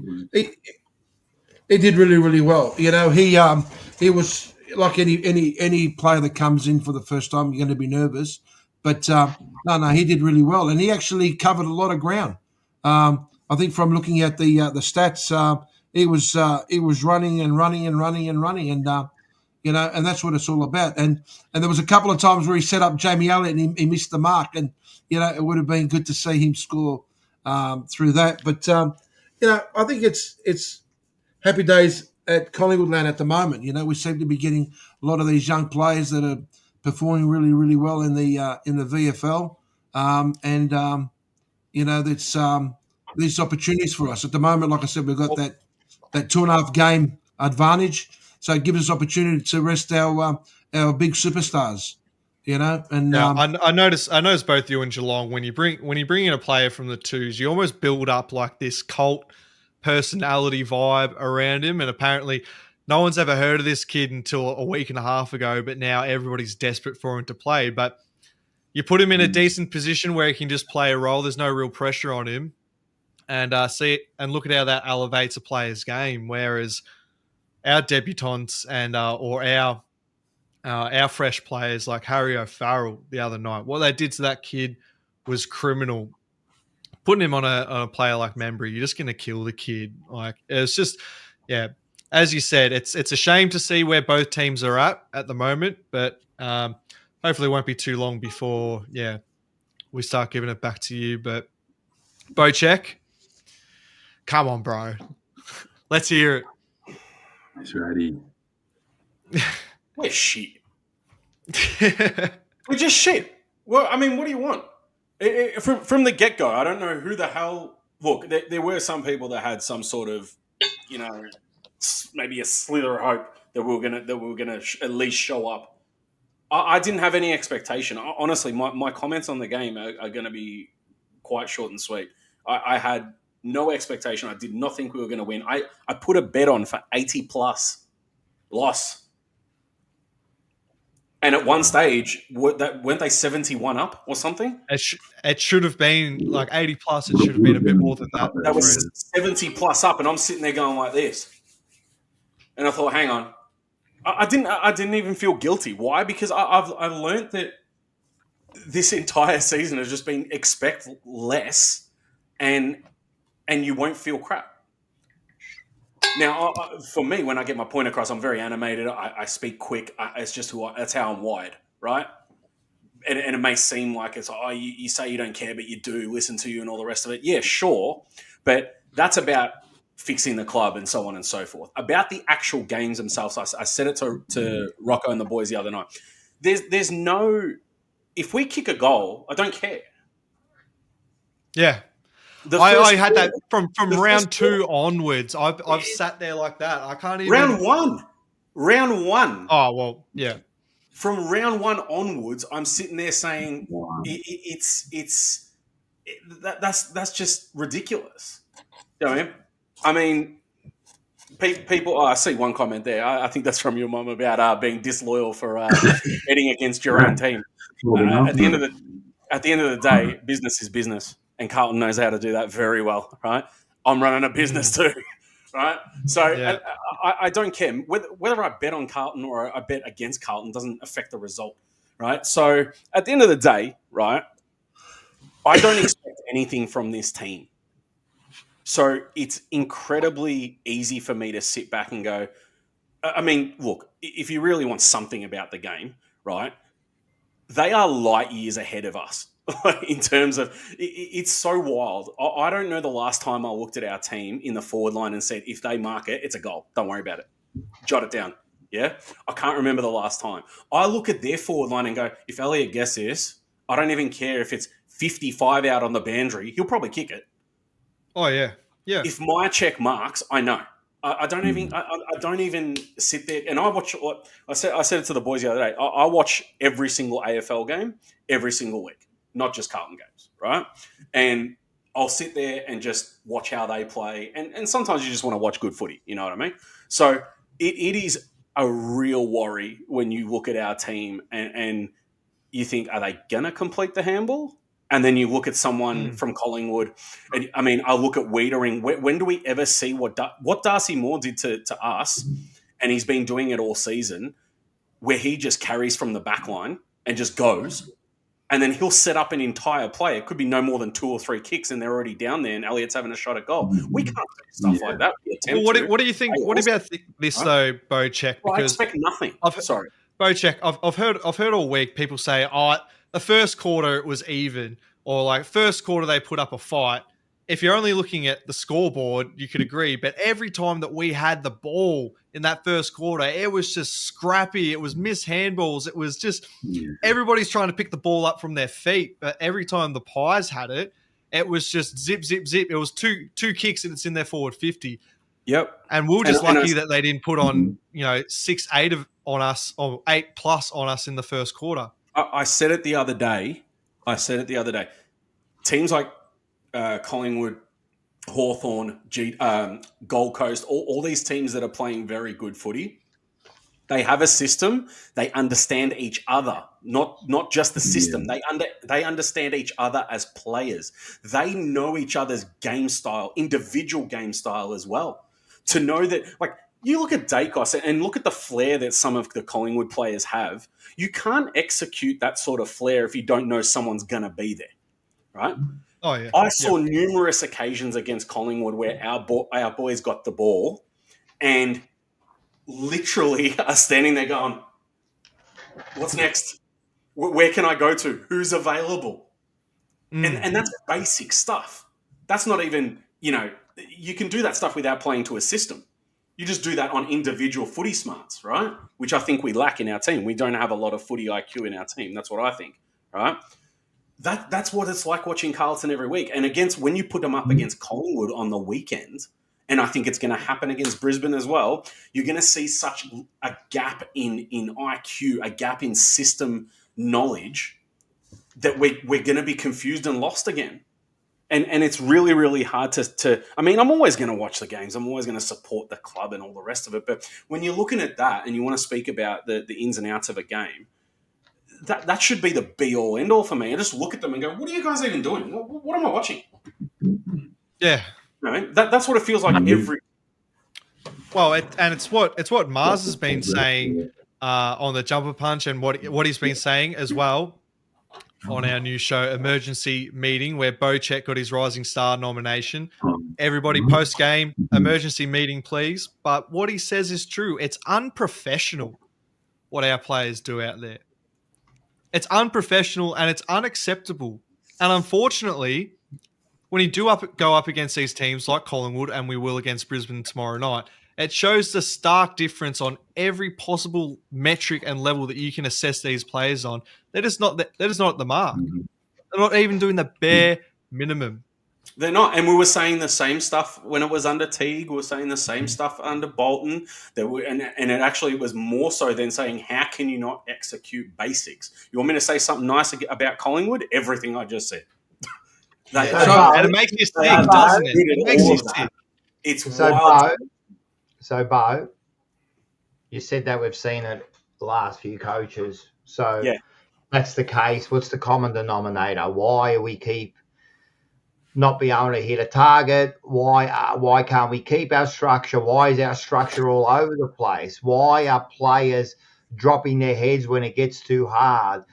did really, really well. He was like any player that comes in for the first time, you're going to be nervous. But no, he did really well, and he actually covered a lot of ground. I think from looking at the stats, he was running and running and running and running, and and that's what it's all about. And there was a couple of times where he set up Jamie Elliott and he missed the mark, and it would have been good to see him score through that. But I think it's happy days at Collingwood land at the moment. We seem to be getting a lot of these young players that are performing really, really well in the VFL, and that's these opportunities for us at the moment. Like I said, we've got that 2.5 game advantage, so it gives us opportunity to rest our big superstars. And I noticed both you and Geelong when you bring in a player from the twos, you almost build up like this cult personality vibe around him, and apparently no one's ever heard of this kid until a week and a half ago, but now everybody's desperate for him to play. But you put him in a decent position where he can just play a role. There's no real pressure on him, and look at how that elevates a player's game. Whereas our debutants and or our fresh players like Harry O'Farrell the other night, what they did to that kid was criminal. Putting him on a player like Memoir, you're just going to kill the kid. Like, it's just, as you said, it's a shame to see where both teams are at the moment, but hopefully it won't be too long before, we start giving it back to you. But Bocek, come on, bro. Let's hear it. It's ready. We're shit. We're just shit. Well, I mean, what do you want? From the get-go, I don't know who the hell... Look, there were some people that had some sort of, maybe a slither of hope that we were gonna at least show up. I didn't have any expectation. Honestly, my comments on the game are going to be quite short and sweet. I had no expectation. I did not think we were going to win. I put a bet on for 80 plus loss. And at one stage, weren't they 71 up or something? It should have been like 80 plus. It should have been a bit more than that. That was 70 plus up, and I'm sitting there going like this. And I thought, hang on, I didn't even feel guilty. Why? Because I've learned that this entire season has just been expect less, and you won't feel crap. Now, for me, when I get my point across, I'm very animated. I speak quick. It's just that's how I'm wired, right? And it may seem like it's, you say you don't care, but you do listen to you and all the rest of it. Yeah, sure. But that's about fixing the club and so on and so forth. About the actual games themselves, I said it to Rocco and the boys the other night. There's no, if we kick a goal, I don't care. Yeah. I had that from round 2 onwards. I've sat there like that. I can't even. Round one. Oh, well, yeah. From round 1 onwards, I'm sitting there saying that's just ridiculous. You know what I mean? I mean, people. I see one comment there. I think that's from your mum about being disloyal for betting against your own team. At the end of the day, business is business, and Carlton knows how to do that very well. Right? I'm running a business too. Right? So yeah. I don't care. Whether I bet on Carlton or I bet against Carlton doesn't affect the result. Right? So at the end of the day, right, I don't expect anything from this team. So it's incredibly easy for me to sit back and go, I mean, look, if you really want something about the game, right, they are light years ahead of us. In terms of, it's so wild. I don't know the last time I looked at our team in the forward line and said, if they mark it, it's a goal. Don't worry about it. Jot it down. Yeah? I can't remember the last time. I look at their forward line and go, if Elliot gets this, I don't even care if it's 55 out on the boundary. He'll probably kick it. Oh, yeah. Yeah. If my check marks, I know. I don't even sit there, and I watch. I said it to the boys the other day. I watch every single AFL game every single week, not just Carlton games, right? And I'll sit there and just watch how they play, and sometimes you just want to watch good footy. You know what I mean? So it is a real worry when you look at our team and you think, are they gonna complete the handball? And then you look at someone from Collingwood, and I mean, I look at Wiedering. When do we ever see what Darcy Moore did to us, and he's been doing it all season, where he just carries from the back line and just goes, and then he'll set up an entire play. It could be no more than 2 or 3 kicks, and they're already down there, and Elliot's having a shot at goal. We can't do stuff like that. Well, what do you think? What about this though, Bocheck? Well, I expect nothing. Sorry, Bocheck. I've heard all week people say, the first quarter it was even, or like first quarter they put up a fight. If you're only looking at the scoreboard, you could agree. But every time that we had the ball in that first quarter, it was just scrappy. It was missed handballs. It was just everybody's trying to pick the ball up from their feet. But every time the Pies had it, it was just zip, zip, zip. It was two kicks and it's in their forward 50. Yep. And we were just lucky that they didn't put on 6, 8 on us, or 8 plus on us in the first quarter. I said it the other day. Teams like Collingwood, Hawthorn, Gold Coast, all these teams that are playing very good footy, they have a system. They understand each other, not just the system. They understand each other as players. They know each other's game style, individual game style as well. To know that, like, you look at Dacos and look at the flair that some of the Collingwood players have. You can't execute that sort of flair if you don't know someone's going to be there, right? Oh, yeah. I saw numerous occasions against Collingwood where our boys got the ball and literally are standing there going, what's next? Where can I go to? Who's available? And that's basic stuff. That's not even, you can do that stuff without playing to a system. You just do that on individual footy smarts, right? Which I think we lack in our team. We don't have a lot of footy IQ in our team. That's what I think, right? That's what it's like watching Carlton every week. And when you put them up against Collingwood on the weekend, and I think it's going to happen against Brisbane as well, you're going to see such a gap in IQ, a gap in system knowledge that we're going to be confused and lost again. And it's really, really hard to I mean, I'm always going to watch the games. I'm always going to support the club and all the rest of it. But when you're looking at that and you want to speak about the ins and outs of a game, that should be the be-all, end-all for me. I just look at them and go, what are you guys even doing? What am I watching? Yeah. You know, that's what it feels like every... Well, it's what Mars has been saying on the Jumper Punch, and what he's been saying as well on our new show, Emergency Meeting, where Bocek got his Rising Star nomination. Everybody post-game, emergency meeting, please. But what he says is true. It's unprofessional what our players do out there. It's unprofessional and it's unacceptable. And unfortunately, when you go up against these teams like Collingwood, and we will against Brisbane tomorrow night, it shows the stark difference on every possible metric and level that you can assess these players on. They're just not at the mark. They're not even doing the bare minimum. They're not. And we were saying the same stuff when it was under Teague. We were saying the same stuff under Bolton. And it actually was more so than saying, how can you not execute basics? You want me to say something nice about Collingwood? Everything I just said. And it makes you sick, doesn't it? It makes you sick. It's wild. So, Bo, you said that we've seen it the last few coaches. So that's the case. What's the common denominator? Why we keep not being able to hit a target? Why can't we keep our structure? Why is our structure all over the place? Why are players dropping their heads when it gets too hard?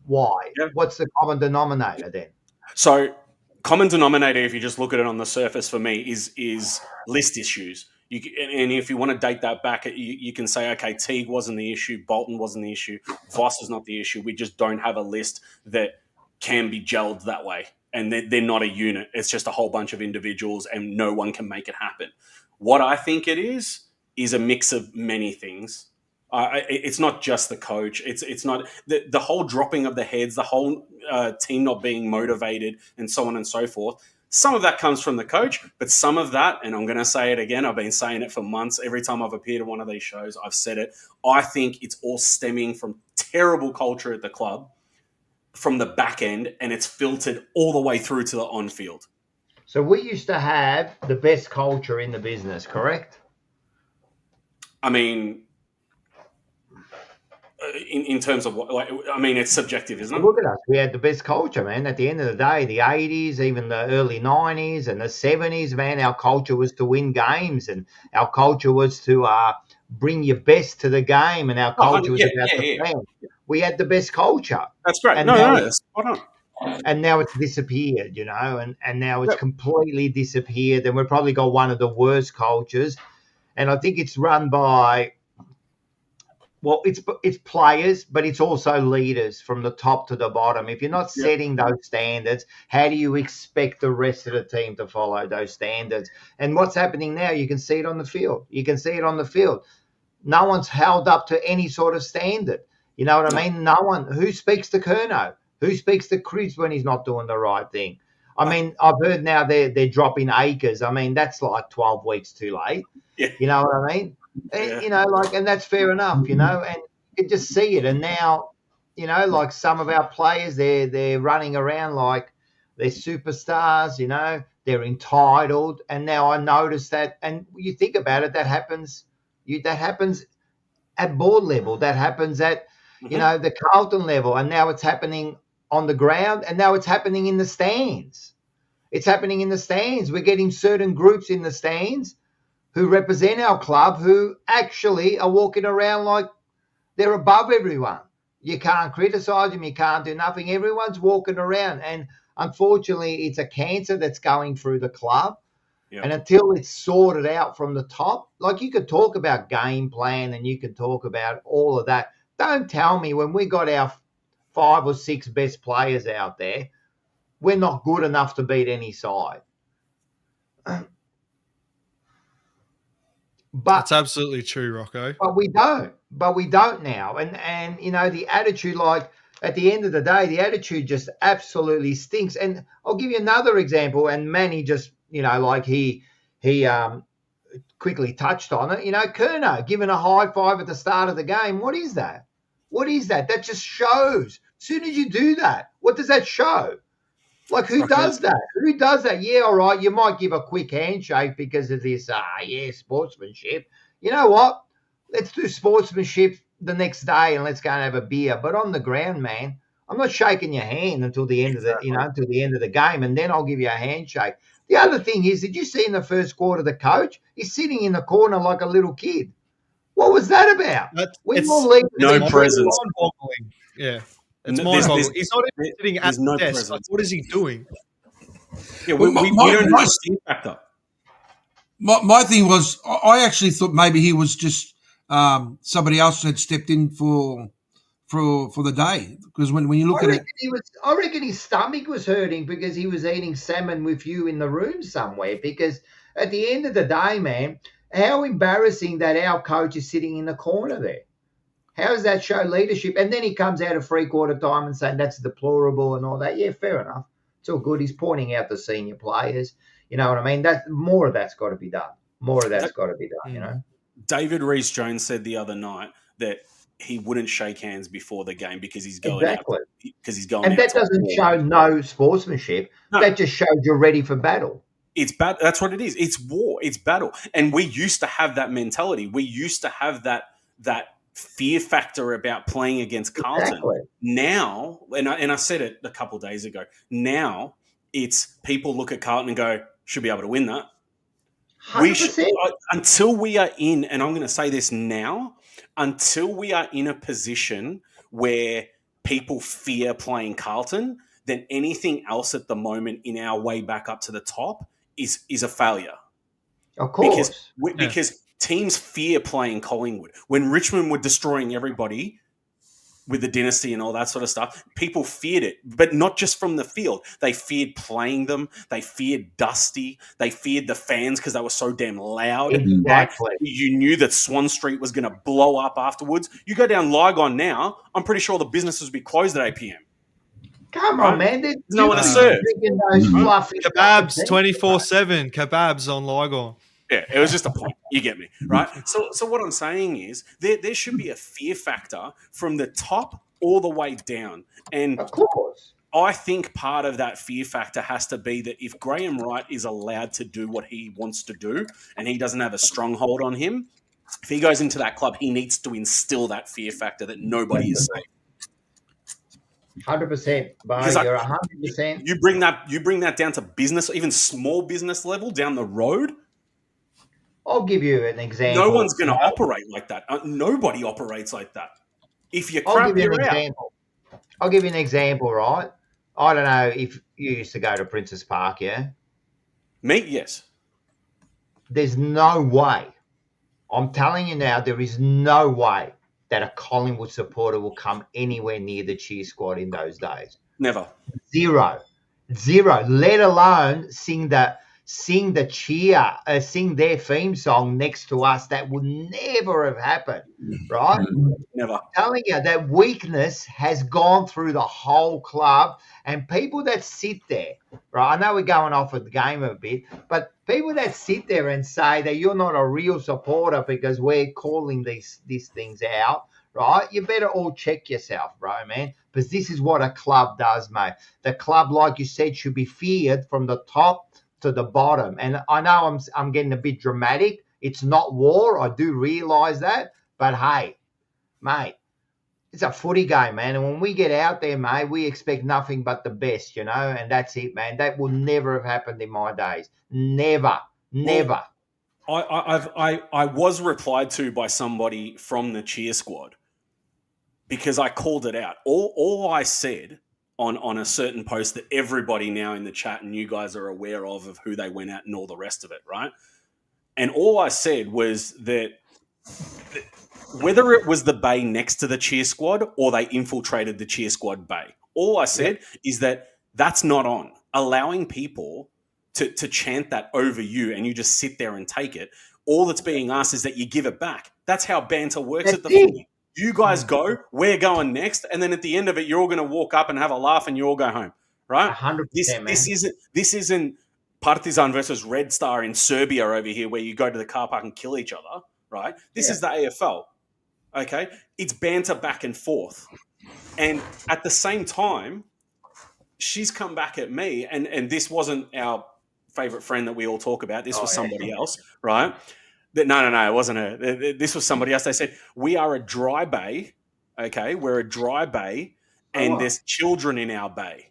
Why? Yeah. What's the common denominator then? So common denominator, if you just look at it on the surface for me, is list issues. And if you want to date that back, you can say, okay, Teague wasn't the issue, Bolton wasn't the issue, Voss is not the issue. We just don't have a list that can be gelled that way. And they're not a unit. It's just a whole bunch of individuals and no one can make it happen. What I think it is a mix of many things. It's not just the coach. It's not the whole dropping of the heads, the whole team not being motivated and so on and so forth. Some of that comes from the coach, but some of that, and I'm going to say it again, I've been saying it for months. Every time I've appeared in one of these shows, I've said it. I think it's all stemming from terrible culture at the club from the back end, and it's filtered all the way through to the on-field. So we used to have the best culture in the business, correct? I mean, in terms of what, it's subjective, isn't it? Look at us. We had the best culture, man. At the end of the day, the 80s, even the early 90s and the 70s, man, our culture was to win games and our culture was to bring your best to the game, and our culture was about the fans. We had the best culture. That's great. And that's spot on. And now it's disappeared, and now it's completely disappeared. And we've probably got one of the worst cultures. And I think it's run by, well, it's players, but it's also leaders from the top to the bottom. If you're not setting those standards, how do you expect the rest of the team to follow those standards? And what's happening now, you can see it on the field. No one's held up to any sort of standard. You know what I mean? No one. Who speaks to Curnow? Who speaks to Crips when he's not doing the right thing? I mean, I've heard now they're dropping Acres. I mean, that's like 12 weeks too late. Yeah. You know what I mean? Yeah. And that's fair enough, and you just see it. And now, like some of our players, they're running around like they're superstars, they're entitled. And now I notice that, and you think about it, that happens at board level, that happens at, the Carlton level, and now it's happening on the ground, and now it's happening in the stands. We're getting certain groups in the stands who represent our club who actually are walking around like they're above everyone. You can't criticise them. You can't do nothing. Everyone's walking around. And unfortunately, it's a cancer that's going through the club. Yeah. And until it's sorted out from the top, like you could talk about game plan and you could talk about all of that. Don't tell me when we got our 5 or 6 best players out there, we're not good enough to beat any side. But that's absolutely true, Rocco. But we don't now. And the attitude, like at the end of the day, the attitude just absolutely stinks. And I'll give you another example. And Manny just, he quickly touched on it. Curnow giving a high five at the start of the game. What is that? That just shows. As soon as you do that, what does that show? Like, who does that? Yeah, all right, you might give a quick handshake because of this, sportsmanship. You know what? Let's do sportsmanship the next day and let's go and have a beer. But on the ground, man, I'm not shaking your hand until the end of the game, and then I'll give you a handshake. The other thing is, did you see in the first quarter the coach? He's sitting in the corner like a little kid. What was that about? No presence. Yeah, it's mind-boggling. He's not even sitting at the desk. Like, what is he doing? Yeah, we don't have a steam factor. My thing was, I actually thought maybe he was just somebody else had stepped in for the day, because when you look at it, I reckon his stomach was hurting because he was eating salmon with you in the room somewhere. Because at the end of the day, man, how embarrassing that our coach is sitting in the corner there. How does that show leadership? And then he comes out of 3/4 time and saying that's deplorable and all that. Yeah, fair enough. It's all good. He's pointing out the senior players. You know what I mean? More of that's got to be done. You know. David Rees-Jones said the other night that he wouldn't shake hands before the game because he's going out. Because he's going out. And that doesn't show no sportsmanship. No. That just shows you're ready for battle. It's bad. That's what it is. It's war. It's battle. And we used to have that mentality. We used to have that fear factor about playing against Carlton. Exactly. Now, and I said it a couple of days ago, now it's people look at Carlton and go, should be able to win that. 100%. Until we are in, and I'm going to say this now, until we are in a position where people fear playing Carlton, then anything else at the moment in our way back up to the top is a failure. Of course. Because teams fear playing Collingwood. When Richmond were destroying everybody with the dynasty and all that sort of stuff, people feared it, but not just from the field. They feared playing them. They feared Dusty. They feared the fans because they were so damn loud. Exactly. Right? You knew that Swan Street was going to blow up afterwards. You go down Saigon now, I'm pretty sure the businesses will be closed at 8 p.m. Come on, man. There's no one to serve. Kebabs 24/7. Kebabs on Saigon. Yeah, it was just a point. You get me, right? So what I'm saying is there should be a fear factor from the top all the way down. And of course, I think part of that fear factor has to be that if Graham Wright is allowed to do what he wants to do and he doesn't have a stronghold on him, if he goes into that club, he needs to instill that fear factor that nobody is safe. 100%, but you're 100%. You bring that down to business, even small business level down the road. I'll give you an example. No one's going to operate like that. Nobody operates like that. If you're crap, I'll give you you're an out. example. I'll give you an example, right? I don't know if you used to go to Princess Park, yeah? Me, yes. There's no way. I'm telling you now, there is no way that a Collingwood supporter will come anywhere near the cheer squad in those days. Never. Zero. Let alone sing the cheer, sing their theme song next to us. That would never have happened, right? Never. I'm telling you, that weakness has gone through the whole club, and people that sit there, right? I know we're going off of the game a bit, but people that sit there and say that you're not a real supporter because we're calling these things out, right? You better all check yourself, bro, man, because this is what a club does, mate. The club, like you said, should be feared from the top to the bottom. And I know I'm getting a bit dramatic. It's not war. I do realise that. But, hey, mate, it's a footy game, man. And when we get out there, mate, we expect nothing but the best, you know, and that's it, man. That will never have happened in my days. Never. I was replied to by somebody from the cheer squad because I called it out. All I said on a certain post that everybody now in the chat and you guys are aware of who they went at and all the rest of it, right? And all I said was that whether it was the bay next to the cheer squad or they infiltrated the cheer squad bay, all I said is that that's not on. Allowing people to chant that over you and you just sit there and take it, all that's being asked is that you give it back. That's how banter works at the footy. You guys go, we're going next, and then at the end of it, you're all going to walk up and have a laugh and you all go home, right? 100%, This isn't Partizan versus Red Star in Serbia over here where you go to the car park and kill each other, right? This is the AFL, okay? It's banter back and forth. And at the same time, she's come back at me, and this wasn't our favourite friend that we all talk about. This was somebody else, right? No, it wasn't her. This was somebody else. They said, we are a dry bay, okay? We're a dry bay, and there's children in our bay.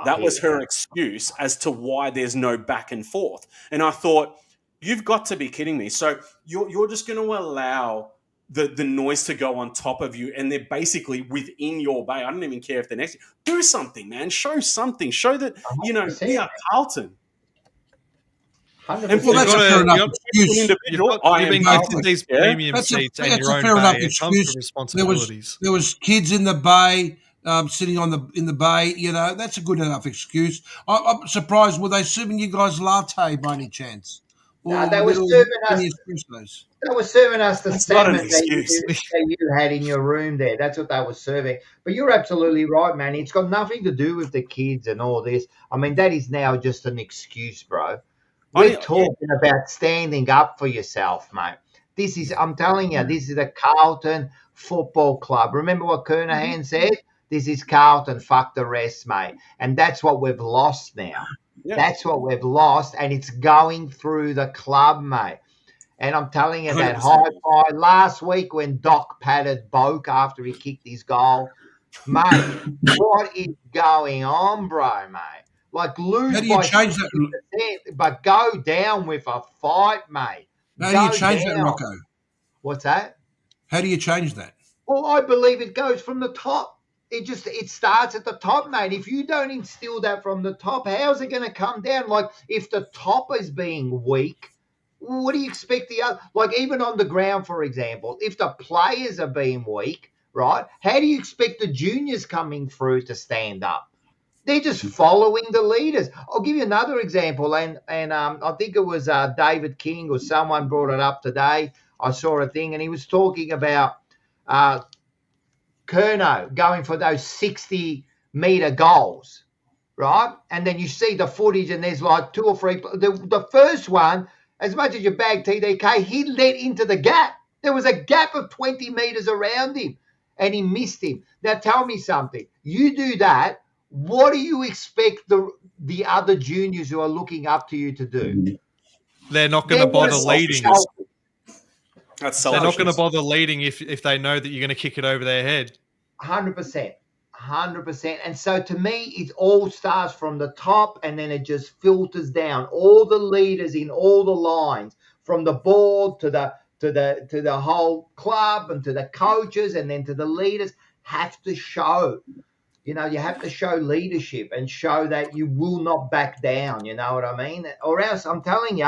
That was her excuse as to why there's no back and forth. And I thought, you've got to be kidding me. So you're just going to allow the noise to go on top of you, and they're basically within your bay. I don't even care if they're next to you. Do something, man. Show something. Show that, we are Carlton. 100%. Well, that's a fair enough excuse. You've been gifted these premium seats and your own bay. It comes with responsibilities. There was kids in the bay, sitting in the bay. That's a good enough excuse. I'm surprised. Were they serving you guys latte by any chance? No, they were serving us the salmon that you had in your room there. That's what they were serving. But you're absolutely right, man. It's got nothing to do with the kids and all this. I mean, that is now just an excuse, bro. We're talking about standing up for yourself, mate. I'm telling you, this is a Carlton Football Club. Remember what Kernahan said? This is Carlton, fuck the rest, mate. And that's what we've lost now. Yeah. That's what we've lost, and it's going through the club, mate. And I'm telling you, 100%. That high five last week when Doc patted Boak after he kicked his goal, mate, what is going on, bro, mate? Like, lose How do you change that? But go down with a fight, mate. How do you change that, Rocco? What's that? How do you change that? Well, I believe it goes from the top. It starts at the top, mate. If you don't instill that from the top, how's it going to come down? Like, if the top is being weak, what do you expect the other? Like, even on the ground, for example, if the players are being weak, right, how do you expect the juniors coming through to stand up? They're just following the leaders. I'll give you another example, and I think it was David King or someone brought it up today. I saw a thing, and he was talking about Curnow going for those 60-metre goals, right? And then you see the footage, and there's like two or three. The first one, as much as you bag TDK, he let into the gap. There was a gap of 20 metres around him, and he missed him. Now, tell me something. You do that, what do you expect the other juniors who are looking up to you to do? They're not going to bother leading. That's They're not going to bother leading if they know that you're going to kick it over their head. 100%. 100%. And so to me, it all starts from the top, and then it just filters down. All the leaders in all the lines, from the board to the whole club and to the coaches and then to the leaders, have to show. You have to show leadership and show that you will not back down. You know what I mean? Or else, I'm telling you,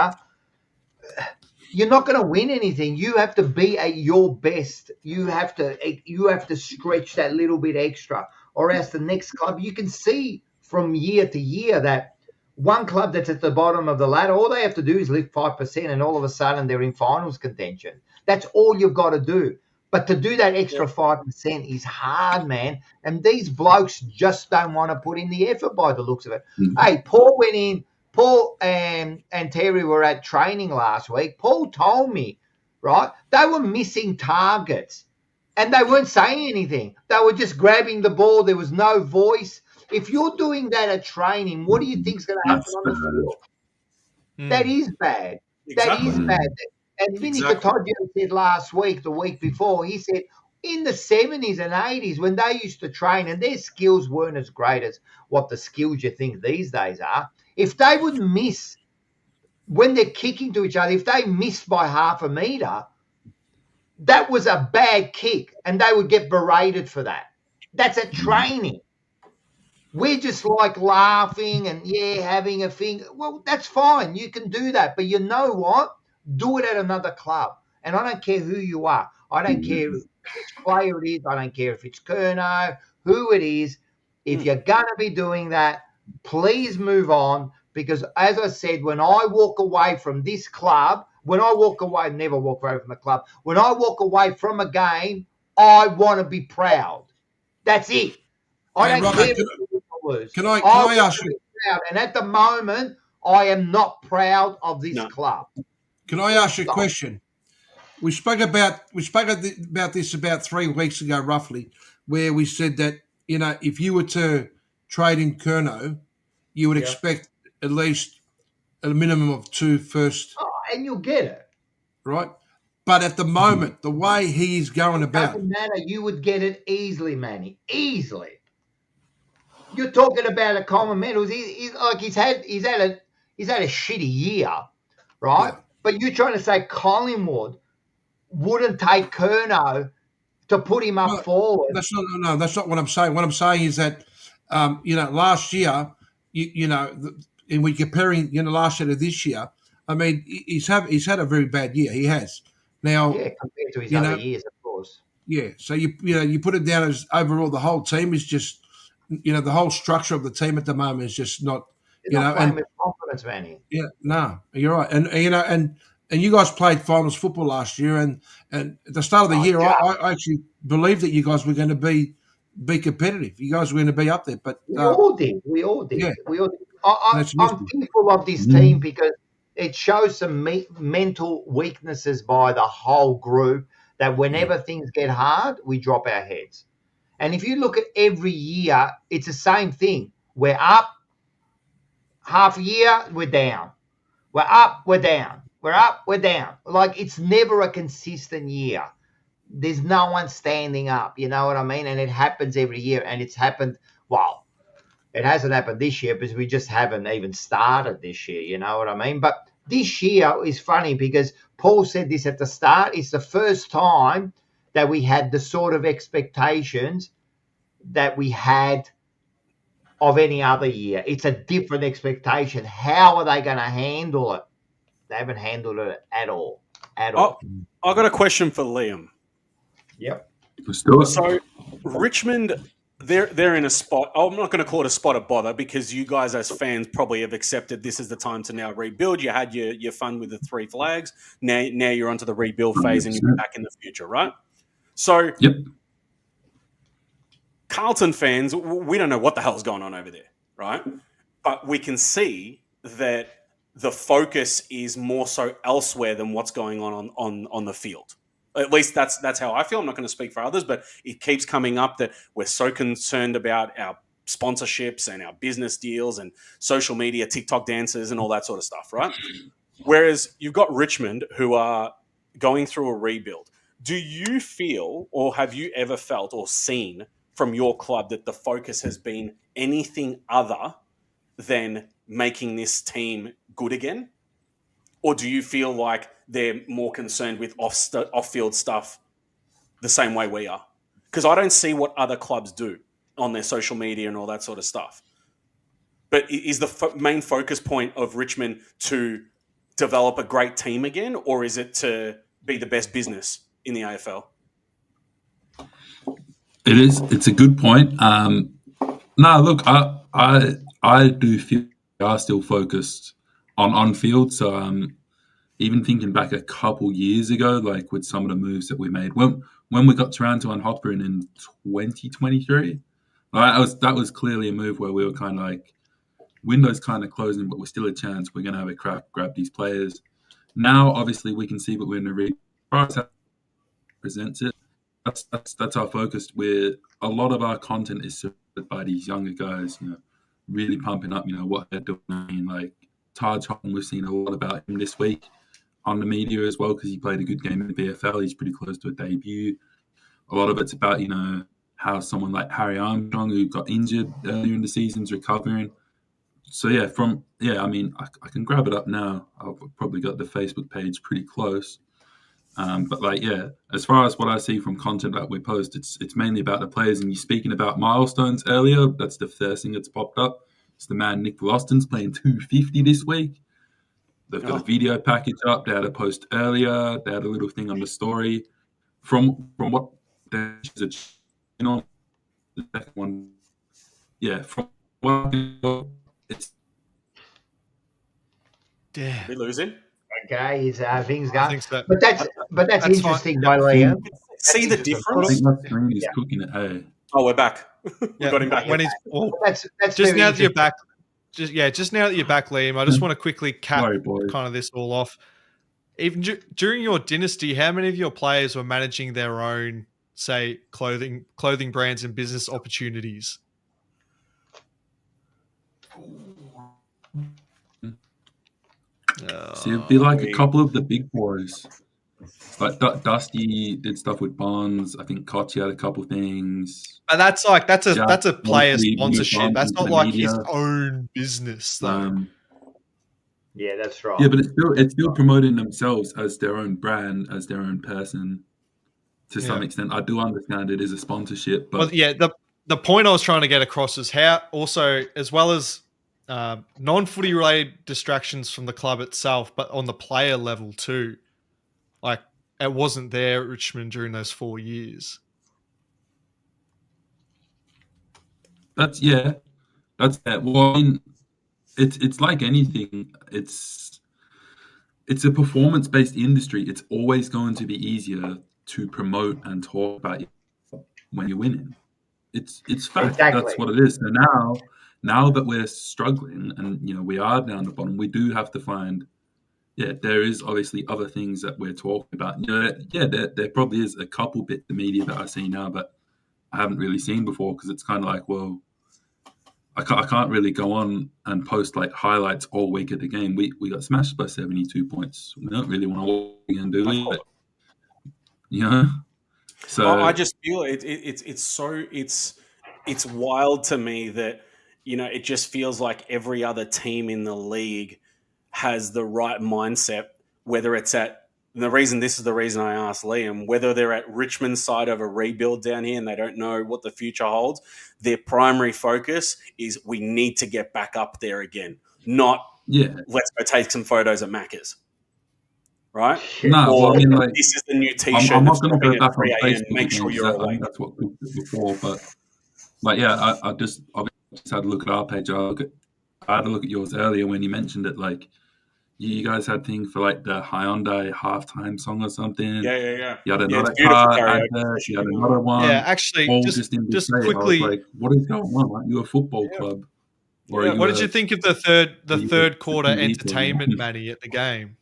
you're not going to win anything. You have to be at your best. You have to stretch that little bit extra. Or else the next club, you can see from year to year that one club that's at the bottom of the ladder, all they have to do is lift 5%, and all of a sudden they're in finals contention. That's all you've got to do. But to do that extra 5% is hard, man. And these blokes just don't want to put in the effort by the looks of it. Mm-hmm. Hey, Paul went in. Paul and Terry were at training last week. Paul told me, right, they were missing targets and they weren't saying anything. They were just grabbing the ball. There was no voice. If you're doing that at training, what do you think is going to happen on the field? That is bad. Exactly. That is bad. And Vinny Katodio said last week, the week before, he said in the 70s and 80s when they used to train and their skills weren't as great as what the skills you think these days are, if they would miss when they're kicking to each other, if they missed by half a metre, that was a bad kick and they would get berated for that. That's at training. We're just like laughing and, having a thing. Well, that's fine. You can do that. But you know what? Do it at another club. And I don't care who you are. I don't care which player it is. I don't care if it's Curnow, who it is. If you're going to be doing that, please move on. Because as I said, when I walk away from this club, never walk away from the club. When I walk away from a game, I want to be proud. That's it. I don't care if you lose. Can I ask you? Proud. And at the moment, I am not proud of this club. Can I ask you a question? We spoke about this about 3 weeks ago, roughly, where we said that if you were to trade in Curnow, you would expect at least a minimum of 2 first. Oh, and you'll get it. right? But at the moment, the way he's going about, Doesn't matter. You would get it easily, Manny. Easily. You're talking about a common medal. He's had a shitty year, right? Yeah. But you're trying to say Collingwood wouldn't take Curnow to put him up forward. That's not what I'm saying. What I'm saying is that, last year, and we're comparing, last year to this year. I mean, he's had a very bad year. He has. Now, Yeah, compared to his other years, of course. Yeah. So you put it down as overall the whole team is just, the whole structure of the team at the moment is just not, They're not playing with confidence, Manny. Yeah, no, you're right. And you guys played finals football last year, and at the start of the year, I actually believed that you guys were going to be competitive. You guys were going to be up there, but we all did. Yeah. I'm fearful of this team because it shows some mental weaknesses by the whole group that whenever things get hard, we drop our heads. And if you look at every year, it's the same thing. We're up, half a year, we're down. We're up, we're down. We're up, we're down. Like, it's never a consistent year. There's no one standing up, you know what I mean? And it happens every year. And it's happened, it hasn't happened this year because we just haven't even started this year, you know what I mean? But this year is funny because Paul said this at the start. It's the first time that we had the sort of expectations that we had of any other year. It's a different expectation. How are they going to handle it? They haven't handled it at all. I've got a question for Liam. Yep. So Richmond, they're in a spot. I'm not going to call it a spot of bother because you guys as fans probably have accepted this is the time to now rebuild. You had your fun with the three flags. Now you're onto the rebuild phase and you're back in the future, right? So Yep. Carlton fans, we don't know what the hell's going on over there, right? But we can see that the focus is more so elsewhere than what's going on the field. At least that's how I feel. I'm not going to speak for others, but it keeps coming up that we're so concerned about our sponsorships and our business deals and social media, TikTok dances and all that sort of stuff, right? Whereas you've got Richmond who are going through a rebuild. Do you feel or have you ever felt or seen from your club that the focus has been anything other than making this team good again? Or do you feel like they're more concerned with off-field stuff the same way we are? Because I don't see what other clubs do on their social media and all that sort of stuff. But is the main focus point of Richmond to develop a great team again, or is it to be the best business in the AFL? It is. It's a good point. No, look, I do feel we are still focused on field. So even thinking back a couple years ago, like with some of the moves that we made, when we got Taranto and Hopper in 2023, that was clearly a move where we were kind of like, window's kind of closing, but we're still a chance. We're going to have a crack, grab these players. Now, obviously, we can see that we're in the presents it. That's our focus. Where a lot of our content is supported by these younger guys, really pumping up, what they're doing. Like Taj Houghton, we've seen a lot about him this week on the media as well because he played a good game in the BFL. He's pretty close to a debut. A lot of it's about how someone like Harry Armstrong, who got injured earlier in the season's recovering. So I mean, I can grab it up now. I've probably got the Facebook page pretty close. But as far as what I see from content that we post, it's mainly about the players. And you're speaking about milestones earlier. That's the first thing that's popped up. It's the man Nick Voston's playing 250 this week. They've got a video package up. They had a post earlier. They had a little thing on the story. From what the second one, from what it's. Damn. We losing? Okay, is things going? I think so. But that's interesting, by Liam. See the I difference? think my screen is cooking it. Hey. Oh, we're back. We Yeah, got him back. when he's That's just very now that you're interesting. back. Just now that you're back, Liam, I just want to quickly cap Sorry, boys. kind of this all off. Even during your dynasty, how many of your players were managing their own, say, clothing brands and business opportunities? So it'd be like a couple of the big boys. Like Dusty did stuff with Bonds. I think Kochi had a couple things. But that's a player obviously sponsorship. moved on That's into not the like his media. own business, though. Yeah, that's right. Yeah, but it's still promoting themselves as their own brand, as their own person. To some extent, I do understand it is a sponsorship, but Well, yeah, the point I was trying to get across is how also, as well as non-footy related distractions from the club itself, but on the player level too. Like, it wasn't there at Richmond during those 4 years. That's it. Well, I mean, it's like anything. It's a performance-based industry. It's always going to be easier to promote and talk about when you're winning. It's fact. Exactly. That's what it is. So now that we're struggling and we are down the bottom, we do have to find. Yeah, there is obviously other things that we're talking about. There probably is a couple bits of media that I see now, but I haven't really seen before because it's kind of like, well, I can't really go on and post like highlights all week at the game. We got smashed by 72 points. We don't really want to walk in, do we? So I just feel it's wild to me that it just feels like every other team in the league has the right mindset, whether it's this is the reason I asked Liam, whether they're at Richmond's side of a rebuild down here and they don't know what the future holds, their primary focus is we need to get back up there again, not let's go take some photos at Macca's. Right? No, well, I mean, like, this is the new T-shirt. I'm not going to go back on 3 a.m. Facebook. Make sure you're awake. That's what we did before, but I just had a look at our page. I had a look at yours earlier when you mentioned it. Like, you guys had thing for like the Hyundai halftime song or something. Yeah. You had another car advert. You had another one. Yeah, actually, just quickly, I was like, what is going on? Aren't you a football club? Or what did you think of the third quarter entertainment, Manny, at the game?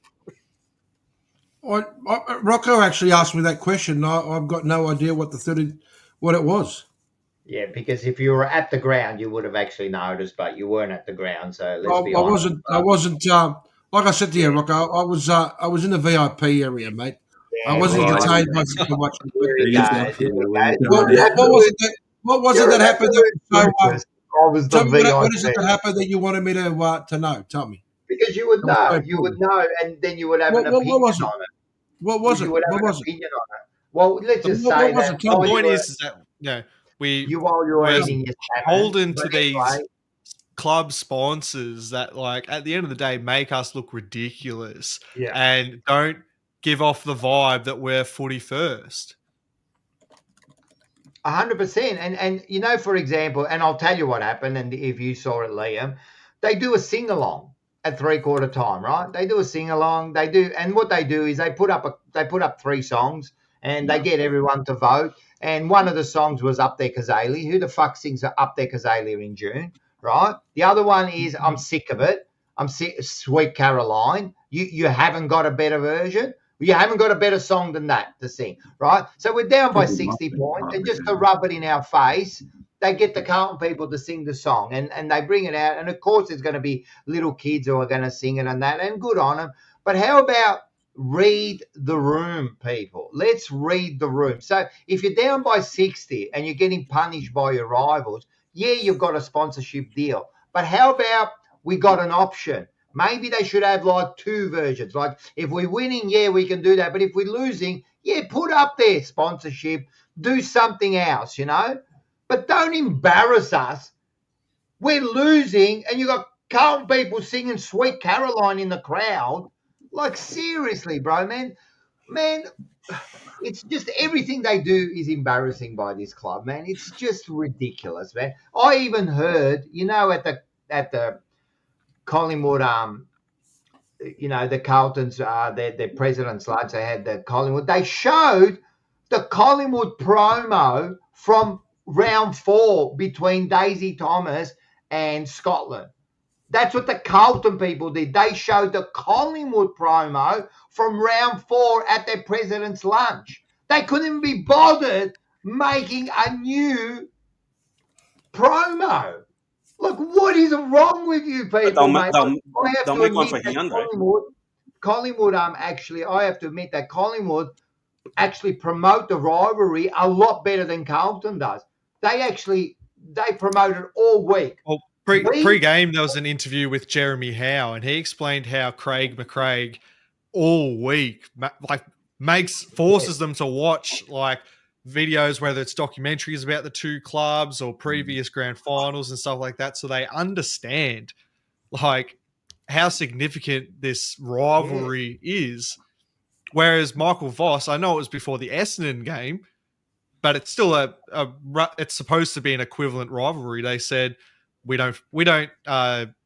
Rocco actually asked me that question. I've got no idea what it was. Yeah, because if you were at the ground, you would have actually noticed, but you weren't at the ground. So let's be honest. I wasn't. Like I said to you, Rocco, I was in the VIP area, mate. Yeah, I wasn't entertained by watching. What was it that happened? What is it that happened that you wanted me to know? Tell me. Because you would know, and then you would have an opinion on it. What was it? You would have an opinion on it. Well, let's just say that. The point is that while you're eating your beholden to these club sponsors that, like, at the end of the day, make us look ridiculous and don't give off the vibe that we're footy first. 100%. And for example, and I'll tell you what happened, and if you saw it, Liam, they do a sing-along at 3/4 time, right? They do a sing-along. And what they do is they put up 3 songs and they get everyone to vote. And one of the songs was Up There Kazali. Who the fuck sings Up There Kazali in June, right? The other one is I'm Sick of It. I'm sick, Sweet Caroline. You haven't got a better version. You haven't got a better song than that to sing, right? So we're down by 60 points, and just to rub it in our face, they get the Carlton people to sing the song, and they bring it out. And, of course, there's going to be little kids who are going to sing it and that, and good on them. But how about read the room, people? Let's read the room. So if you're down by 60 and you're getting punished by your rivals, you've got a sponsorship deal. But how about we got an option? Maybe they should have like 2 versions. Like if we're winning, we can do that. But if we're losing, put up there sponsorship. Do something else, But don't embarrass us. We're losing and you got Carlton people singing Sweet Caroline in the crowd. Like, seriously, bro, man, it's just everything they do is embarrassing by this club, man. It's just ridiculous, man. I even heard, at the Collingwood, the Carltons, their president's lunch, they had the Collingwood. They showed the Collingwood promo from round 4 between Daisy Thomas and Scotland. That's what the Carlton people did. They showed the Collingwood promo from round 4 at their president's lunch. They couldn't even be bothered making a new promo. Look, what is wrong with you people, mate? They'll make one for Hyundai. Collingwood, actually, I have to admit that Collingwood actually promote the rivalry a lot better than Carlton does. They promote it all week. Well, pre-game, there was an interview with Jeremy Howe, and he explained how Craig McCraig all week forces them to watch like videos, whether it's documentaries about the two clubs or previous grand finals and stuff like that, so they understand like how significant this rivalry is. Whereas Michael Voss, I know it was before the Essendon game, but it's still it's supposed to be an equivalent rivalry. They said we don't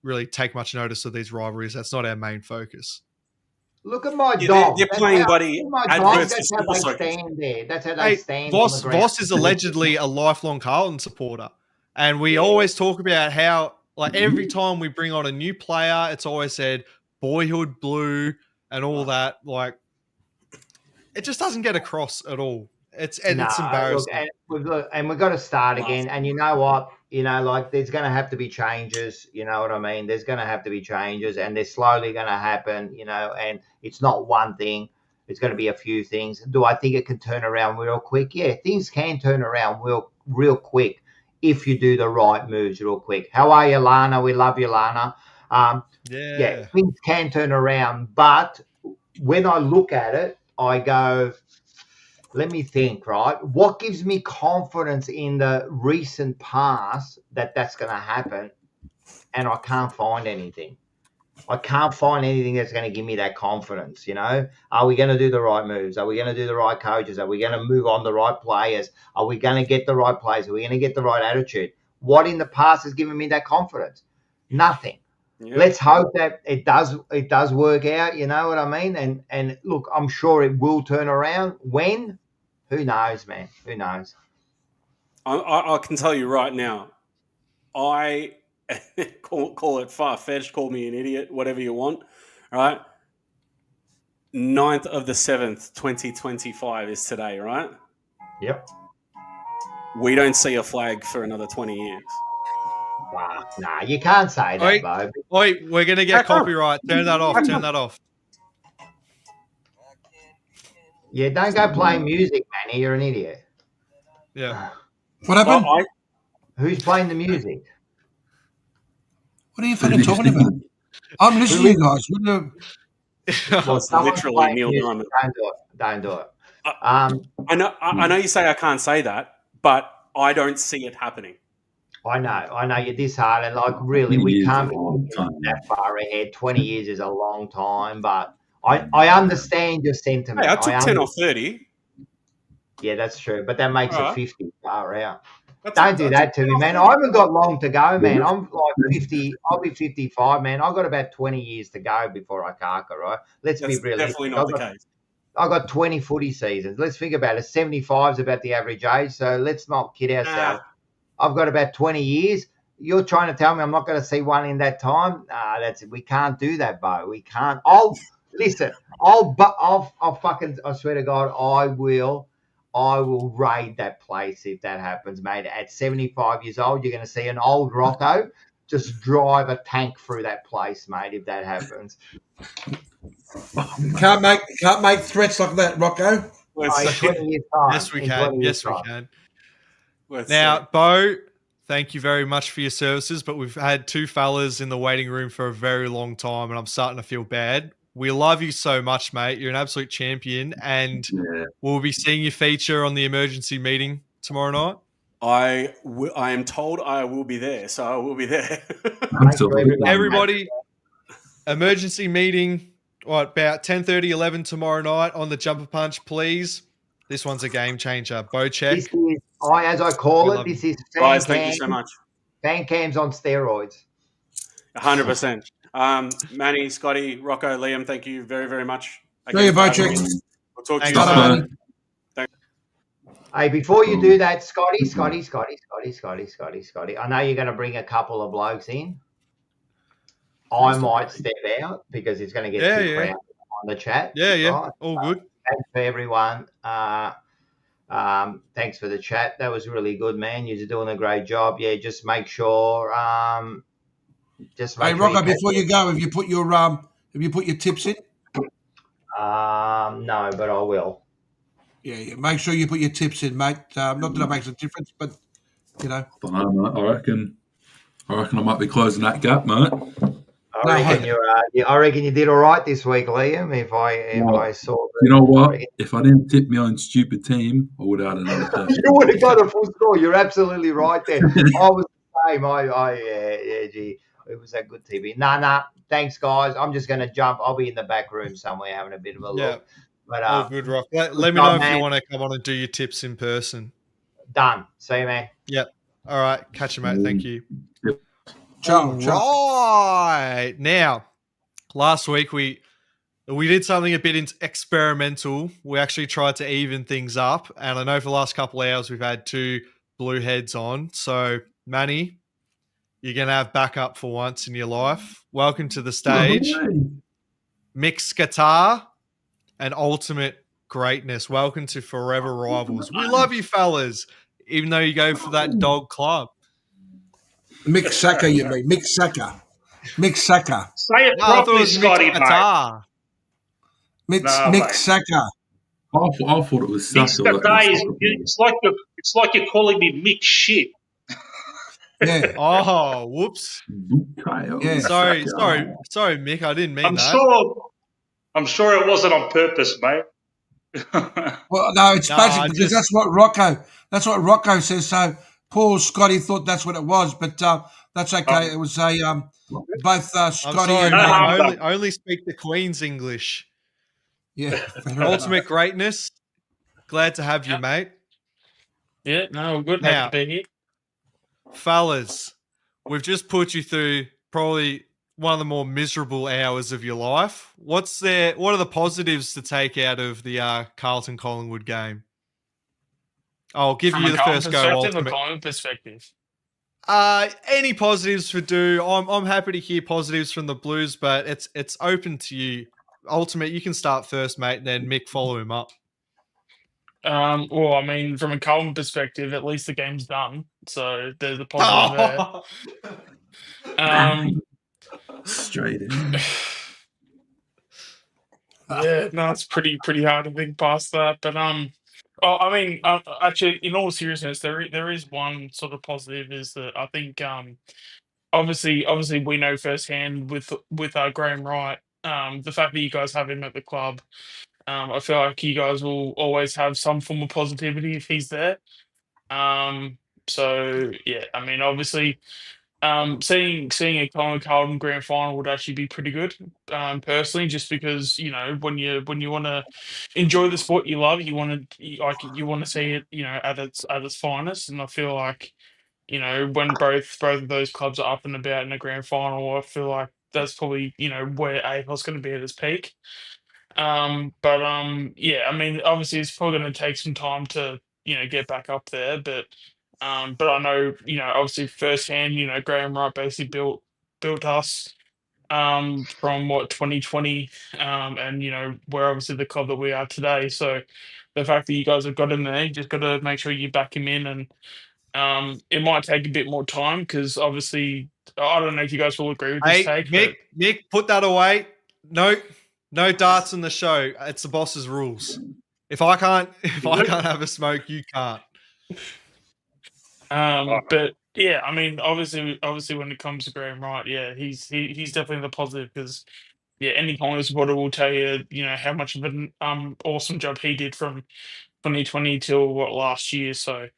really take much notice of these rivalries. That's not our main focus. Look at my dog. They're playing buddy adverts. That's how they stand there. That's how they stand. Voss is allegedly a lifelong Carlton supporter, and we always talk about how like every time we bring on a new player, it's always said boyhood blue and all that. Like it just doesn't get across at all. It's embarrassing. Look, and we've got to start again. And you know what? You know, like there's going to have to be changes. You know what I mean? There's going to have to be changes, and they're slowly going to happen. You know, and it's not one thing. It's going to be a few things. Do I think it can turn around real quick? Yeah, things can turn around real quick if you do the right moves real quick. How are you, Lana? We love you, Lana. Yeah, things can turn around, but when I look at it, I go, let me think, right? What gives me confidence in the recent past that that's going to happen? And I can't find anything. I can't find anything that's going to give me that confidence, you know? Are we going to do the right moves? Are we going to do the right coaches? Are we going to move on the right players? Are we going to get the right players? Are we going to get the right attitude? What in the past has given me that confidence? Nothing. Yeah. Let's hope that it does work out, you know what I mean? And look, I'm sure it will turn around. When? Who knows, man? Who knows? I can tell you right now, I call it far-fetched, call me an idiot, whatever you want, right? 9th of the 7th, 2025 is today, right? Yep. We don't see a flag for another 20 years. Nah, you can't say that, Bo. Wait, we're going to get copyright. Turn that off. Turn that off. Yeah, don't go playing music, Manny. You're an idiot. Yeah. What happened? Who's playing the music? What are you fucking talking about? I'm listening to you guys. Well, it's literally Neil Diamond. Don't do it. I know you say I can't say that, but I don't see it happening. I know you're disheartened. Like, really, we can't be that far ahead. 20 years is a long time, but I understand your sentiment. Hey, I took 10 or 30. Yeah, that's true, but that makes it 50 far out. Don't do that to me, man. I haven't got long to go, man. I'm like 50. I'll be 55, man. I've got about 20 years to go before I carker, right? That's be realistic. Definitely not the case. I've got 20 footy seasons. Let's think about it. 75 is about the average age, so let's not kid ourselves. I've got about 20 years. You're trying to tell me I'm not going to see one in that time? That's it. We can't do that, Bo. We can't. I swear to God, I will raid that place if that happens, mate. At 75 years old, you're going to see an old Rocco just drive a tank through that place, mate, if that happens. Can't make threats like that, Rocco. Yes, we can. Yes, we can. Now, Bo, thank you very much for your services, but we've had two fellas in the waiting room for a very long time, and I'm starting to feel bad. We love you so much, mate. You're an absolute champion, and we'll be seeing you feature on the emergency meeting tomorrow night. I am told I will be there, so I will be there. Everybody, emergency meeting, about 10:30, 11 tomorrow night on the Jumper Punch, please. This one's a game changer. Bo check. This is, as I call it, this is guys, thank you so much. Fan cams on steroids. 100%. Manny, Scotty, Rocco, Liam, thank you very, very much. See you, Bo check. We'll talk to you soon. Hey, before you do that, Scotty, I know you're going to bring a couple of blokes in. I might step out because it's going to get too crowded on the chat. Yeah. Right? All good. Thanks for everyone. Thanks for the chat. That was really good, man. You're doing a great job. Yeah, just make sure. Hey, Rocco, before you go, have you put your tips in? No, but I will. Yeah. Make sure you put your tips in, mate. Not that it makes a difference, but I don't know, mate. I reckon I might be closing that gap, mate. I reckon you did all right this week, Liam. If I saw, You know what? If I didn't tip my own stupid team, I would have had another perfect. you would have got a full score. You're absolutely right there. I was the same. Gee, it was a good TV. Nah. Thanks, guys. I'm just going to jump. I'll be in the back room somewhere having a bit of a look. But all good, Rock. Let me know if you want to come on and do your tips in person. Done. See you, man. Yep. All right. Catch you, mate. Thank you. Ciao. Right. Now, last week we did something a bit experimental. We actually tried to even things up. And I know for the last couple of hours we've had 2 blue heads on. So, Manny, you're going to have backup for once in your life. Welcome to the stage. Mixed guitar and ultimate greatness. Welcome to Forever Rivals. We love you, fellas, even though you go for that dog club. Mick Saka, you mean? Mick Saka. Say it No, I thought it properly, was Scotty, mixed mate. guitar. Mick Saka. I thought it was Saka. Mixed guitar it's like you're calling me mixed shit. Yeah. Oh, whoops. Yeah. Sorry, Mick. I didn't mean I'm sure it wasn't on purpose, mate. Well, no, it's basically because that's what Rocco says. So poor Scotty thought that's what it was, but that's okay. It was both Scotty I'm sorry, and mate. I only speak the Queen's English. yeah. Ultimate greatness. Glad to have you, mate. Yeah, no, good. Now, Happy to be here. fellas, we've just put you through probably one of the more miserable hours of your life. What are the positives to take out of the Carlton Collingwood game? I'll give From you a the Carlton first go. perspective or Ultimate. Collingwood perspective? Any positives for do? I'm happy to hear positives from the Blues, but it's open to you. Ultimate, you can start first, mate, and then Mick follow him up. Well, I mean, from a Collingwood perspective, at least the game's done, so there's a positive there. Straight in. Yeah, no, it's pretty hard to think past that. But actually, in all seriousness, there is one sort of positive is that I think obviously we know firsthand with Graham Wright, the fact that you guys have him at the club, I feel like you guys will always have some form of positivity if he's there. So yeah, I mean, obviously. Seeing a Collingwood Carlton grand final would actually be pretty good, personally, just because when you want to enjoy the sport you love, you want to see it at its finest, and I feel like when both of those clubs are up and about in a grand final, I feel like that's probably where AFL's going to be at its peak. Yeah, I mean, obviously it's probably going to take some time to get back up there, but I know obviously firsthand, Graham Wright basically built us from 2020, and we're obviously the club that we are today. So the fact that you guys have got him there, you just got to make sure you back him in, and it might take a bit more time because obviously I don't know if you guys will agree with this take. Mick, put that away. No darts in the show. It's the boss's rules. If I can't have a smoke, you can't. But yeah, I mean, obviously, when it comes to Graham Wright, yeah, he's definitely the positive because any Collingwood supporter will tell you, how much of an awesome job he did from 2020 till last year. So,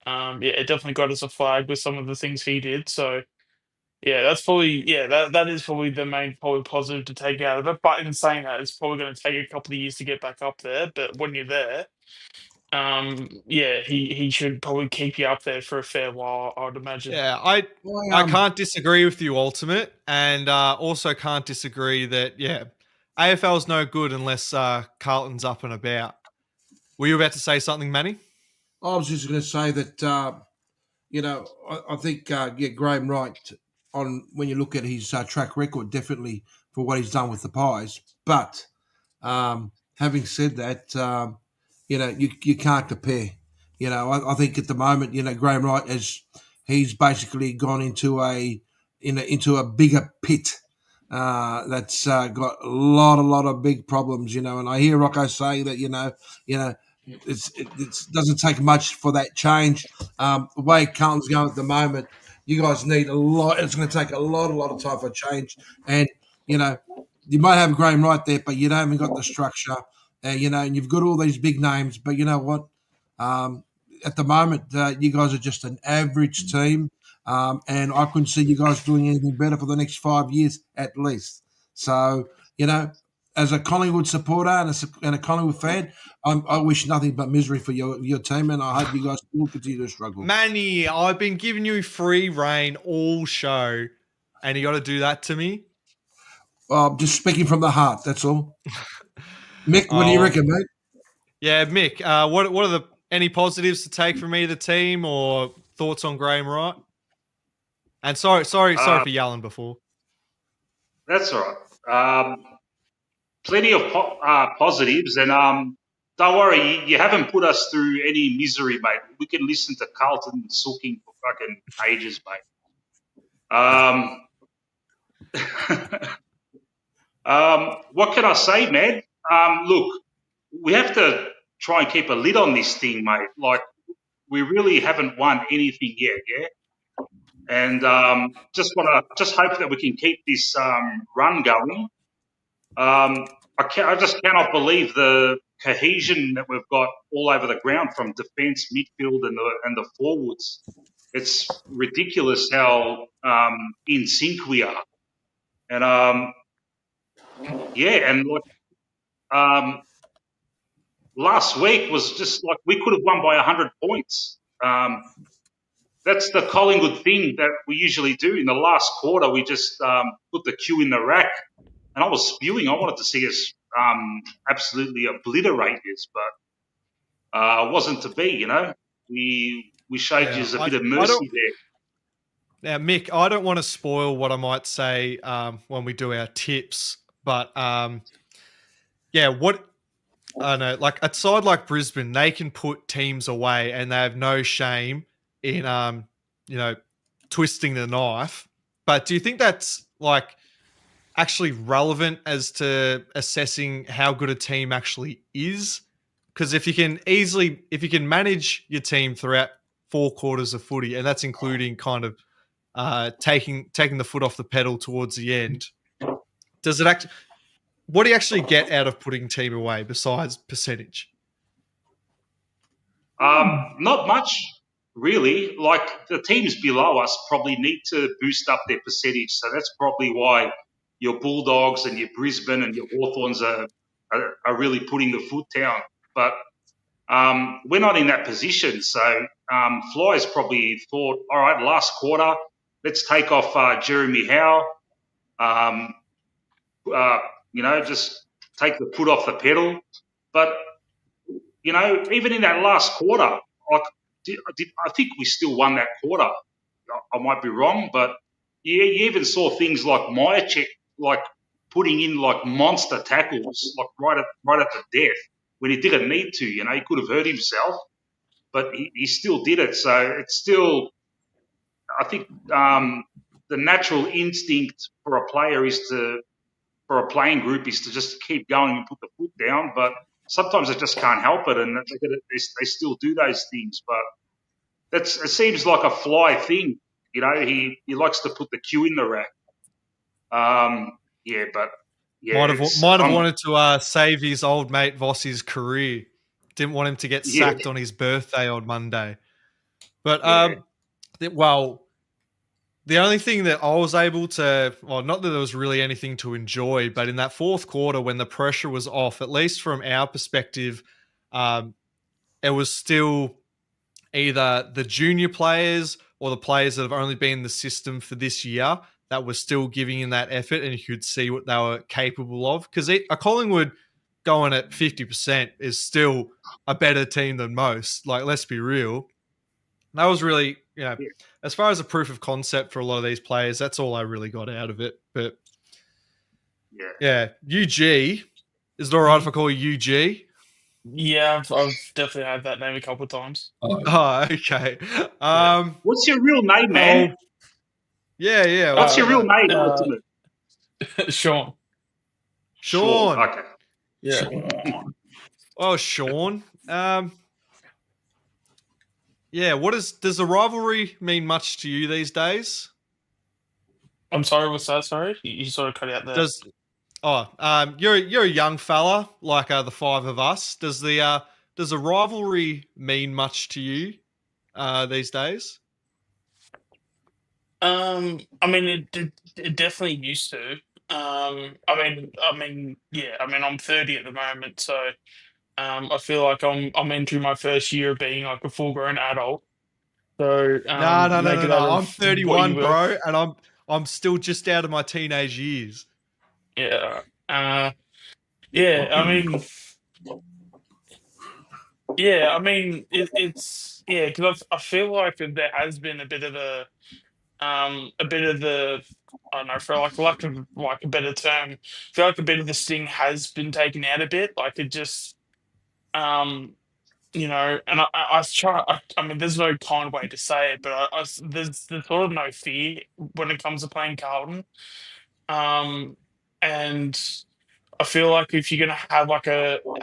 it definitely got us a flag with some of the things he did. So, yeah, that's probably that is probably the main positive to take out of it. But in saying that, it's probably going to take a couple of years to get back up there. But when you're there, he should probably keep you up there for a fair while, I'd imagine. Yeah, I can't disagree with you, Ultimate, and also can't disagree that AFL's no good unless Carlton's up and about. Were you about to say something, Manny? I was just going to say that I think Graham Wright, on when you look at his track record, definitely for what he's done with the Pies. But having said that, you can't compare. I think at the moment, Graham Wright he's basically gone into a bigger pit that's got a lot of big problems. And I hear Rocco say that it doesn't take much for that change. The way Carlton's going at the moment, you guys need a lot. It's going to take a lot of time for change. And, you know, you might have Graham right there, but you haven't got the structure, you know, and you've got all these big names. But you know what? At the moment, you guys are just an average team. And I couldn't see you guys doing anything better for the next 5 years at least. So, you know, as a Collingwood supporter and a Collingwood fan, I wish nothing but misery for your team, and I hope you guys will continue to struggle. Manny, I've been giving you free reign all show, and you got to do that to me? Just speaking from the heart, that's all. Mick, what do you reckon, mate? Yeah, Mick, what are any positives to take from either team or thoughts on Graham Wright? And sorry for yelling before. That's all right. Plenty of positives, and don't worry, you haven't put us through any misery, mate. We can listen to Carlton sulking for fucking ages, mate. What can I say, man? Look, we have to try and keep a lid on this thing, mate. Like, we really haven't won anything yet, yeah? And just hope that we can keep this run going. I just cannot believe the cohesion that we've got all over the ground from defence, midfield, and the forwards. It's ridiculous how in sync we are. And last week was just like we could have won by 100 points. That's the Collingwood thing that we usually do. In the last quarter, we just put the cue in the rack. And I was spewing. I wanted to see us absolutely obliterate this, but it wasn't to be, you know. We showed you a bit of mercy there. Now, Mick, I don't want to spoil what I might say when we do our tips, but I know, like a side like Brisbane, they can put teams away and they have no shame in, twisting the knife. But do you think that's like actually relevant as to assessing how good a team actually is? Because if you can manage your team throughout 4 quarters of footy, and that's including kind of taking the foot off the pedal towards the end, what do you actually get out of putting team away besides percentage? Not much, really. Like, the teams below us probably need to boost up their percentage. So that's probably why your Bulldogs and your Brisbane and your Hawthorns are really putting the foot down. But we're not in that position. So Fly's probably thought, all right, last quarter, let's take off Jeremy Howe. Just take the foot off the pedal. But, you know, even in that last quarter, I think we still won that quarter. I might be wrong, but you even saw things like Myercheck, like putting in like monster tackles, like right at the death when he didn't need to. You know, he could have hurt himself, but he still did it. So it's still, I think, the natural instinct for a player for a playing group is to just keep going and put the foot down. But sometimes they just can't help it, and they still do those things. But it seems like a Fly thing. You know, he likes to put the cue in the rack. Might have wanted to save his old mate Voss's career. Didn't want him to get sacked on his birthday on Monday. But the only thing that I was able to, well, not that there was really anything to enjoy, but in that 4th quarter when the pressure was off, at least from our perspective, it was still either the junior players or the players that have only been in the system for this year that were still giving in that effort, and you could see what they were capable of. Because a Collingwood going at 50% is still a better team than most. Like, let's be real. That was really, as far as a proof of concept for a lot of these players, that's all I really got out of it. But UG, is it all right if I call you UG? Yeah, I've definitely had that name a couple of times. Oh, okay. What's your real name, man? Yeah. What's your real name? Sean. Sean. Okay. Yeah. Oh, Sean. Yeah, does the rivalry mean much to you these days? I'm sorry, what's that? Sorry, you sort of cut out there. You're a young fella like the five of us. Does the rivalry mean much to you these days? I mean, it definitely used to. Yeah. I mean, I'm 30 at the moment, so I feel like I'm entering my first year of being like a full-grown adult. So No. make it out I'm of what you 31, will. bro, and I'm still just out of my teenage years. Yeah. Yeah. I mean, yeah. I mean, it's yeah, because I feel like there has been a bit of the I don't know, for lack of like a better term, I feel like a bit of the sting has been taken out a bit. Like it just and I try. I mean, there's no kind way to say it, but there's sort of no fear when it comes to playing Carlton. And I feel like if you're gonna have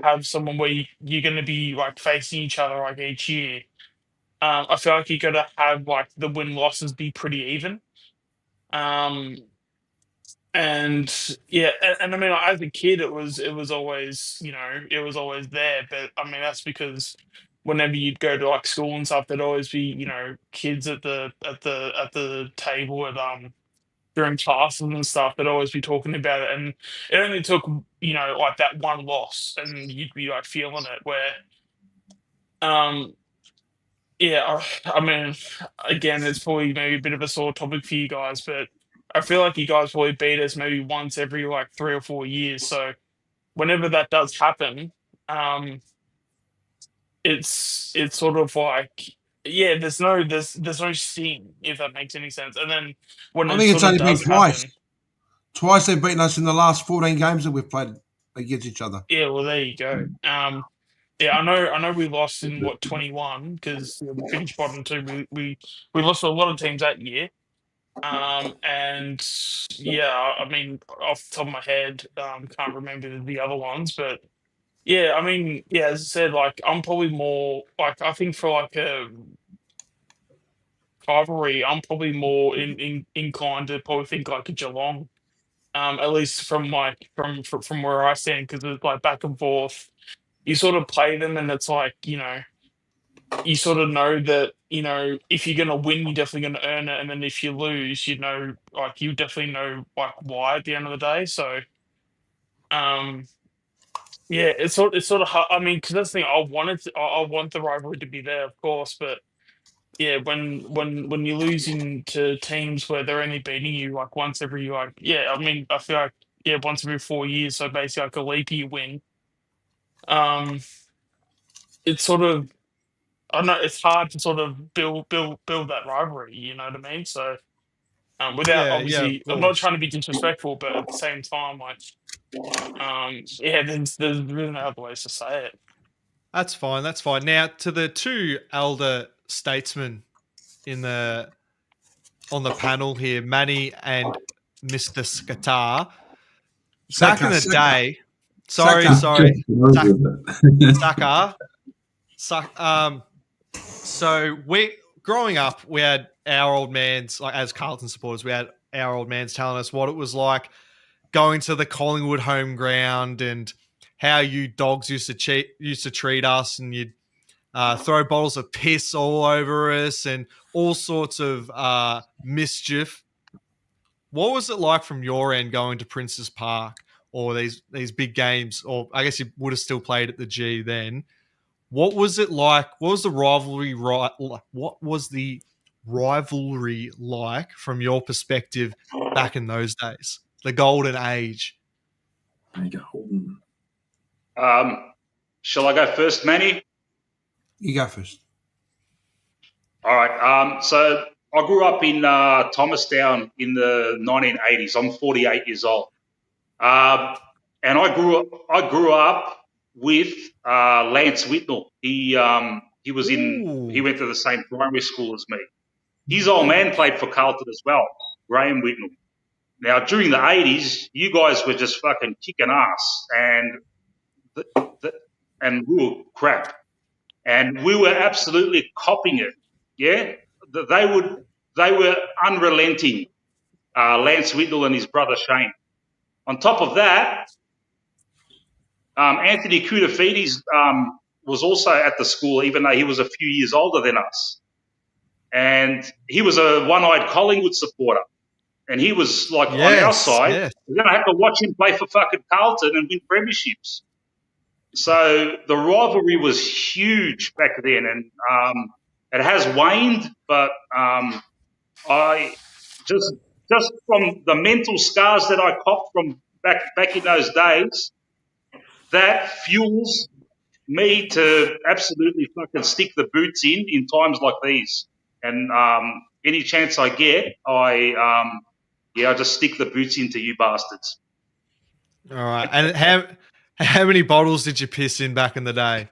have someone where you're gonna be like facing each other like each year, I feel like you gotta have like the win losses be pretty even. Um, and yeah, and I mean, like, as a kid, it was always it was always there. But I mean, that's because whenever you'd go to like school and stuff, there'd always be kids at the table at during classes and stuff. They'd always be talking about it, and it only took like that one loss, and you'd be like feeling it. Where um yeah, I mean, again, it's probably maybe a bit of a sore topic for you guys, but I feel like you guys probably beat us maybe once every like 3 or 4 years. So whenever that does happen, um, it's sort of like yeah, there's no sting if that makes any sense. And then when I it think it's sort of only been does twice. happen, Twice they've beaten us in the last 14 games that we've played against each other. yeah, well there you go. Yeah, I know we lost in what 21 because we finished bottom two. We lost to a lot of teams that year. And yeah, I mean, off the top of my head, can't remember the other ones, but yeah, I mean, yeah, as I said, like I'm probably more like I think for like a rivalry, I'm probably more inclined to probably think like a Geelong, at least from like from where I stand, because it's like back and forth. You sort of play them, and it's like you sort of know that if you're gonna win, you're definitely gonna earn it, and then if you lose, like you definitely know like why at the end of the day. So, um, yeah, it's sort of hard. I mean, because that's the thing. I want the rivalry to be there, of course, but yeah, when you're losing to teams where they're only beating you like once every like yeah, I mean, I feel like yeah, once every 4 years, so basically like a leap year win. Um, it's sort of I don't know it's hard to sort of build that rivalry. You know what I mean? So without Yeah, of obviously, I'm not course. trying to be disrespectful, but at the same time, like yeah, there's really no other ways to say it. That's fine. That's fine. Now to the two elder statesmen on the panel here, Manny and Mr. Skatar. Back in the day, sorry, Saka. So growing up, we had our old mans, like as Carlton supporters, we had our old mans telling us what it was like going to the Collingwood home ground and how you dogs used to treat us, and you'd throw bottles of piss all over us and all sorts of mischief. What was it like from your end going to Princes Park or these big games? Or I guess you would have still played at the G then. What was it like? What was the rivalry What was the rivalry like from your perspective back in those days? The golden age. There you go. Shall I go first, Manny? You go first. All right. So I grew up in Thomastown in the 1980s. I'm 48 years old, and I grew up with Lance Whitnell. He went to the same primary school as me. His old man played for Carlton as well, Graham Whitnell. Now during the 80s, you guys were just fucking kicking ass, and we were crap. and we were absolutely copying it. Yeah, they were unrelenting. Lance Whitnell and his brother Shane. On top of that, Anthony Koutafidis was also at the school, even though he was a few years older than us. And he was a one-eyed Collingwood supporter. And he was like on our side. Yes. We're going to have to watch him play for fucking Carlton and win premierships. So the rivalry was huge back then. And it has waned, but I just from the mental scars that I copped from back in those days, that fuels me to absolutely fucking stick the boots in times like these. And any chance I get, I just stick the boots into you bastards. All right. And how many bottles did you piss in back in the day?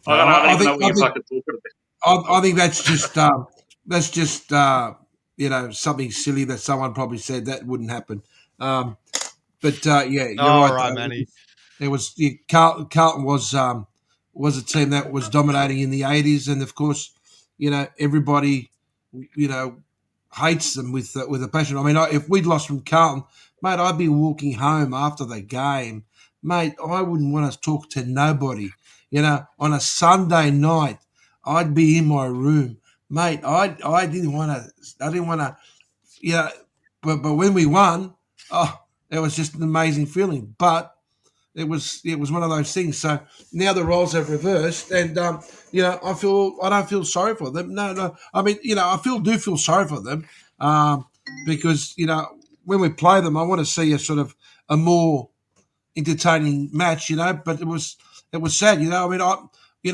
I don't even know what you're fucking talking about. I think that's just something silly that someone probably said that wouldn't happen. But you're right, Manny. There was Carlton was a team that was dominating in the 80s, and of course, everybody hates them with a passion. I mean, if we'd lost from Carlton, mate, I'd be walking home after the game, mate. I wouldn't want to talk to nobody. On a Sunday night, I'd be in my room, mate. I didn't want to. But when we won, it was just an amazing feeling. But it was one of those things. So now the roles have reversed, and I don't feel sorry for them. No. I mean, I do feel sorry for them because when we play them, I want to see a more entertaining match. But it was sad. I mean,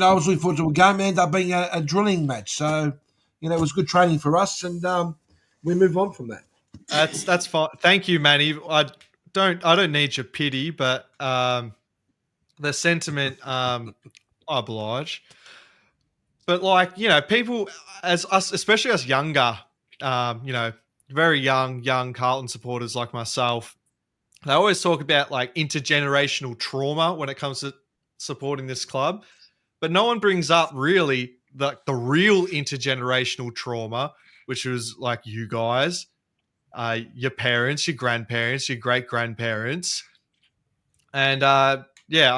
I was looking forward to a game. It ended up being a drilling match. So it was good training for us, and we move on from that. That's fine. Thank you, Manny. I don't need your pity, but the sentiment I oblige. But people as us, especially us younger, very young Carlton supporters like myself, they always talk about intergenerational trauma when it comes to supporting this club, but no one brings up really the real intergenerational trauma, which was you guys. Your parents, your grandparents, your great-grandparents. And, I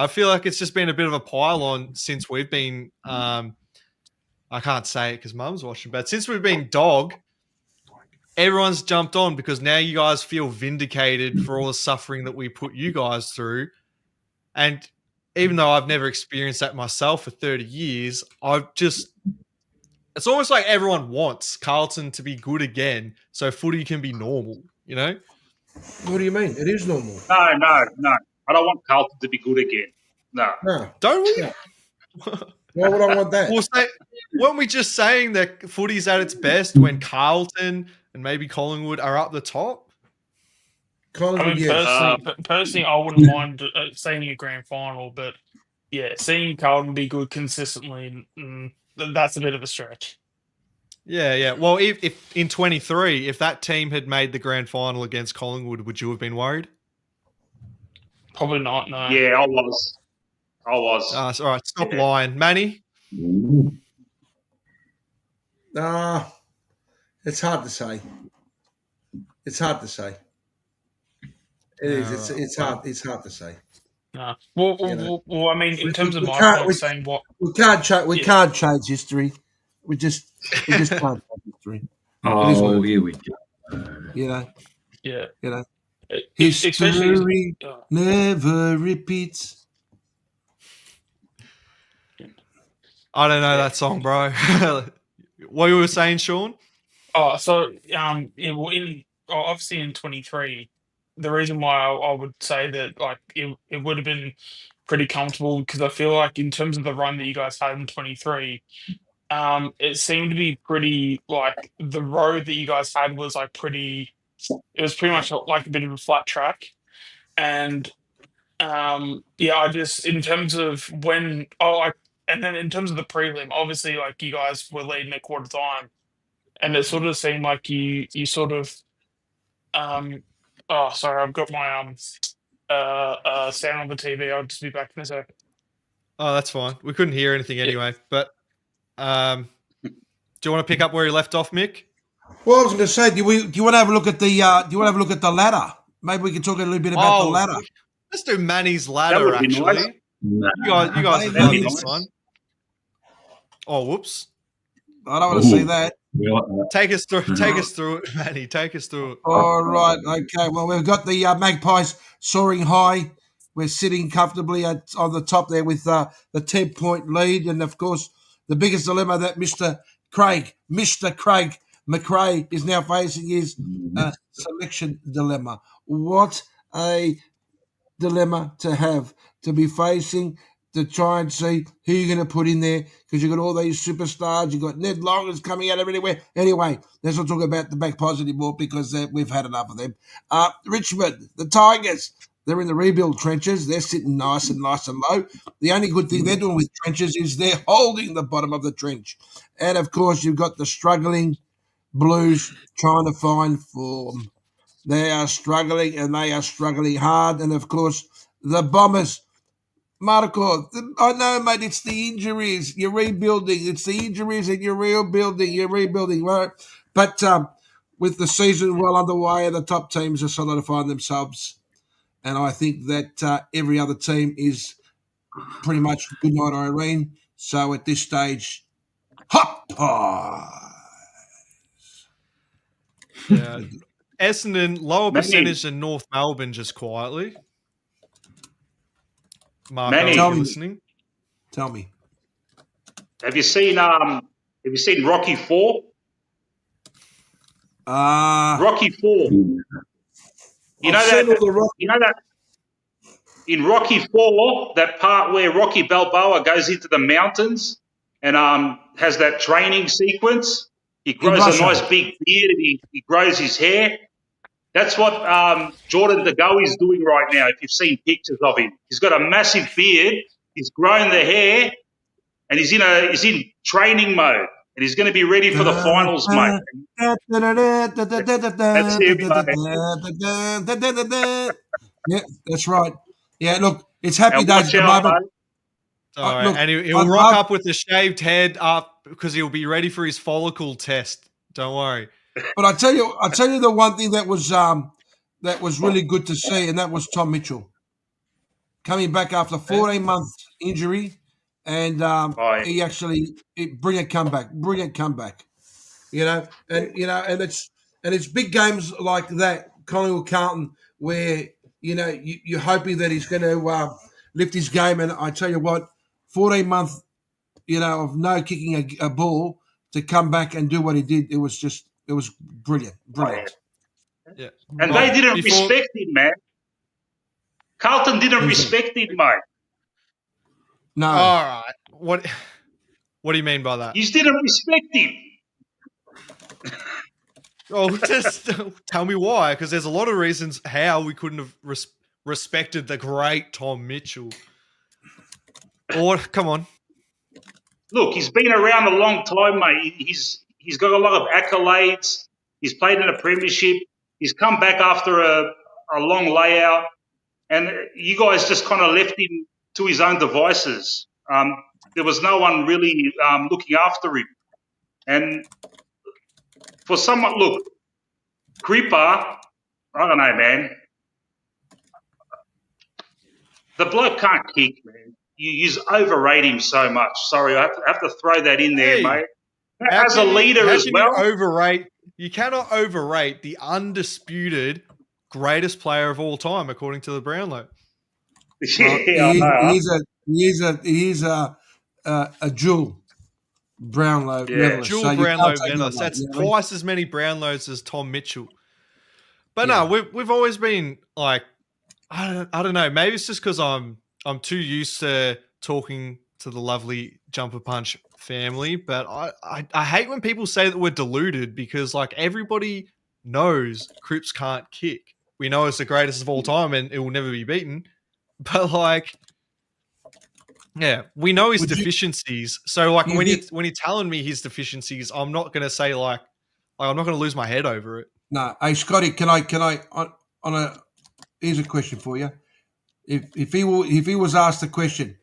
feel like it's just been a bit of a pile-on since we've been I can't say it because Mum's watching, but since we've been dog, everyone's jumped on because now you guys feel vindicated for all the suffering that we put you guys through. And even though I've never experienced that myself for 30 years, it's almost like everyone wants Carlton to be good again so footy can be normal, What do you mean? It is normal. No. I don't want Carlton to be good again. No. Don't we? No. Why would I want that? Weren't we just saying that footy's at its best when Carlton and maybe Collingwood are up the top? Collingwood, personally, I wouldn't mind seeing a grand final, but seeing Carlton be good consistently, that's a bit of a stretch. Yeah. Well, if in 23, if that team had made the grand final against Collingwood, would you have been worried? Probably not, no. Yeah, I was. All right, stop lying. Manny? It's hard to say. It is. It's hard to say. No. Well, I mean, in terms of my point, saying what we can't change history. We just can't change history. Oh, here we go. Yeah. History never repeats. I don't know that song, bro. What you were saying, Sean? Oh, so obviously in 23, the reason why I would say that it would have been pretty comfortable because I feel like in terms of the run that you guys had in 23, it seemed to be pretty the road that you guys had was pretty. It was pretty much a bit of a flat track, and I just in terms of when and then in terms of the prelim, obviously you guys were leading at quarter time, and it sort of seemed like you sort of sorry, I've got my sound on the TV. I'll just be back in a sec. Oh, that's fine. We couldn't hear anything anyway. But do you want to pick up where you left off, Mick? Well, I was going to say, do you want to have a look at the ladder? Maybe we can talk a little bit about the ladder. Let's do Manny's That ladder. would be Actually, nice. you guys have That'd done be this nice. one. Oh, whoops! I don't want to see that. We like that. Take us through it, Manny. Take us through it. All right. Okay. Well, we've got the Magpies soaring high. We're sitting comfortably on the top there with the 10-point lead. And, of course, the biggest dilemma that Mr. Craig McRae is now facing is selection dilemma. What a dilemma to have, to be facing, to try and see who you're going to put in there, because you've got all these superstars. You've got Ned Longers coming out everywhere. Anyway, let's not talk about the Magpies anymore, because we've had enough of them. Richmond, the Tigers, they're in the rebuild trenches. They're sitting nice and low. The only good thing they're doing with trenches is they're holding the bottom of the trench. And, of course, you've got the struggling Blues trying to find form. They are struggling, and they are struggling hard. And, of course, the Bombers, Marco, I know, mate, it's the injuries. You're rebuilding. It's the injuries and you're rebuilding, right? But with the season well underway, the top teams are solidifying themselves. And I think that every other team is pretty much good night, Irene. So at this stage, hot pie. Yeah. Essendon, lower Manny. percentage than North Melbourne, just quietly. Marco, Manny. are you listening? Tell me. Have you seen Rocky 4? Rocky 4. You know I've seen that. all the Rock- You know that. In Rocky 4, that part where Rocky Balboa goes into the mountains and has that training sequence. He grows a Russia. nice big beard and he grows his hair. That's what Jordan De Goey is doing right now, if you've seen pictures of him. He's got a massive beard, he's grown the hair, and he's in training mode. And he's going to be ready for the finals, mate. Yeah, that's right. Yeah, look, it's happy And days watch at the out, moment. mate. All right. look, And he'll I'd rock love- up with the shaved head up because he'll be ready for his follicle test. Don't worry. But I tell you the one thing that was really good to see, and that was Tom Mitchell coming back after 14-month injury, and he actually brilliant comeback. And it's big games like that, Collingwood Carlton, where you're hoping that he's going to lift his game. And I tell you what, 14-month, of no kicking a ball to come back and do what he did, it was brilliant. Yeah. And they didn't respect him, man. Carlton didn't respect him, mate. No. All right. What do you mean by that? You didn't respect him. Oh, just tell me why, because there's a lot of reasons how we couldn't have respected the great Tom Mitchell. Or come on. Look, he's been around a long time, mate. He's got a lot of accolades. He's played in a premiership. He's come back after a long layout, and you guys just kind of left him to his own devices. There was no one really looking after him. And for someone, look, Creeper, I don't know, man. The bloke can't kick, man. You overrate him so much. Sorry, I have to throw that in there, Hey, mate. As a leader as well. You cannot overrate the undisputed greatest player of all time, according to the Brownlow. Yeah, I know. He is a dual Brownlow medalist. Dual so you Brownlow can't take medalist. that, That's you know what I mean? twice as many Brownlows as Tom Mitchell. But no, we've always been like, I don't know. Maybe it's just because I'm too used to talking to the lovely Jumper Punch family. But I hate when people say that we're deluded, because like everybody knows Crips can't kick. We know it's the greatest of all time and it will never be beaten. But like, yeah, we know his deficiencies. So like when you're telling me his deficiencies, I'm not gonna say like I'm not gonna lose my head over it. No, hey Scotty, can I here's a question for you. If he was asked the question,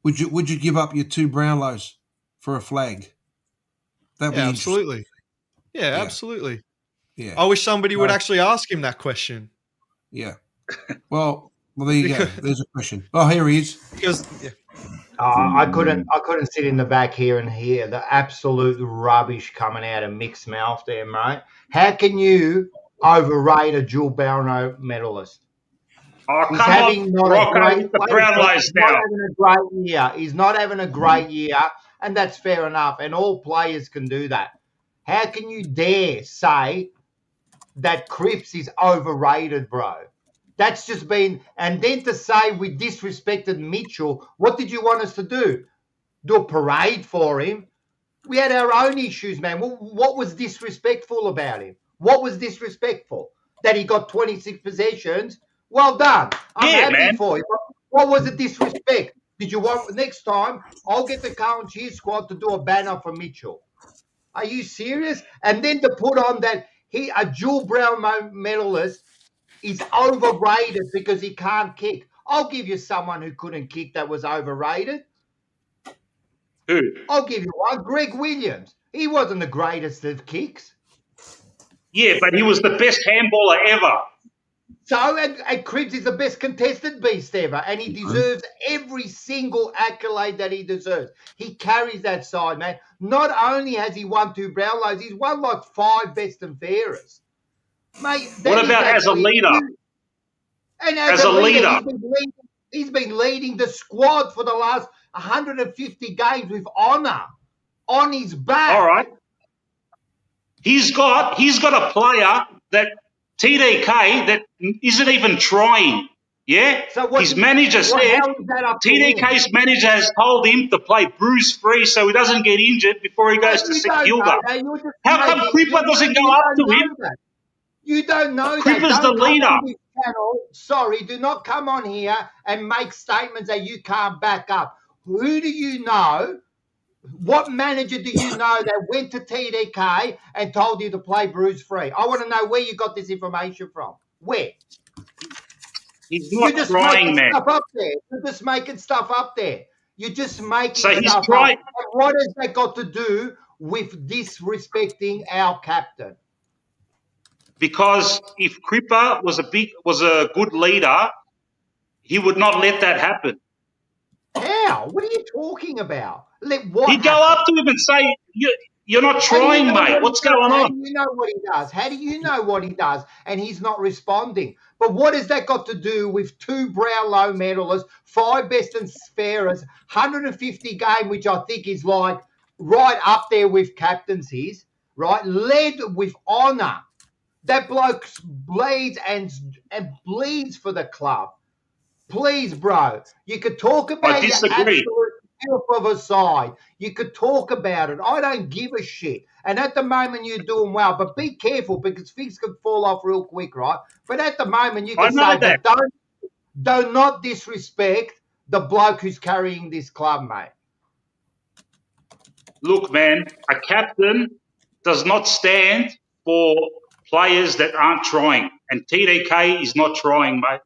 would you give up your 2 Brownlows for a flag? That'd be interesting. Absolutely. Yeah, Yeah. absolutely. Yeah. I wish somebody would No. actually ask him that question. Yeah. Well, there you go. There's a question. Oh, here he is. Because I couldn't sit in the back here and hear the absolute rubbish coming out of Mick's mouth there, mate. How can you overrate a dual Brownlow medalist? Oh, He's come having on, not a Rocco, great with the Brownlows He's not now. having a great year. He's not having a great year, and that's fair enough. And all players can do that. How can you dare say that Crips is overrated, bro? That's just been, and then to say we disrespected Mitchell, what did you want us to do? Do a parade for him? We had our own issues, man. What was disrespectful about him? What was disrespectful? That he got 26 possessions? Well done. I'm happy man. for you. What was the disrespect? Did you want, next time, I'll get the Carlton Cheer squad to do a banner for Mitchell. Are you serious? And then to put on that a dual Brownlow medalist is overrated because he can't kick. I'll give you someone who couldn't kick that was overrated. Who? I'll give you one. Greg Williams. He wasn't the greatest of kicks. Yeah, but he was the best handballer ever. So, and Crips is the best contested beast ever, and he deserves every single accolade that he deserves. He carries that side, man. Not only has he won 2 Brownlows, he's won like 5 best and fairest. Mate, What about as a leader? And as a leader? He's been leading the squad for the last 150 games with honour on his back. All right. He's got a player that TDK that isn't even trying. Yeah? So his manager said TDK's manager has told him to play bruise free so he doesn't get injured before he goes to St Kilda. How come Cripper doesn't go up to him? You don't know that. Cripper's the leader. Sorry, do not come on here and make statements that you can't back up. Who do you know? What manager do you know that went to TDK and told you to play bruise free? I want to know where you got this information from. Where? He's not trying, man. Stuff up there. You're just making stuff up there. You're just making he's stuff trying. up. And what has that got to do with disrespecting our captain? Because if Cripper was a good leader, he would not let that happen. How? What are you talking about? He'd go up to him and say, "You're not trying, mate. What's going on?" How do you know what he does? How do you know what he does? And he's not responding. But what has that got to do with 2 Brownlow medalists, 5 best and fairest, 150 game, which I think is like right up there with captaincies, right? Led with honour. That bloke bleeds and bleeds for the club. Please, bro. You could talk about your absolute filth of a side. You could talk about it. I don't give a shit. And at the moment, you're doing well. But be careful because things can fall off real quick, right? But at the moment, you can say that do not disrespect the bloke who's carrying this club, mate. Look, man, a captain does not stand for players that aren't trying. And TDK is not trying, mate.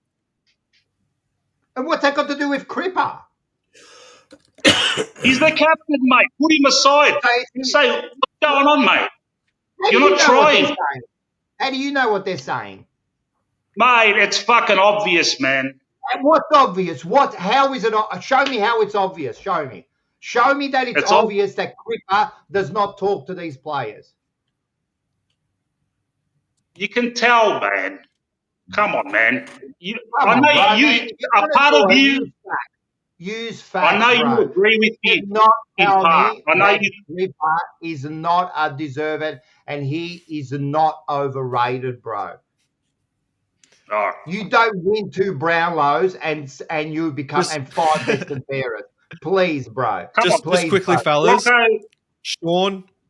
And what's that got to do with Cripper? He's the captain, mate. Put him aside. Say, what's going on, mate? You're not trying. How do you know what they're saying? Mate, it's fucking obvious, man. And what's obvious? How is it? Show me how it's obvious. Show me. Show me that it's obvious that Cripper does not talk to these players. You can tell, man. Come on, man. Use facts. I know you agree with me. Cripper is not a deserving, and he is not overrated, bro. Oh. You don't win 2 Brownlows and you become 5 best and fairest. Please, bro. Just quickly, bro. fellas. Okay.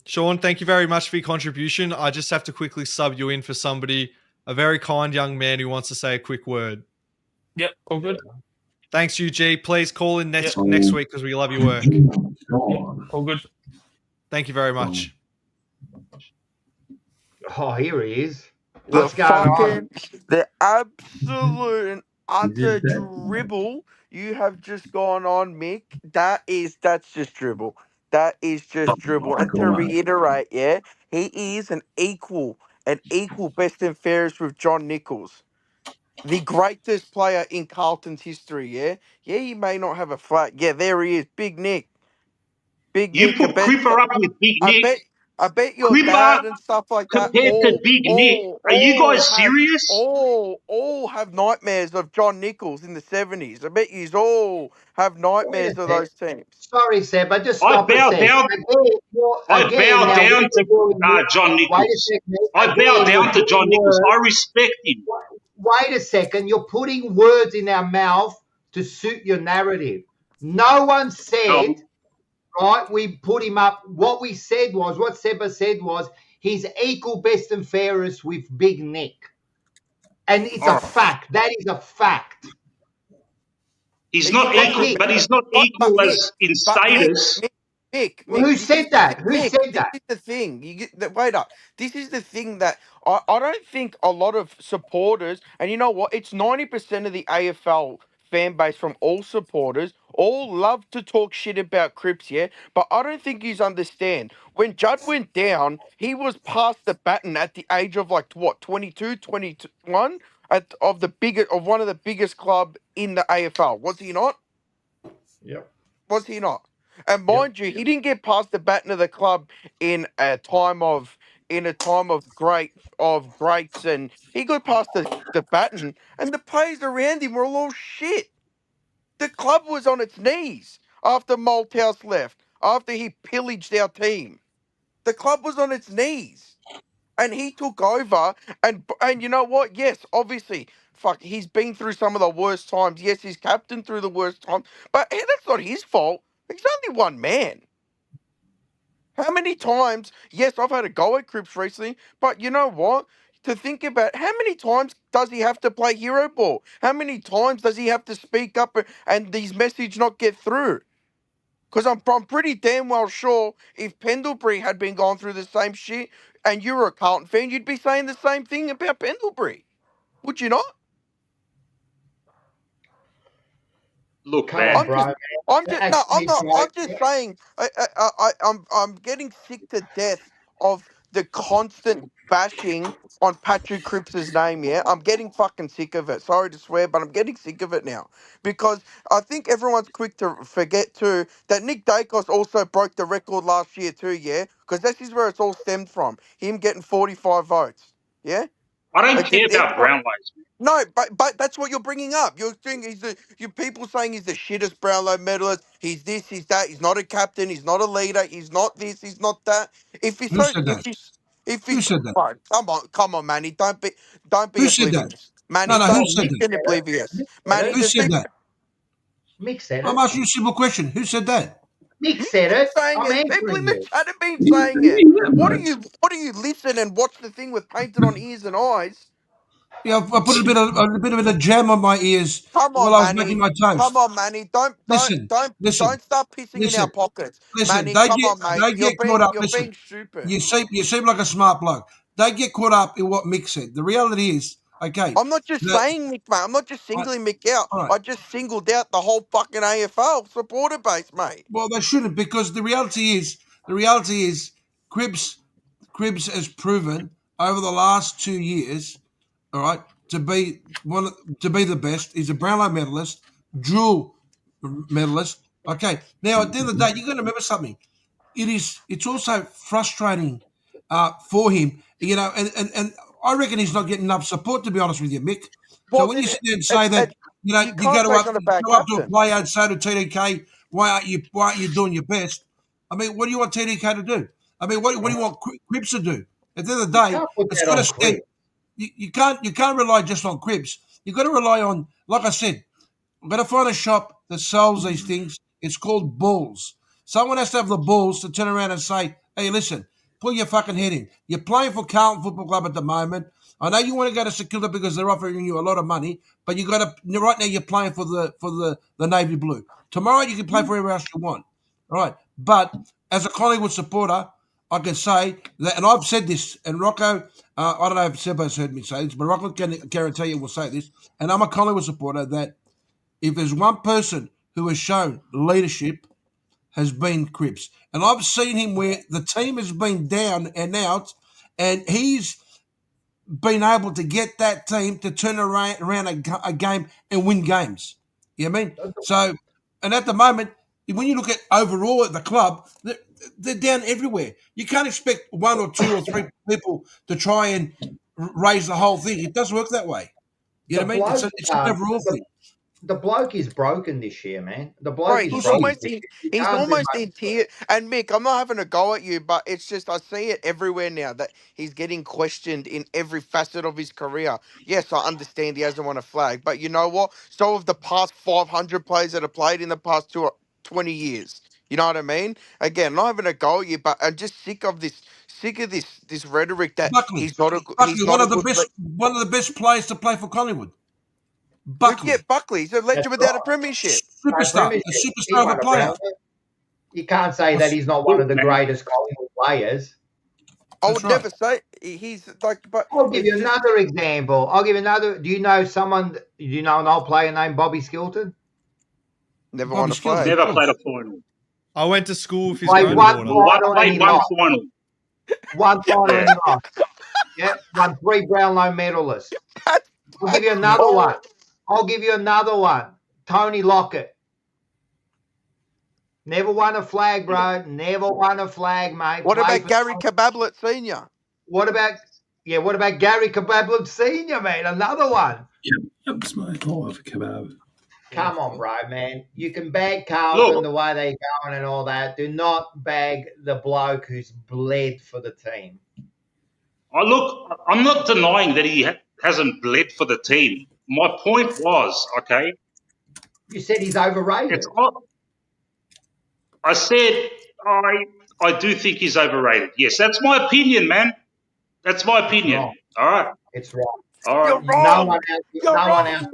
Sean, thank you very much for your contribution. I just have to quickly sub you in for somebody, a very kind young man who wants to say a quick word. Yep, all good. Thanks, UG. Please call in next week because we love your work. Yep, all good. Thank you very much. Oh, here he is. What's going on? The absolute utter did that. dribble you have just gone on, Mick. That's just dribble. That is just dribble. And to reiterate, yeah, he is an equal best and fairest with John Nichols, the greatest player in Carlton's history. Yeah, he may not have a flat. Yeah, there he is, Big Nick. Big You Nick. put Cripper up with Big I Nick. bet. I bet your Cripper dad and stuff like that compared to Big Nick. Are you guys serious? all have nightmares of John Nichols in the 70s. I bet you all have nightmares of those teams. Sorry, Seb, but just I stop a bow sec. down. I bow down to John Wait a Nichols. second. I bow down to John Nichols. I respect him. Wait a second. You're putting words in our mouth to suit your narrative. No one said, right, we put him up. What Seba said was, he's equal best and fairest with Big Nick. And it's a fact. That is a fact. He's not equal, but he's not equal as in status. Mick, who said that? Who said that? This is the thing. Wait up. This is the thing that I don't think a lot of supporters, and you know what? It's 90% of the AFL fan base from all supporters, all love to talk shit about Crips, yeah? But I don't think you understand. When Judd went down, he was past the baton at the age of 22, 21 of one of the biggest club in the AFL. Was he not? Yep. Was he not? And mind you, he didn't get past the baton of the club in a time of greats, and he got past the baton, and the players around him were all shit. The club was on its knees after Malthouse left, after he pillaged our team. The club was on its knees, and he took over. And you know what? Yes, obviously, he's been through some of the worst times. Yes, he's captain through the worst times, but that's not his fault. He's only one man. How many times? Yes, I've had a go at Crips recently, but you know what? To think about, how many times does he have to play hero ball? How many times does he have to speak up and these messages not get through? Because I'm pretty damn well sure if Pendlebury had been going through the same shit and you were a Carlton fan, you'd be saying the same thing about Pendlebury. Would you not? Look, man. I'm just saying. I'm getting sick to death of the constant bashing on Patrick Cripps' name. Yeah, I'm getting fucking sick of it. Sorry to swear, but I'm getting sick of it now because I think everyone's quick to forget too that Nick Dacos also broke the record last year too. Yeah, because this is where it's all stemmed from. Him getting 45 votes. Yeah. I don't care about Brownlows. No, but that's what you're bringing up. You're saying people saying he's the shittest Brownlow medalist. He's this, he's that. He's not a captain. He's not a leader. He's not this. He's not that. If he's Who said that? Who said that? Right, come on, Manny. Don't be Who said that? oblivious. Manny, No, who don't said be that? oblivious. Manny, Who said that? Mick said it. I'm asking you a simple question. Who said that? Mick said it. People in the chat have been saying it. What do you listen and watch the thing with painted on ears and eyes? Yeah, I put a bit of a jam on my ears while I was making my toast. Come on, Manny. Don't start pissing in our pockets. Listen, Manny, they come on, mate. they get caught up. You're Listen, being stupid. you seem like a smart bloke. They get caught up in what Mick said. The reality is, okay. I'm not just saying Mick, mate. I'm not just singling Mick out. Right. I just singled out the whole fucking AFL supporter base, mate. Well, they shouldn't, because the reality is, Crips has proven over the last 2 years, all right, to be the best. He's a Brownlow medalist, dual medalist. Okay, now at the end of the day, you've got to remember something. It's also frustrating for him, you know, and I reckon he's not getting enough support, to be honest with you, Mick. So when you sit there and say that, you know, you go up to a player and say to TDK, why aren't you doing your best? I mean, what do you want TDK to do? I mean, what do you want Crips to do? At the end of the day, it's got to stand. You can't rely just on Crips. You've got to rely on, like I said, I've got to find a shop that sells these things. It's called balls. Someone has to have the balls to turn around and say, hey, listen, pull your fucking head in. You're playing for Carlton Football Club at the moment. I know you want to go to Secunda because they're offering you a lot of money, but you got to. Right now, you're playing for the navy blue. Tomorrow, you can play for whoever else you want. All right, but as a Collingwood supporter, I can say that, and I've said this, and Rocco I don't know if Sebo's heard me say this, but I can guarantee you will say this, and I'm a Collingwood supporter, that if there's one person who has shown leadership has been Crips. And I've seen him where the team has been down and out, and he's been able to get that team to turn around a game and win games. You know what I mean? So, and at the moment, when you look at overall at the club, they're down everywhere. You can't expect one or two or three people to try and raise the whole thing. It doesn't work that way. You know what I mean? It's an overall thing. The bloke is broken this year, man. The bloke Right, is he's broken. almost in. He's almost in tears. And Mick, I'm not having a go at you, but it's just I see it everywhere now that he's getting questioned in every facet of his career. Yes, I understand he hasn't won a flag, but you know what? So have the past 500 players that have played in the past 20 years. You know what I mean? Again, not having a go at you, but I'm just sick of this rhetoric that Buckley, he's not a one of good the best players to play for Collingwood. Buckley. Yeah, Buckley. He's a legend without a premiership. Superstar. A superstar of a player. You can't say that he's not one of the greatest Collingwood players. I would never say he's like. But I'll give you another example. I'll give you another. Do you know an old player named Bobby Skilton? Never won a flag. Never played a final. I went to school with his Played one granddaughter. Played one final. One final and lost. Yeah, won 3 Brownlow medalists. I'll give you another one. Tony Lockett. Never won a flag, bro. Never won a flag, mate. What about Gary Kabablet Senior? What about Gary Kabablet Senior, mate? Another one. Yep, smoke all of a kebab. Come on, bro, man. You can bag Carlton the way they're going and all that. Do not bag the bloke who's bled for the team. I'm not denying that he hasn't bled for the team. My point was, okay. You said he's overrated. I said I do think he's overrated. Yes, that's my opinion, man. That's my opinion. Wrong. All right. It's wrong. All right. You're wrong.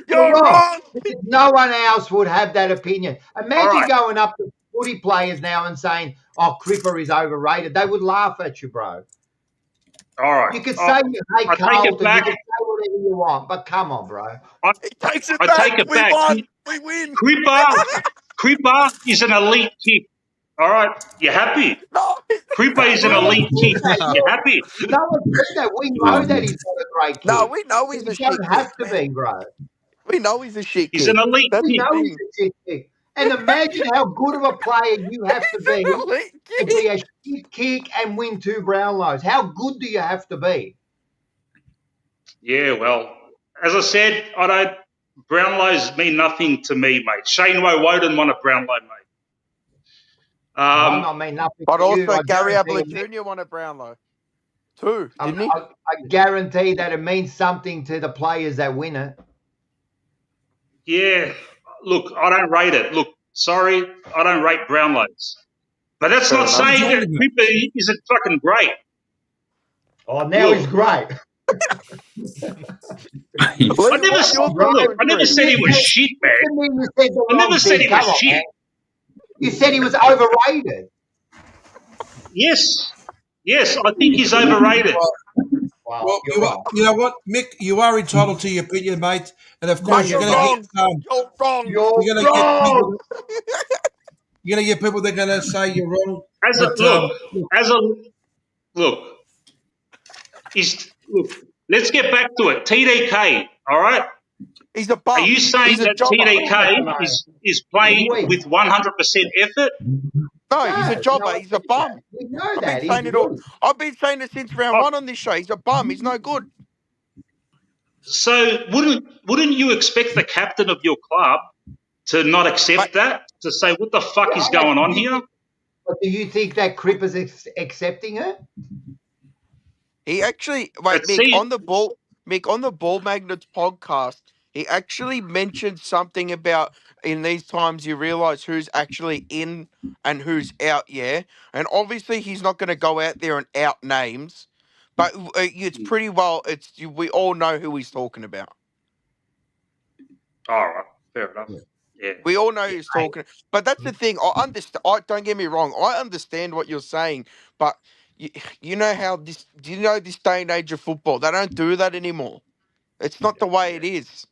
You're wrong. No one else would have that opinion. Imagine going up to footy players now and saying, "Oh, Cripper is overrated." They would laugh at you, bro. All right. You could say you hate Carlton. You can say whatever you want, but come on, bro. I take it back. We win. Cripper is an elite kick. All right. You happy? No. Cripper is an elite kick. You happy? No one said that. We know that he's not a great kick. No, we know he's a shit kick. He doesn't have to be, bro. We know he's a shit kick. He's an elite kick. We know he's a shit kick. And imagine how good of a player you have to be a shit kick and win 2 Brownlows. How good do you have to be? Yeah, well, as I said, Brownlows mean nothing to me, mate. Shane Woden won a Brownlow, mate. I mean nothing. But also Gary Ablett Jr. won a Brownlow. 2, didn't he? I guarantee that it means something to the players that win it. Yeah. Look, I don't rate it. Look, sorry, I don't rate Brownlows. But that's not saying that Cripper isn't fucking great. Oh, now he's great. I never said he was shit, man. I never said he was shit. You said he was overrated. Yes, I think he's overrated. Well, you know what, Mick? You are entitled to your opinion, mate. And of course, you're going to get you're going to get people that are going to say you're wrong. Let's get back to it. TDK, all right? He's a bum. Are you saying that TDK is playing with 100% effort? No, he's a jobber. He's a bum. We know that. I've been saying it since round 1 on this show. He's a bum. He's no good. So wouldn't you expect the captain of your club to not accept that? To say, what the fuck is going on here? But do you think that Cripp is accepting it? He actually, Mick, on the Ball Magnets podcast, he actually mentioned something about in these times you realise who's actually in and who's out, yeah? And obviously he's not going to go out there and out names, but it's pretty well, we all know who he's talking about. All right, fair enough. Yeah. We all know who's talking, but that's the thing. I understand. Don't get me wrong. I understand what you're saying, but you know how this. Do you know this day and age of football? They don't do that anymore. It's not the way it is.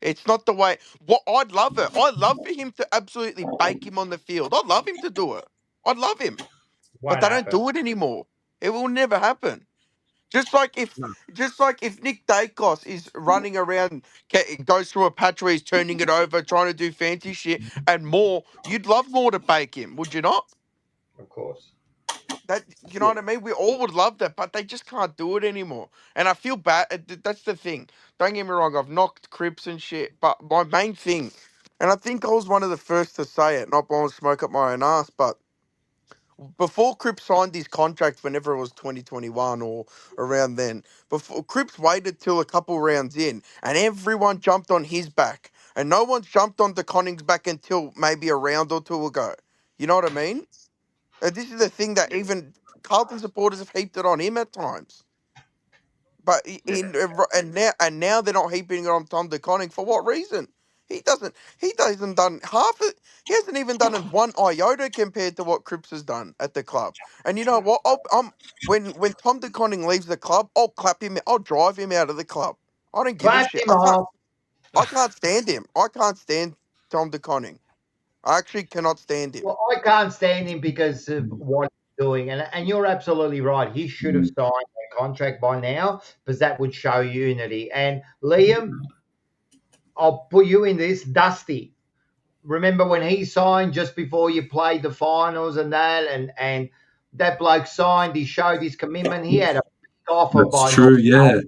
It's not the way. What I'd love it. I'd love for him to absolutely bake him on the field. I'd love him to do it. I'd love him, but Won't they don't happen. do it anymore. It will never happen. Just like if Nick Dacos is running around, goes through a patch where he's turning it over, trying to do fancy shit, and more, you'd love more to bake him, would you not? Of course. That you know what I mean? We all would love that, but they just can't do it anymore. And I feel bad. That's the thing. Don't get me wrong. I've knocked Crips and shit, but my main thing, and I think I was one of the first to say it, not blowing smoke up my own ass, but before Cripps signed his contract, whenever it was 2021 or around then, before Cripps waited till a couple rounds in, and everyone jumped on his back, and no one jumped on DeConning's back until maybe a round or two ago. You know what I mean? And this is the thing that even Carlton supporters have heaped it on him at times. But and now they're not heaping it on Tom DeConning for what reason? He hasn't done half it. He hasn't even done one iota compared to what Cripps has done at the club. And you know what? When Tom DeConning leaves the club, I'll clap him. I'll drive him out of the club. I don't give a Clap shit. him off. I can't stand him. I can't stand Tom DeConning. I actually cannot stand him. Well, I can't stand him because of what he's doing. And you're absolutely right. He should have signed a contract by now because that would show unity. And Liam, I'll put you in this. Dusty, remember when he signed just before you played the finals and that bloke signed, he showed his commitment. He had a big offer by That's true, yeah.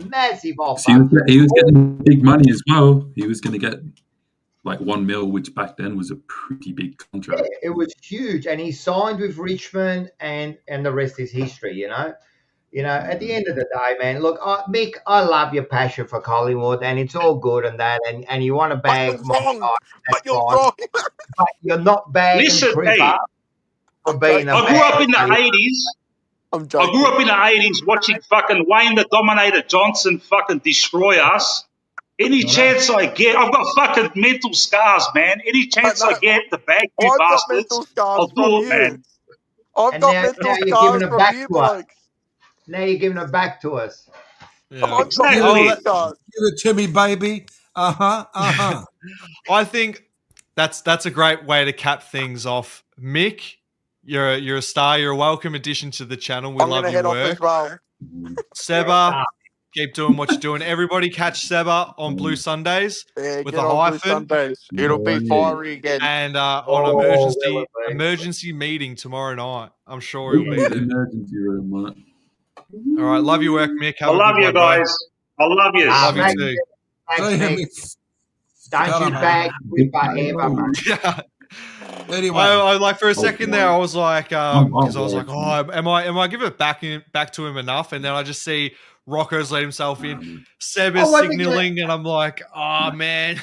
Massive offer. So he was getting big money as well. He was going to get like $1 million, which back then was a pretty big contract. Yeah, it was huge, and he signed with Richmond, and the rest is history. You know, at the end of the day, man. Look, Mick, I love your passion for Collingwood, and it's all good and that, and you want to bag my guy. But you're wrong. But you're not bagging Cripper for being a I grew up in the 80s. I'm joking. I grew up in the 80s watching fucking Wayne the Dominator Johnson fucking destroy us. Any chance I get, I've got fucking mental scars, man. Any chance I get to bag you I've got bastards, mental scars I'll from do you. it, man. I've got mental now you're scars giving it from back you, to us. blokes. Now you're giving it back to us. Yeah. Exactly. Give it to me, baby. I think that's a great way to cap things off. Mick, you're a star. You're a welcome addition to the channel. We I'm love gonna your head off as work. well. Seba, keep doing what you're doing. Everybody catch Seba on Blue Sundays Yeah, with get a on Blue hyphen. Sundays. It'll be fiery again. And on will emergency meeting tomorrow night. I'm sure he'll be there. Emergency room, mate. All right, love your work, Mick. Have I a love good you one, bro. guys. I love you. Love you Thanks, too. Thanks, Mick. Don't you bag Cripper ever, mate. Yeah. Anyway, I like for a second there, I was like, because I was like, boy. am I giving it back to him enough? And then I just see Rocco's let himself in. Seb is signaling, and I'm like, oh man.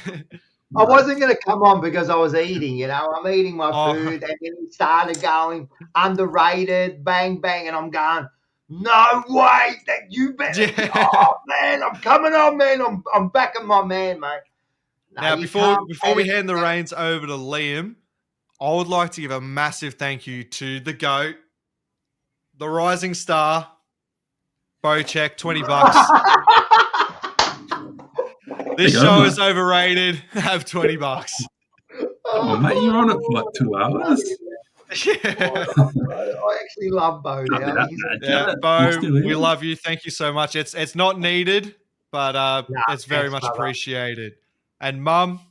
I wasn't going to come on because I was eating, I'm eating my food, and then he started going underrated, bang, bang, and I'm going, no way, that you better. Yeah. Oh man, I'm coming on, man. I'm backing my man, mate. No, Now, you before can't we bag hand the him. reins over to Liam, I would like to give a massive thank you to the GOAT, the rising star, Bocek, $20. This There you go, show mate. is overrated. Have $20. Oh, mate, you're on it for like 2 hours. Yeah. I actually love Bo Can't be now. that He's- bad, Yeah, yeah. Bo, You're still in we it. love you. Thank you so much. It's not needed, but it's very thanks, much brother. appreciated. And Mum,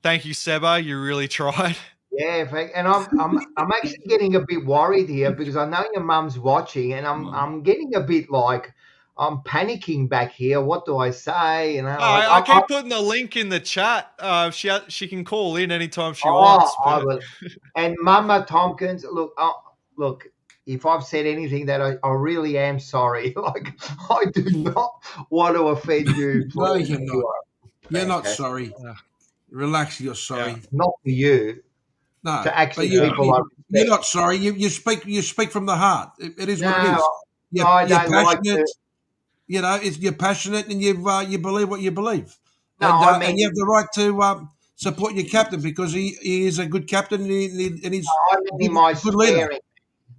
thank you, Seba. You really tried. Yeah, and I'm actually getting a bit worried here because I know your mum's watching, and I'm getting a bit like I'm panicking back here. What do I say? I keep putting the link in the chat. She can call in anytime she wants. I But will. And Mama Tompkins, look. If I've said anything that I really am sorry. Like I do not want to offend you. No, you're not. You're not Okay. sorry. Relax, you're sorry. Not for you. No, To actually but people I you're respect. not sorry. You speak from the heart. It is what it is. No, You're, I you're don't like passionate. to. You're passionate, and you believe what you believe, No, and, I mean- and you have the right to support your captain because he is a good captain and he's I mean in my good leader. swearing.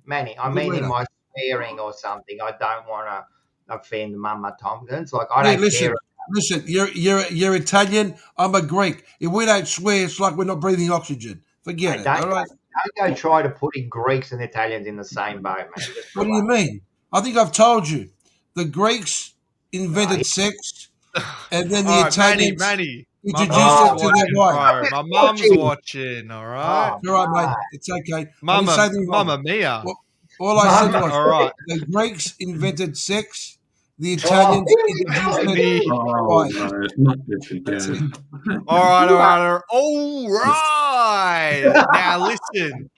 Manny. I Good mean, in leader. my swearing or something. I don't want to offend Mama Tompkins. Like, I Hey, don't listen, care. listen. You're Italian. I'm a Greek. If we don't swear, it's like we're not breathing oxygen. Forget Hey, it. All right. don't go try to put in Greeks and Italians in the same boat, man. Just What do you mean? I think I've told you. The Greeks invented sex, and then the All right, Italians Manny. My introduced mum's it to their watching, wife. bro. My mum's watching. All right, Oh, It's all right, mate. It's okay. I didn't say anything wrong. Mama Mia. All I said was, All right. the Greeks invented sex, the Italians introduced it to their Oh, wife. no, it's not this again. All right. All right. Now listen.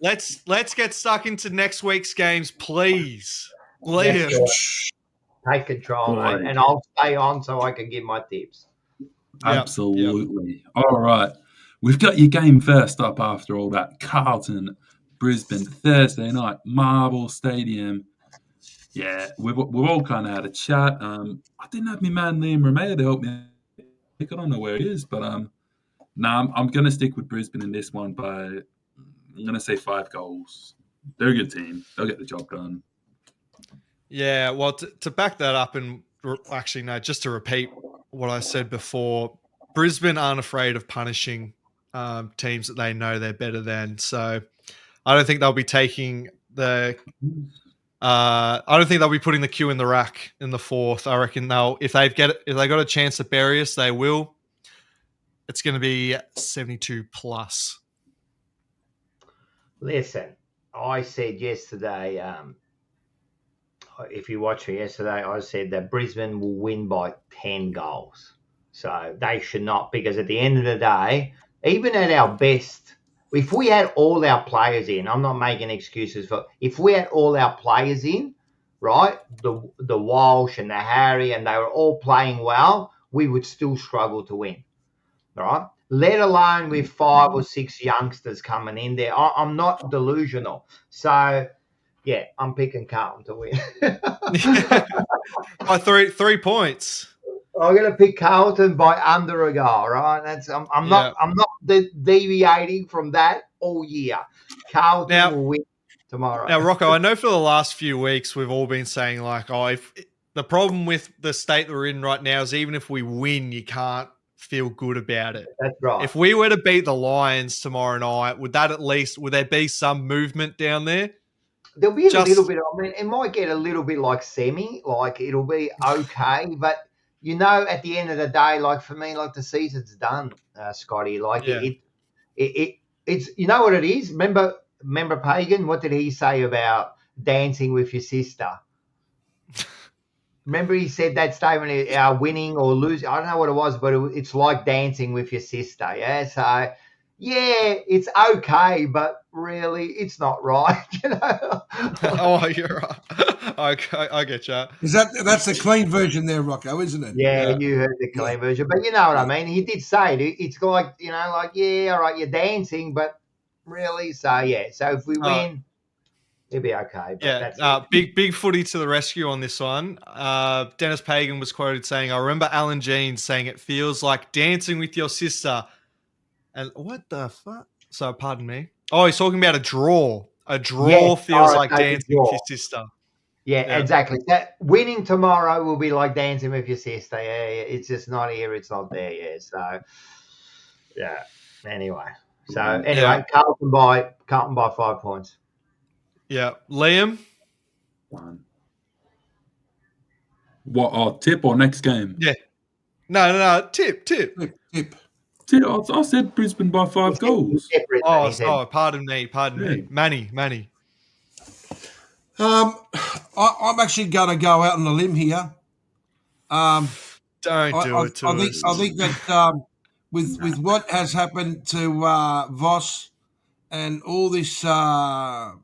Let's get stuck into next week's games, please. Liam. take control, Boy. mate, and I'll stay on so I can give my tips. Absolutely. All right. We've got your game first up after all that. Carlton, Brisbane, Thursday night, Marble Stadium. Yeah, we've all kind of had a chat. I didn't have my man Liam Romeo to help me. I don't know where he is, but I'm going to stick with Brisbane in this one by, I'm going to say 5 goals. They're a good team. They'll get the job done. Yeah, well, to back that up and actually, no, just to repeat what I said before, Brisbane aren't afraid of punishing teams that they know they're better than. So I don't think they'll be taking I don't think they'll be putting the cue in the rack in the fourth. I reckon if they got a chance to bury us, they will. It's going to be 72 plus. Listen, I said yesterday, if you watched me yesterday, I said that Brisbane will win by 10 goals. So they should not, because at the end of the day, even at our best, if we had all our players in, I'm not making excuses if we had all our players in, right, the Walsh and the Harry, and they were all playing well, we would still struggle to win, right? Let alone with 5 or 6 youngsters coming in there. I'm not delusional. So, yeah, I'm picking Carlton to win. By 3 points. I'm going to pick Carlton by under a goal, right? I'm not deviating from that all year. Carlton will win tomorrow. Now, Rocco, I know for the last few weeks we've all been saying like, if the problem with the state that we're in right now is even if we win, you can't feel good about it. That's right. If we were to beat the Lions tomorrow night, would there be some movement down there? There'll be a little bit. I mean, it might get a little bit like semi, like it'll be okay, but you know, at the end of the day, like for me, like the season's done, Scotty. Like it's you know what it is. Remember Pagan? What did he say about dancing with your sister? Remember he said that statement, winning or losing. I don't know what it was, but it's like dancing with your sister. Yeah, so yeah, it's okay, but really, it's not right. You know. Oh, you're right. Okay, I get you. That's the clean version there, Rocco, isn't it? Yeah, you heard the clean version, but you know what I mean. He did say it. It's like all right, you're dancing, but really, so yeah. So if we win, it'll be okay. But that's big footy to the rescue on this one. Dennis Pagan was quoted saying, "I remember Alan Jean saying it feels like dancing with your sister." And what the fuck? So pardon me. Oh, he's talking about a draw. A draw feels like dancing with your sister. Yeah, exactly. That winning tomorrow will be like dancing with your sister. Yeah, it's just not here, it's not there. Yeah, so yeah. Anyway, Carlton by 5 points. Yeah, Liam. What? Tip or next game? Yeah. No. Tip. I said Brisbane by 5 goals. Pardon me. Manny. I'm actually going to go out on a limb here. Don't do it to us. I think that with what has happened to Voss and all this, I'm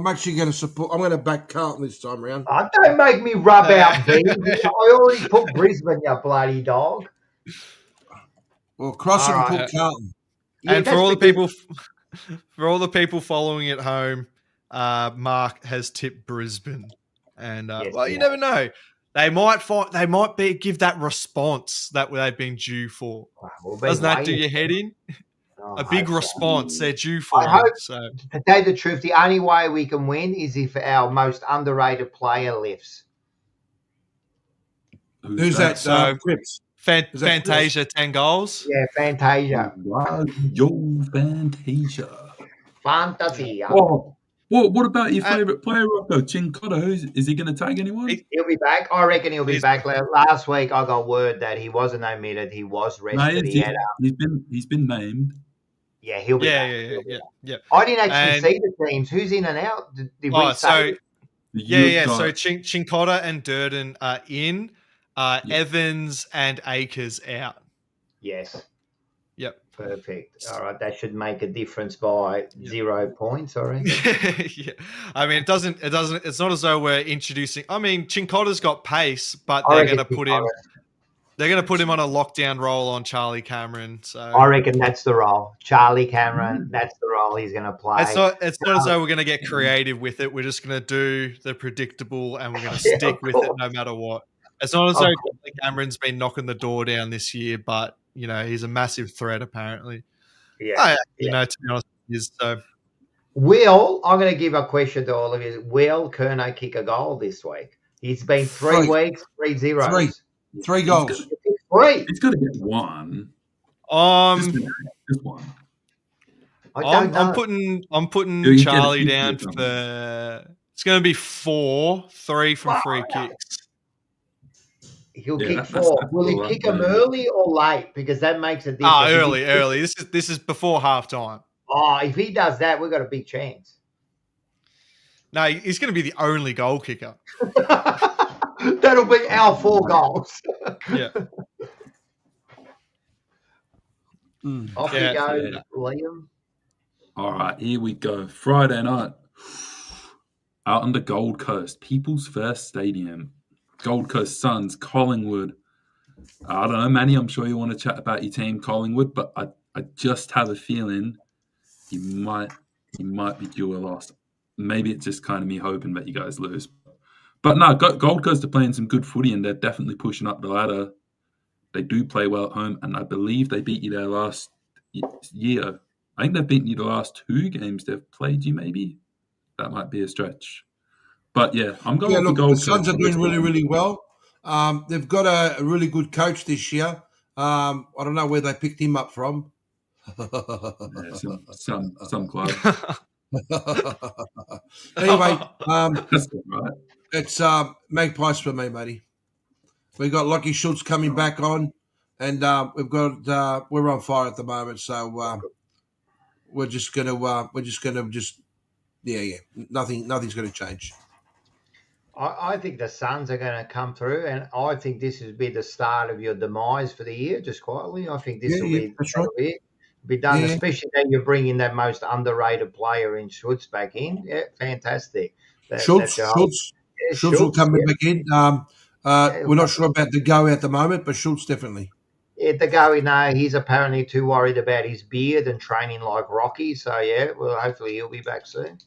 actually going to support. I'm going to back Carlton this time around. Don't make me rub out beans. I already put Brisbane, you bloody dog. Well, cross it and put Carlton. And for all the people following at home, Mark has tipped Brisbane, and you never know. They might give that response that they've been due for. We'll Doesn't that do your head in? I a big hope so. response. They're due for I him. hope, So to tell you the truth, the only way we can win is if our most underrated player lifts. Who's that? So- Crips. Is that Fantasia, 10 goals. Yeah, Fantasia. Yo, Fantasia. Fantasia. Oh, what about your And- favourite player, Rocco? Chincotta, is he going to tag anyone? He'll be back. I reckon he'll be He's- back. Last week I got word that he wasn't omitted. He was No, rested. he's been named. Yeah, he'll be back. Yeah. I didn't actually And- see the teams. Who's in and out? Did we Oh, say? so You've So got- Chincotta and Durden are in. Evans and Akers out. Yes. Yep. Perfect. All right, that should make a difference by 0 points, I reckon. Yeah. I mean, it doesn't. It's not as though we're introducing. I mean, Chincotta's got pace, but I they're reckon going to put him. They're going to put him on a lockdown role on Charlie Cameron. So I reckon that's the role. Charlie Cameron, that's the role he's going to play. it's not as though we're going to get creative with it. We're just going to do the predictable, and we're going to Yeah, stick of with it course. no matter what. It's not as though Charlie Cameron's been knocking the door down this year, but he's a massive threat apparently. Yeah. To be honest, he is so. Will, I'm going to give a question to all of you. Will Kerno kick a goal this week? He's been 3 weeks, 3 zeros. 3 goals. 3. He's got to get one. Just one. I don't know. I'm putting You get Charlie a few down kicks on for. It's going to be 4, 3 from free kicks. He'll Yeah, kick that's 4. Will he all right, kick them man. early or late? Because that makes a difference. Ah, If early. he- This is before halftime. Oh, if he does that, we've got a big chance. No, he's going to be the only goal kicker. That'll be our 4 goals. Yeah. Off Yeah, you go, yeah. Liam. All right, here we go. Friday night. Out on the Gold Coast, People's First Stadium. Gold Coast Suns, Collingwood. I don't know, Manny, I'm sure you want to chat about your team, Collingwood, but I just have a feeling you might be due a loss. Maybe it's just kind of me hoping that you guys lose. But no, Gold Coast are playing some good footy and they're definitely pushing up the ladder. They do play well at home, and I believe they beat you there last year. I think they've beaten you the last 2 games they've played you, maybe. That might be a stretch. But yeah, I'm going with the Gold the Coast. Suns are doing really, really well. They've got a really good coach this year. I don't know where they picked him up from. Yeah, some club. Anyway, That's all right. it's Magpies for me, matey. We got Lockie Schultz coming back on, and we're on fire at the moment. So we're just gonna nothing's gonna change. I think the Suns are going to come through, and I think this will be the start of your demise for the year, just quietly. I think this will be that's right. it. Be done, Yeah. especially that you're bringing that most underrated player in Schultz back in. Yeah, fantastic. Schultz will come back in. We're not sure about the go at the moment, but Schultz definitely. Yeah, the go, he's apparently too worried about his beard and training like Rocky. So, yeah, well, hopefully he'll be back soon.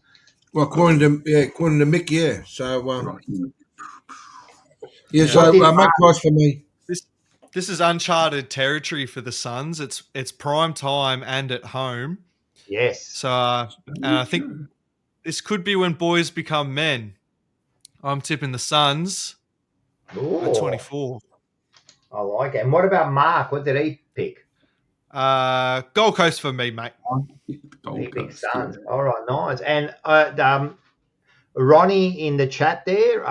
Well, according to Mick, yeah. So, Magpies for me. This is uncharted territory for the Suns. It's prime time and at home. Yes. So and I think this could be when boys become men. I'm tipping the Suns at 24. I like it. And what about Mark? What did he pick? Gold Coast for me, mate. He picked Suns. All right, nice. And Ronnie in the chat there,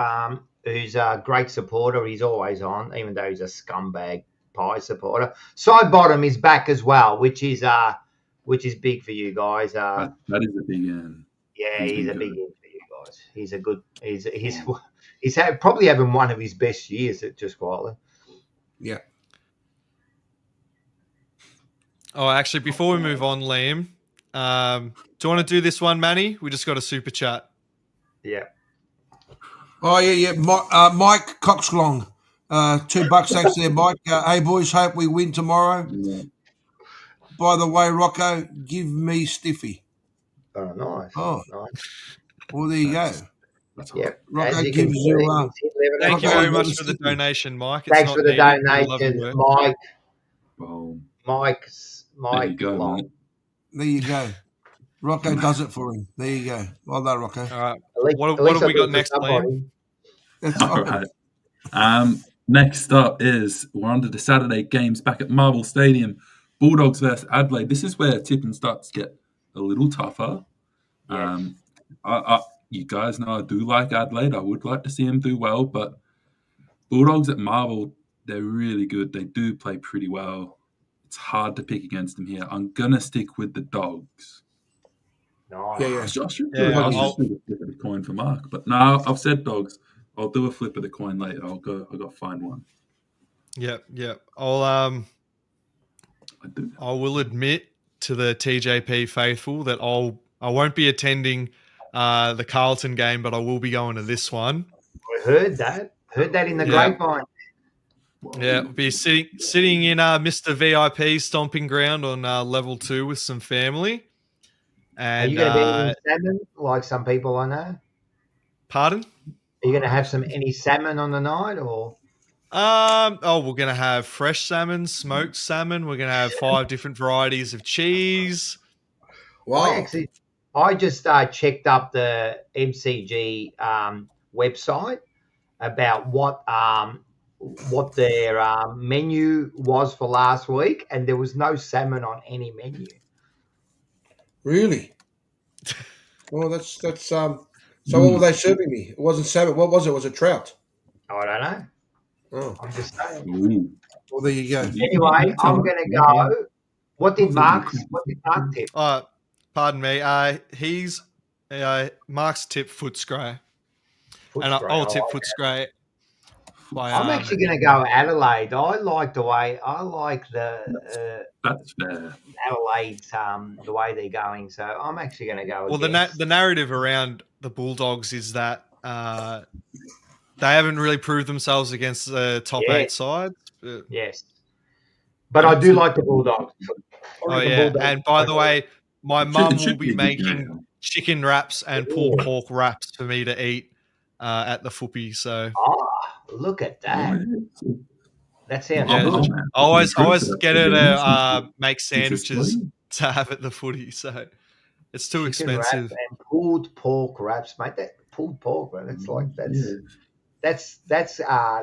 who's a great supporter. He's always on, even though he's a scumbag Pie supporter. Side Bottom is back as well, which is big for you guys. That is a big end. Yeah, he's a big end for you guys. He's a good. He's probably having one of his best years. Just quietly. Yeah. Oh, actually, before we move on, Liam, do you want to do this one, Manny? We just got a super chat. Yeah. Oh, yeah. Mike Coxlong. $2 thanks there, Mike. Hey, boys, hope we win tomorrow. Yeah. By the way, Rocco, give me Stiffy. Oh, nice. Oh. Nice. Well, there you go. That's Yep. Rocco As you gives can you... see, Thank you Okay, very much well, for the donation, Mike. Thanks not for the needed. We love donation, your work. Mike. Well, Mike. there you go, Long. mate. There you go. Rocco does it for him. There you go. Well done, Rocco. All right. At least, What have we got next, Liam? That's All right. Next up is we're on to the Saturday games back at Marvel Stadium. Bulldogs versus Adelaide. This is where tipping starts to get a little tougher. Yes. You guys know I do like Adelaide. I would like to see them do well, but Bulldogs at Marvel, they're really good. They do play pretty well. It's hard to pick against them here. I'm going to stick with the Dogs. Nice. Yeah. I should do Yeah, a flip of the coin for Mark, but no, I've said Dogs. I'll do a flip of the coin later. I'll go find one. Yep. I will admit to the TJP faithful that I won't be attending the Carlton game, but I will be going to this one. I heard that. Heard that in the grapevine. Yeah, we'll be sitting in Mr. VIP stomping ground on level 2 with some family. And Are you going to be eating salmon like some people I know? Pardon? Are you going to have any salmon on the night or? We're going to have fresh salmon, smoked salmon. We're going to have 5 different varieties of cheese. Wow. I just checked up the MCG website about what their menu was for last week, and there was no salmon on any menu. Really? Well, that's so what were they serving me? It wasn't salmon. What was it? Was it trout? I don't know. Oh. I'm just saying. Ooh. Well, there you go. Anyway, I'm going to go. What did Mark tip? Pardon me. Mark's tip Footscray. And I'll tip Footscray. I'm actually going to go Adelaide. I like the That's fair. Adelaide's the way they're going. So I'm actually going to go. Well, the narrative around the Bulldogs is that they haven't really proved themselves against the top 8 sides. Yes, but I do like the Bulldogs. Oh yeah, and by the way, my mum will be making chicken wraps and pulled pork wraps for me to eat at the footy. So. Look at that. That sounds good. I always get her to make sandwiches to have at the footy, so it's too expensive. And pulled pork wraps, mate. That pulled pork, that's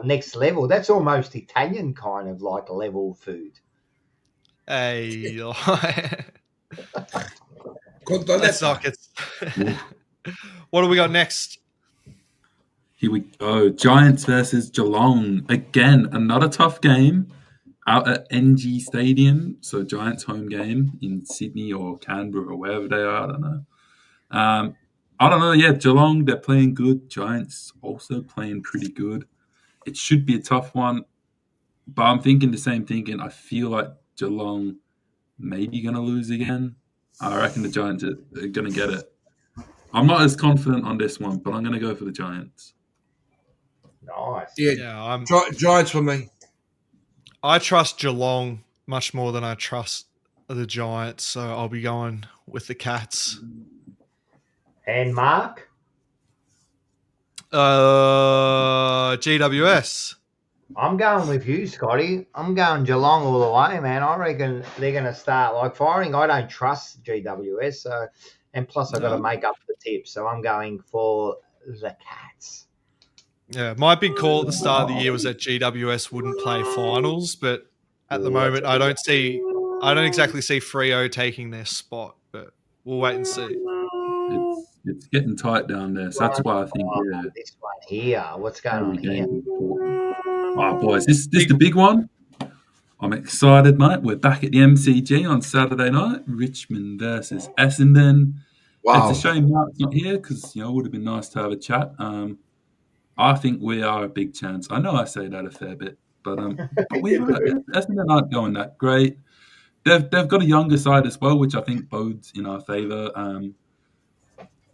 next level. That's almost Italian kind of like level food. Hey, let's not get. What do we got next? Here we go. Giants versus Geelong. Again, another tough game out at NG Stadium. So Giants home game in Sydney or Canberra or wherever they are. I don't know. I don't know. Yeah, Geelong, they're playing good. Giants also playing pretty good. It should be a tough one. But I'm thinking the same thing. I feel like Geelong maybe going to lose again. I reckon the Giants are going to get it. I'm not as confident on this one, but I'm going to go for the Giants. Nice. Yeah, Giants for me. I trust Geelong much more than I trust the Giants, so I'll be going with the Cats. And Mark? GWS. I'm going with you, Scotty. I'm going Geelong all the way, man. I reckon they're going to start firing. I don't trust GWS, and plus I've got to make up the tip, so I'm going for the Cats. Yeah, my big call at the start of the year was that GWS wouldn't play finals, but at the moment I don't exactly see Freo taking their spot, but we'll wait and see. It's getting tight down there, so that's why I think this one here. What's going on here? Oh, boys, this is the big one. I'm excited, mate. We're back at the MCG on Saturday night. Richmond versus Essendon. Wow. It's a shame Mark's not here because it would have been nice to have a chat. I think we are a big chance. I know I say that a fair bit, but Essendon aren't going that great. They've got a younger side as well, which I think bodes in our favour.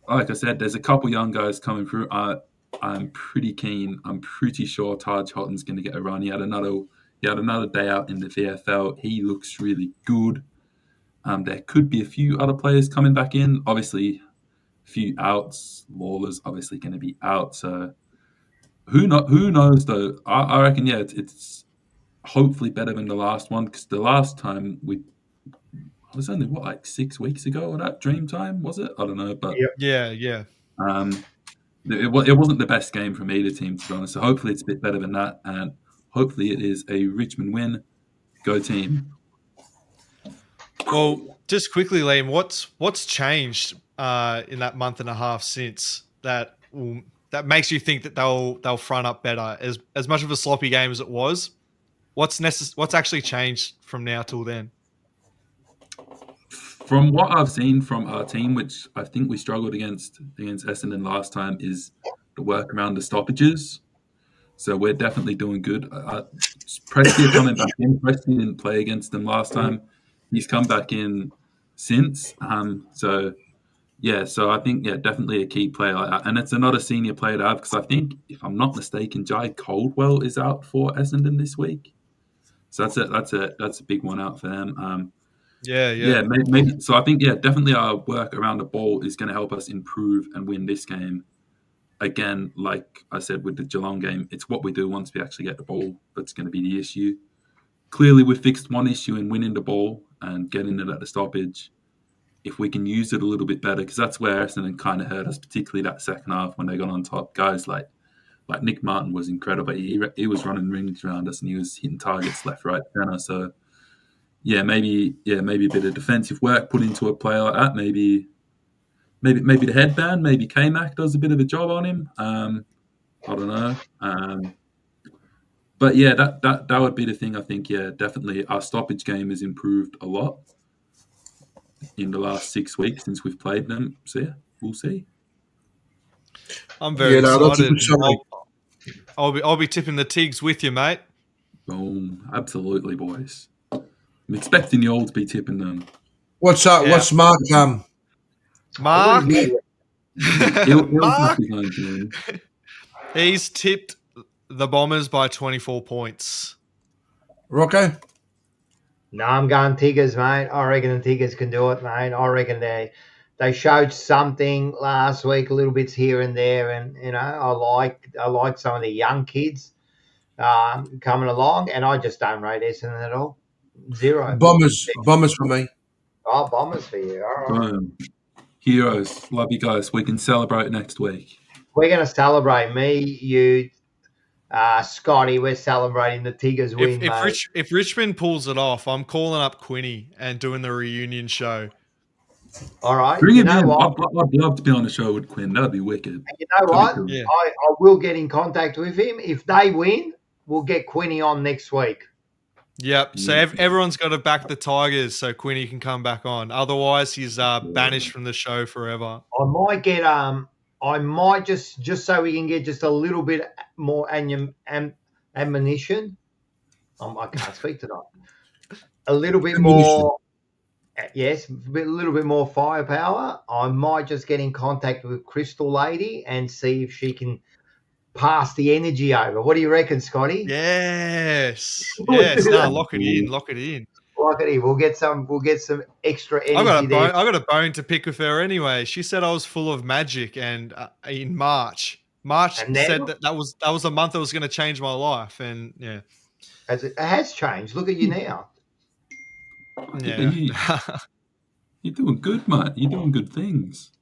Like I said, there's a couple young guys coming through. I'm pretty keen. I'm pretty sure Taj Houghton's going to get a run. He had another day out in the VFL. He looks really good. There could be a few other players coming back in. Obviously, a few outs. Lawler's obviously going to be out. So who knows though? I reckon it's hopefully better than the last one because the last time it was only like 6 weeks ago or that Dreamtime, was it? I don't know, but Yeah. it wasn't the best game from either team, to be honest. So hopefully it's a bit better than that, and hopefully it is a Richmond win. Go team. Well, just quickly, Liam, what's changed in that month and a half since that makes you think that they'll front up better? As much of a sloppy game as it was, what's actually changed from now till then? From what I've seen from our team, which I think we struggled against Essendon last time, is the work around the stoppages. So we're definitely doing good. Presty coming back in. Presty didn't play against them last time. He's come back in since. So I think, definitely a key player like that. And it's another senior player to have, because I think, if I'm not mistaken, Jai Caldwell is out for Essendon this week. So that's a big one out for them. Maybe. So I think, definitely our work around the ball is going to help us improve and win this game. Again, like I said with the Geelong game, it's what we do once we actually get the ball that's going to be the issue. Clearly, we've fixed one issue in winning the ball and getting it at the stoppage. If we can use it a little bit better, because that's where Essendon kind of hurt us, particularly that second half when they got on top. Guys like Nick Martin was incredible. He was running rings around us and he was hitting targets left, right, centre. So, maybe a bit of defensive work put into a player like that. Maybe the headband, maybe K-Mac does a bit of a job on him. I don't know. But that would be the thing. I think, definitely our stoppage game has improved a lot in the last 6 weeks since we've played them. So we'll see. I'm very excited. I'll be tipping the Tigs with you, mate. Boom. Absolutely, boys. I'm expecting you all to be tipping them. What's Mark? Mark? Mark? He's tipped the Bombers by 24 points. Rocco? No, I'm going Tigers, mate. I reckon the Tigers can do it, mate. I reckon they showed something last week, a little bits here and there, and I like some of the young kids coming along, and I just don't rate Essendon at all. 0. Bombers for me. Oh, Bombers for you. All right. Heroes, love you guys. We can celebrate next week. We're going to celebrate. Me, you, Scotty. We're celebrating the Tigers win, mate. If Richmond pulls it off, I'm calling up Quinny and doing the reunion show. All right. Bring him in. I'd love to be on the show with Quinn. That'd be wicked. And you know what? Yeah. I will get in contact with him. If they win, we'll get Quinny on next week. Yep. So everyone's got to back the Tigers so Quinny can come back on. Otherwise, he's banished from the show forever. I might just so we can get just a little bit more ammunition. I can't speak tonight. A little bit more. Yes, a little bit more firepower. I might just get in contact with Crystal Lady and see if she can pass the energy over. What do you reckon, Scotty? Yes. No, lock it in. Lock it in. We'll get some extra energy. I got a bone to pick with her anyway. She said I was full of magic, and in March said that was a month that was going to change my life, and yeah, it has changed. Look at you now. Yeah. You're doing good, mate. You're doing good things.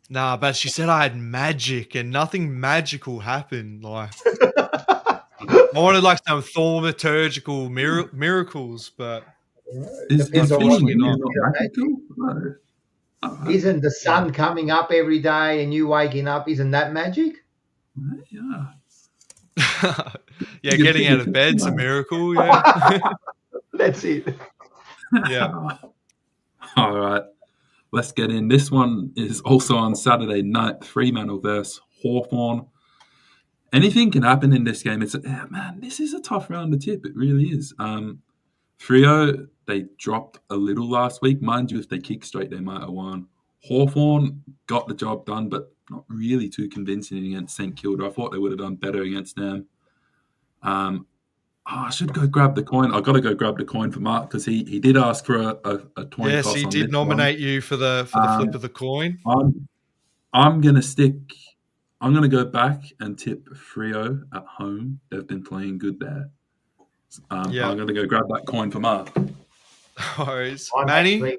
Nah, but she said I had magic and nothing magical happened. Like I wanted like some thaumaturgical miracles, but isn't the sun coming up every day and you waking up? Isn't that magic? Yeah. Yeah, getting out of bed's a miracle. Yeah, that's it. Yeah. All right. Let's get in. This one is also on Saturday night. Fremantle versus Hawthorn. Anything can happen in this game. This is a tough round to tip. It really is. Freo, they dropped a little last week. Mind you, if they kick straight, they might have won. Hawthorn got the job done, but not really too convincing against St Kilda. I thought they would have done better against them. I should go grab the coin. I've got to go grab the coin for Mark because he did ask for a coin toss. Yes, he did nominate you for the flip of the coin. I'm going to go back and tip Freo at home. They've been playing good there. I'm going to go grab that coin for Mark. Manny?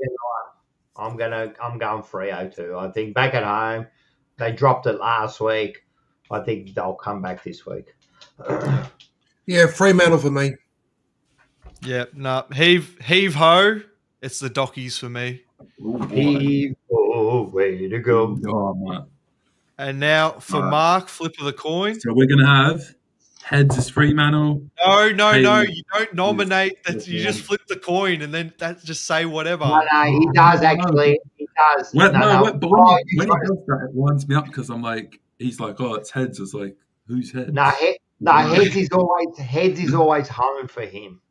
I'm going Freo too. I think back at home, they dropped it last week. I think they'll come back this week. Yeah, Fremantle for me. Yeah, no, heave ho. It's the Dockies for me. Heave ho, way to go. Oh, man. And now for Mark, flip of the coin. So we're going to have heads is Fremantle. No. Tails You don't nominate. That you just flip the coin and then just say whatever. No, he does actually. He does. When he Oh, does that, it winds me up because I'm like, he's like, oh, it's heads. It's like, who's heads? heads is always home for him.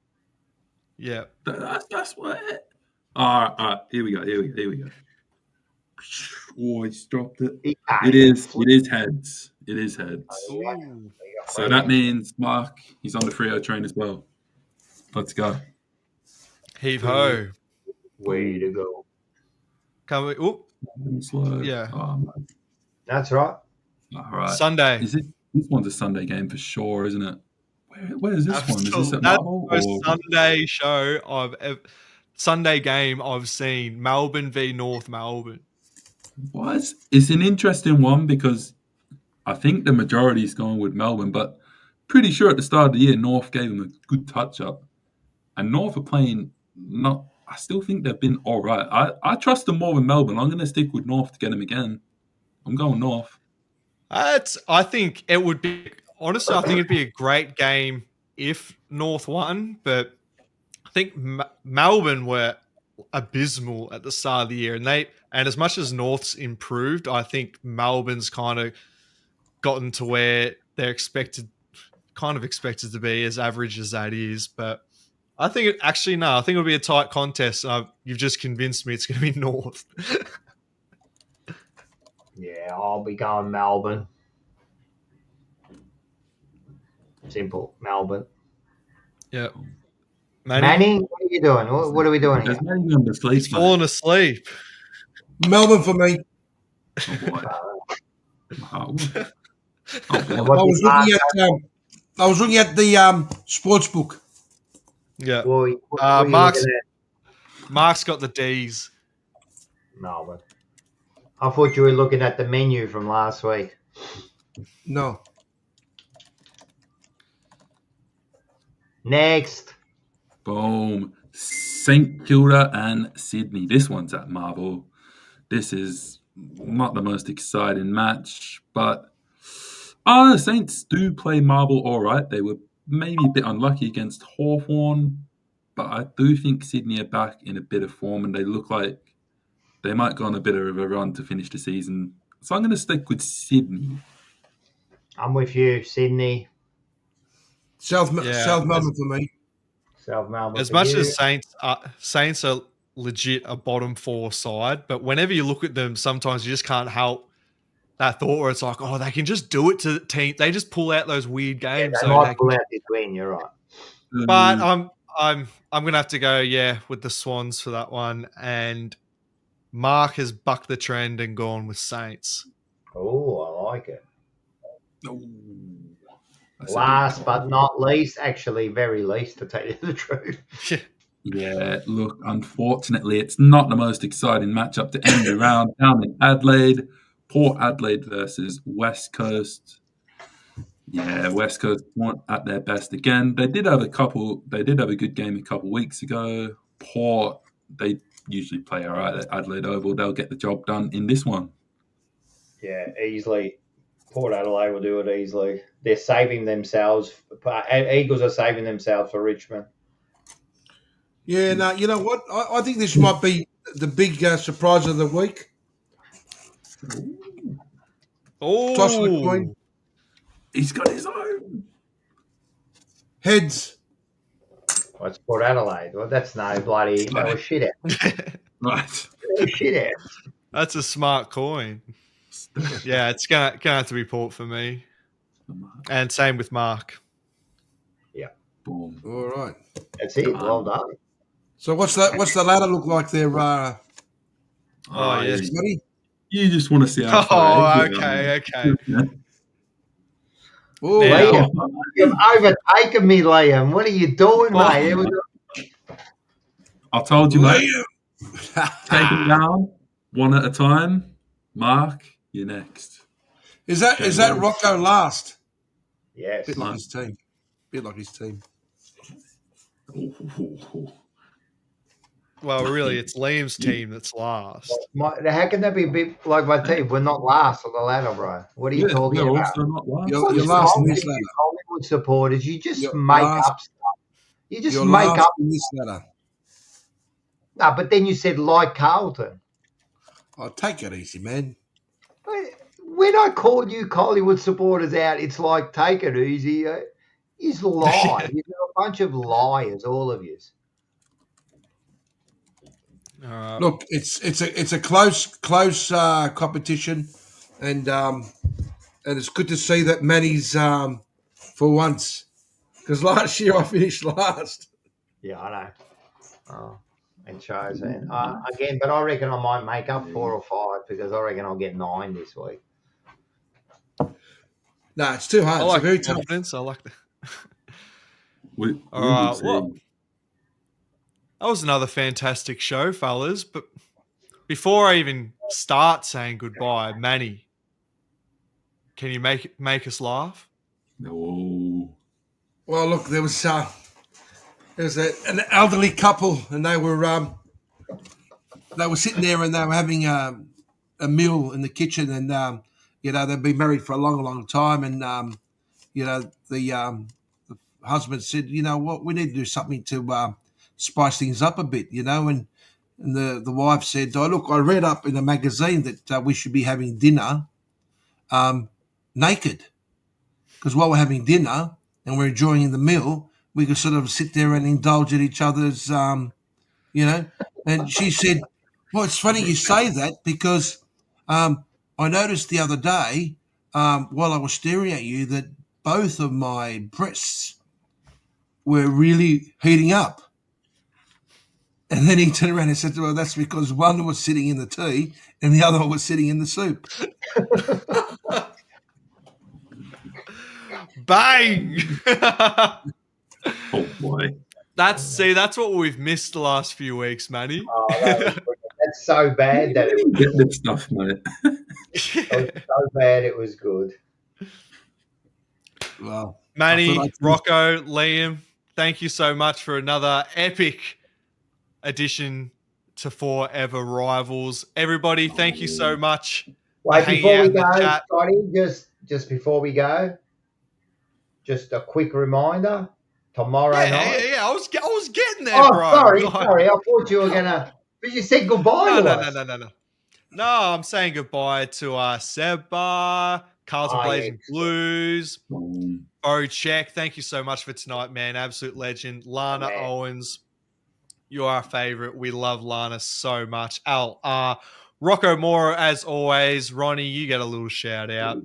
Yeah. That's what. All right. Here we go. Oh, he's dropped it. It is heads. It is heads. Ooh. So that means Mark, he's on the Freo train as well. Let's go. Heave ho. Way to go. Come we? Oop. Slow. Yeah. Oh, man. That's right. All right. Sunday. Is it? This one's a Sunday game for sure, isn't it? Where is this one? Is this at That's Marvel? the most Sunday show Sunday game I've seen. Melbourne v North Melbourne. It's an interesting one because I think the majority is going with Melbourne, but pretty sure at the start of the year, North gave them a good touch-up. And North are playing I still think they've been all right. I trust them more than Melbourne. I'm going to stick with North to get them again. I'm going North. I think it would be, honestly, I think it'd be a great game if North won, but I think Melbourne were abysmal at the start of the year, and as much as North's improved, I think Melbourne's kind of gotten to where they're expected to be, as average as that is. But I think I think it'll be a tight contest. You've just convinced me it's going to be North. Yeah, I'll be going Melbourne. Simple, Melbourne. Yeah. Manny, what are you doing? What are we doing here? Manny on the sleep, He's falling asleep. Melbourne for me. Oh, boy. I was looking at the sports book. Yeah. What are you looking at? Mark's got the D's. Melbourne. I thought you were looking at the menu from last week. No. Next. Boom. St Kilda and Sydney. This one's at Marvel. This is not the most exciting match, but the Saints do play Marvel all right. They were maybe a bit unlucky against Hawthorn, but I do think Sydney are back in a bit of form and they look like they might go on a bit of a run to finish the season. So I'm going to stick with Sydney. I'm with you, Sydney. South Melbourne for me. South Melbourne. As much as Saints are legit a bottom four side, but whenever you look at them, sometimes you just can't help that thought where it's like, oh, they can just do it to the team. They just pull out those weird games. Yeah, they might pull out this win. You're right. But I'm gonna have to go with the Swans for that one. And Mark has bucked the trend and gone with Saints. Oh, I like it. That's Last but not least, actually very least, to tell you the truth. Yeah, look, unfortunately, it's not the most exciting matchup to end the round down in Adelaide. Port Adelaide versus West Coast. Yeah, West Coast weren't at their best again. They did have a good game a couple weeks ago. Port, they usually play all right at Adelaide Oval. They'll get the job done in this one. Yeah, easily. Port Adelaide will do it easily. They're saving themselves. Eagles are saving themselves for Richmond. Yeah, no, you know what? I think this might be the big surprise of the week. Toss of the coin. He's got his own. Heads. What's Port Adelaide? Well, that's no bloody. That was shit out. Right. That was shit out. That's a smart coin. Yeah, it's gonna have to be Port for me. And same with Mark. Yeah. Boom. All right. That's it. Well done. So what's the ladder look like there, Oh, yes. buddy? You just want to see how Oh, okay. Oh, Liam, you've overtaken me, Liam. What are you doing, mate? I told you, mate. Take it down, one at a time. Mark, you're next. Is that Rocco last? Yes. Bit like his team. Bit like his team. Well, really, it's Liam's team that's last. How can that be a bit like my team? We're not last on the ladder, bro. What are you talking We're about? also not last. You're last in this ladder. Collingwood supporters, you just You're make last. up stuff. You just You're make last up. in this ladder. No, but then you said like Carlton. Oh, take it easy, man. When I called you Collingwood supporters out, it's like take it easy. He's lying. You're a bunch of liars, all of you. Look, it's a close competition, and it's good to see that Manny's for once, because last year I finished last. Yeah, I know. Oh, it shows. And again, but I reckon I might make up 4 or 5 because I reckon I'll get 9 this week. No, it's too hard. I like it's very the tough. confidence. I like that. All right, well, that was another fantastic show, fellas. But before I even start saying goodbye, Manny, can you make us laugh? No. Well, look, there was an elderly couple, and they were sitting there and they were having a meal in the kitchen, and they've been married for a long, long time, and the husband said, you know what, we need to do something to spice things up a bit, and the wife said, oh, look, I read up in a magazine that we should be having dinner naked, because while we're having dinner and we're enjoying the meal, we could sort of sit there and indulge in each other's, and she said, well, it's funny you say that, because I noticed the other day while I was staring at you that both of my breasts were really heating up. And then he turned around and said, well, that's because one was sitting in the tea and the other one was sitting in the soup. Bang! Oh, boy. That's what we've missed the last few weeks, Manny. Oh, that's so bad that it was, Get this stuff, mate. it was so bad it was good. Well, Manny, Rocco, Liam, thank you so much for another epic addition to Fourever Rivals. Everybody, thank you so much. Wait, hanging before out we in the go, chat. Scotty, just before we go, just a quick reminder. Tomorrow night. Yeah, I was getting there, Oh, bro. sorry. I thought you were gonna. But you said goodbye to us. No. No, I'm saying goodbye to Seba, Carlton Blazing Blues, Bo Check. Thank you so much for tonight, man. Absolute legend. Lana Owens, you are our favorite. We love Lana so much. Al, Rocco Mora, as always. Ronnie, you get a little shout out.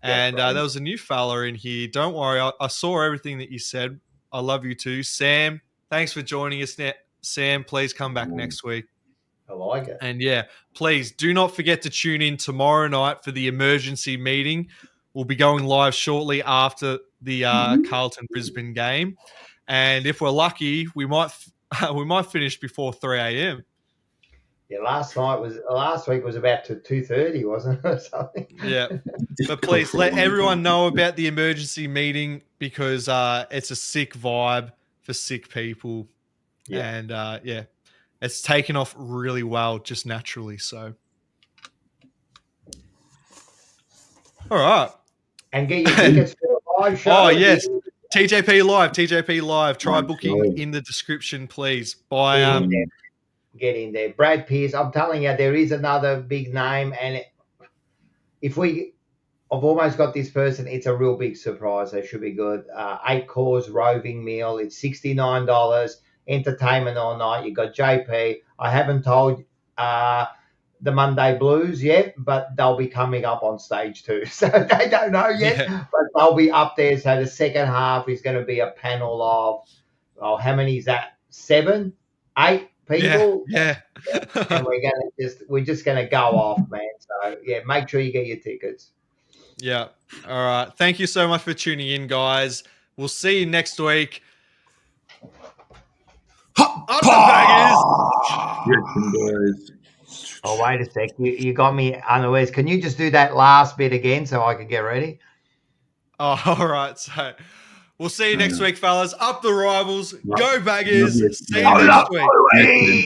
And there was a new fella in here. Don't worry, I saw everything that you said. I love you too. Sam, thanks for joining us. Sam, please come back next week. I like it. And yeah, please do not forget to tune in tomorrow night for the emergency meeting. We'll be going live shortly after the Carlton Brisbane game. And if we're lucky, we might finish before 3 a.m. Yeah, last week was about to 2:30, wasn't it, or something? Yeah, but please let everyone know about the emergency meeting, because it's a sick vibe for sick people, and it's taken off really well just naturally. So, all right, and get your tickets for the live show. Oh yes, TJP Live. Try booking in the description, please. By Get in there. Brad Pierce, I'm telling you, there is another big name. And I've almost got this person. It's a real big surprise. They should be good. 8-course roving meal. It's $69. Entertainment all night. You got JP. I haven't told the Monday Blues yet, but they'll be coming up on stage too. So they don't know yet, but they'll be up there. So the second half is going to be a panel of, how many is that? 7, 8 people. Yeah. And we're just gonna go off, man. So make sure you get your tickets. Yeah. All right. Thank you so much for tuning in, guys. We'll see you next week. Hot Up the baggers. Reckon, boys. Oh, wait a sec. You got me unawares. Can you just do that last bit again so I can get ready? Oh, all right. So we'll see you next Yeah. week, fellas. Up the Rivals. Right. Go Baggers. Love you. See you next week. Reckon, boys.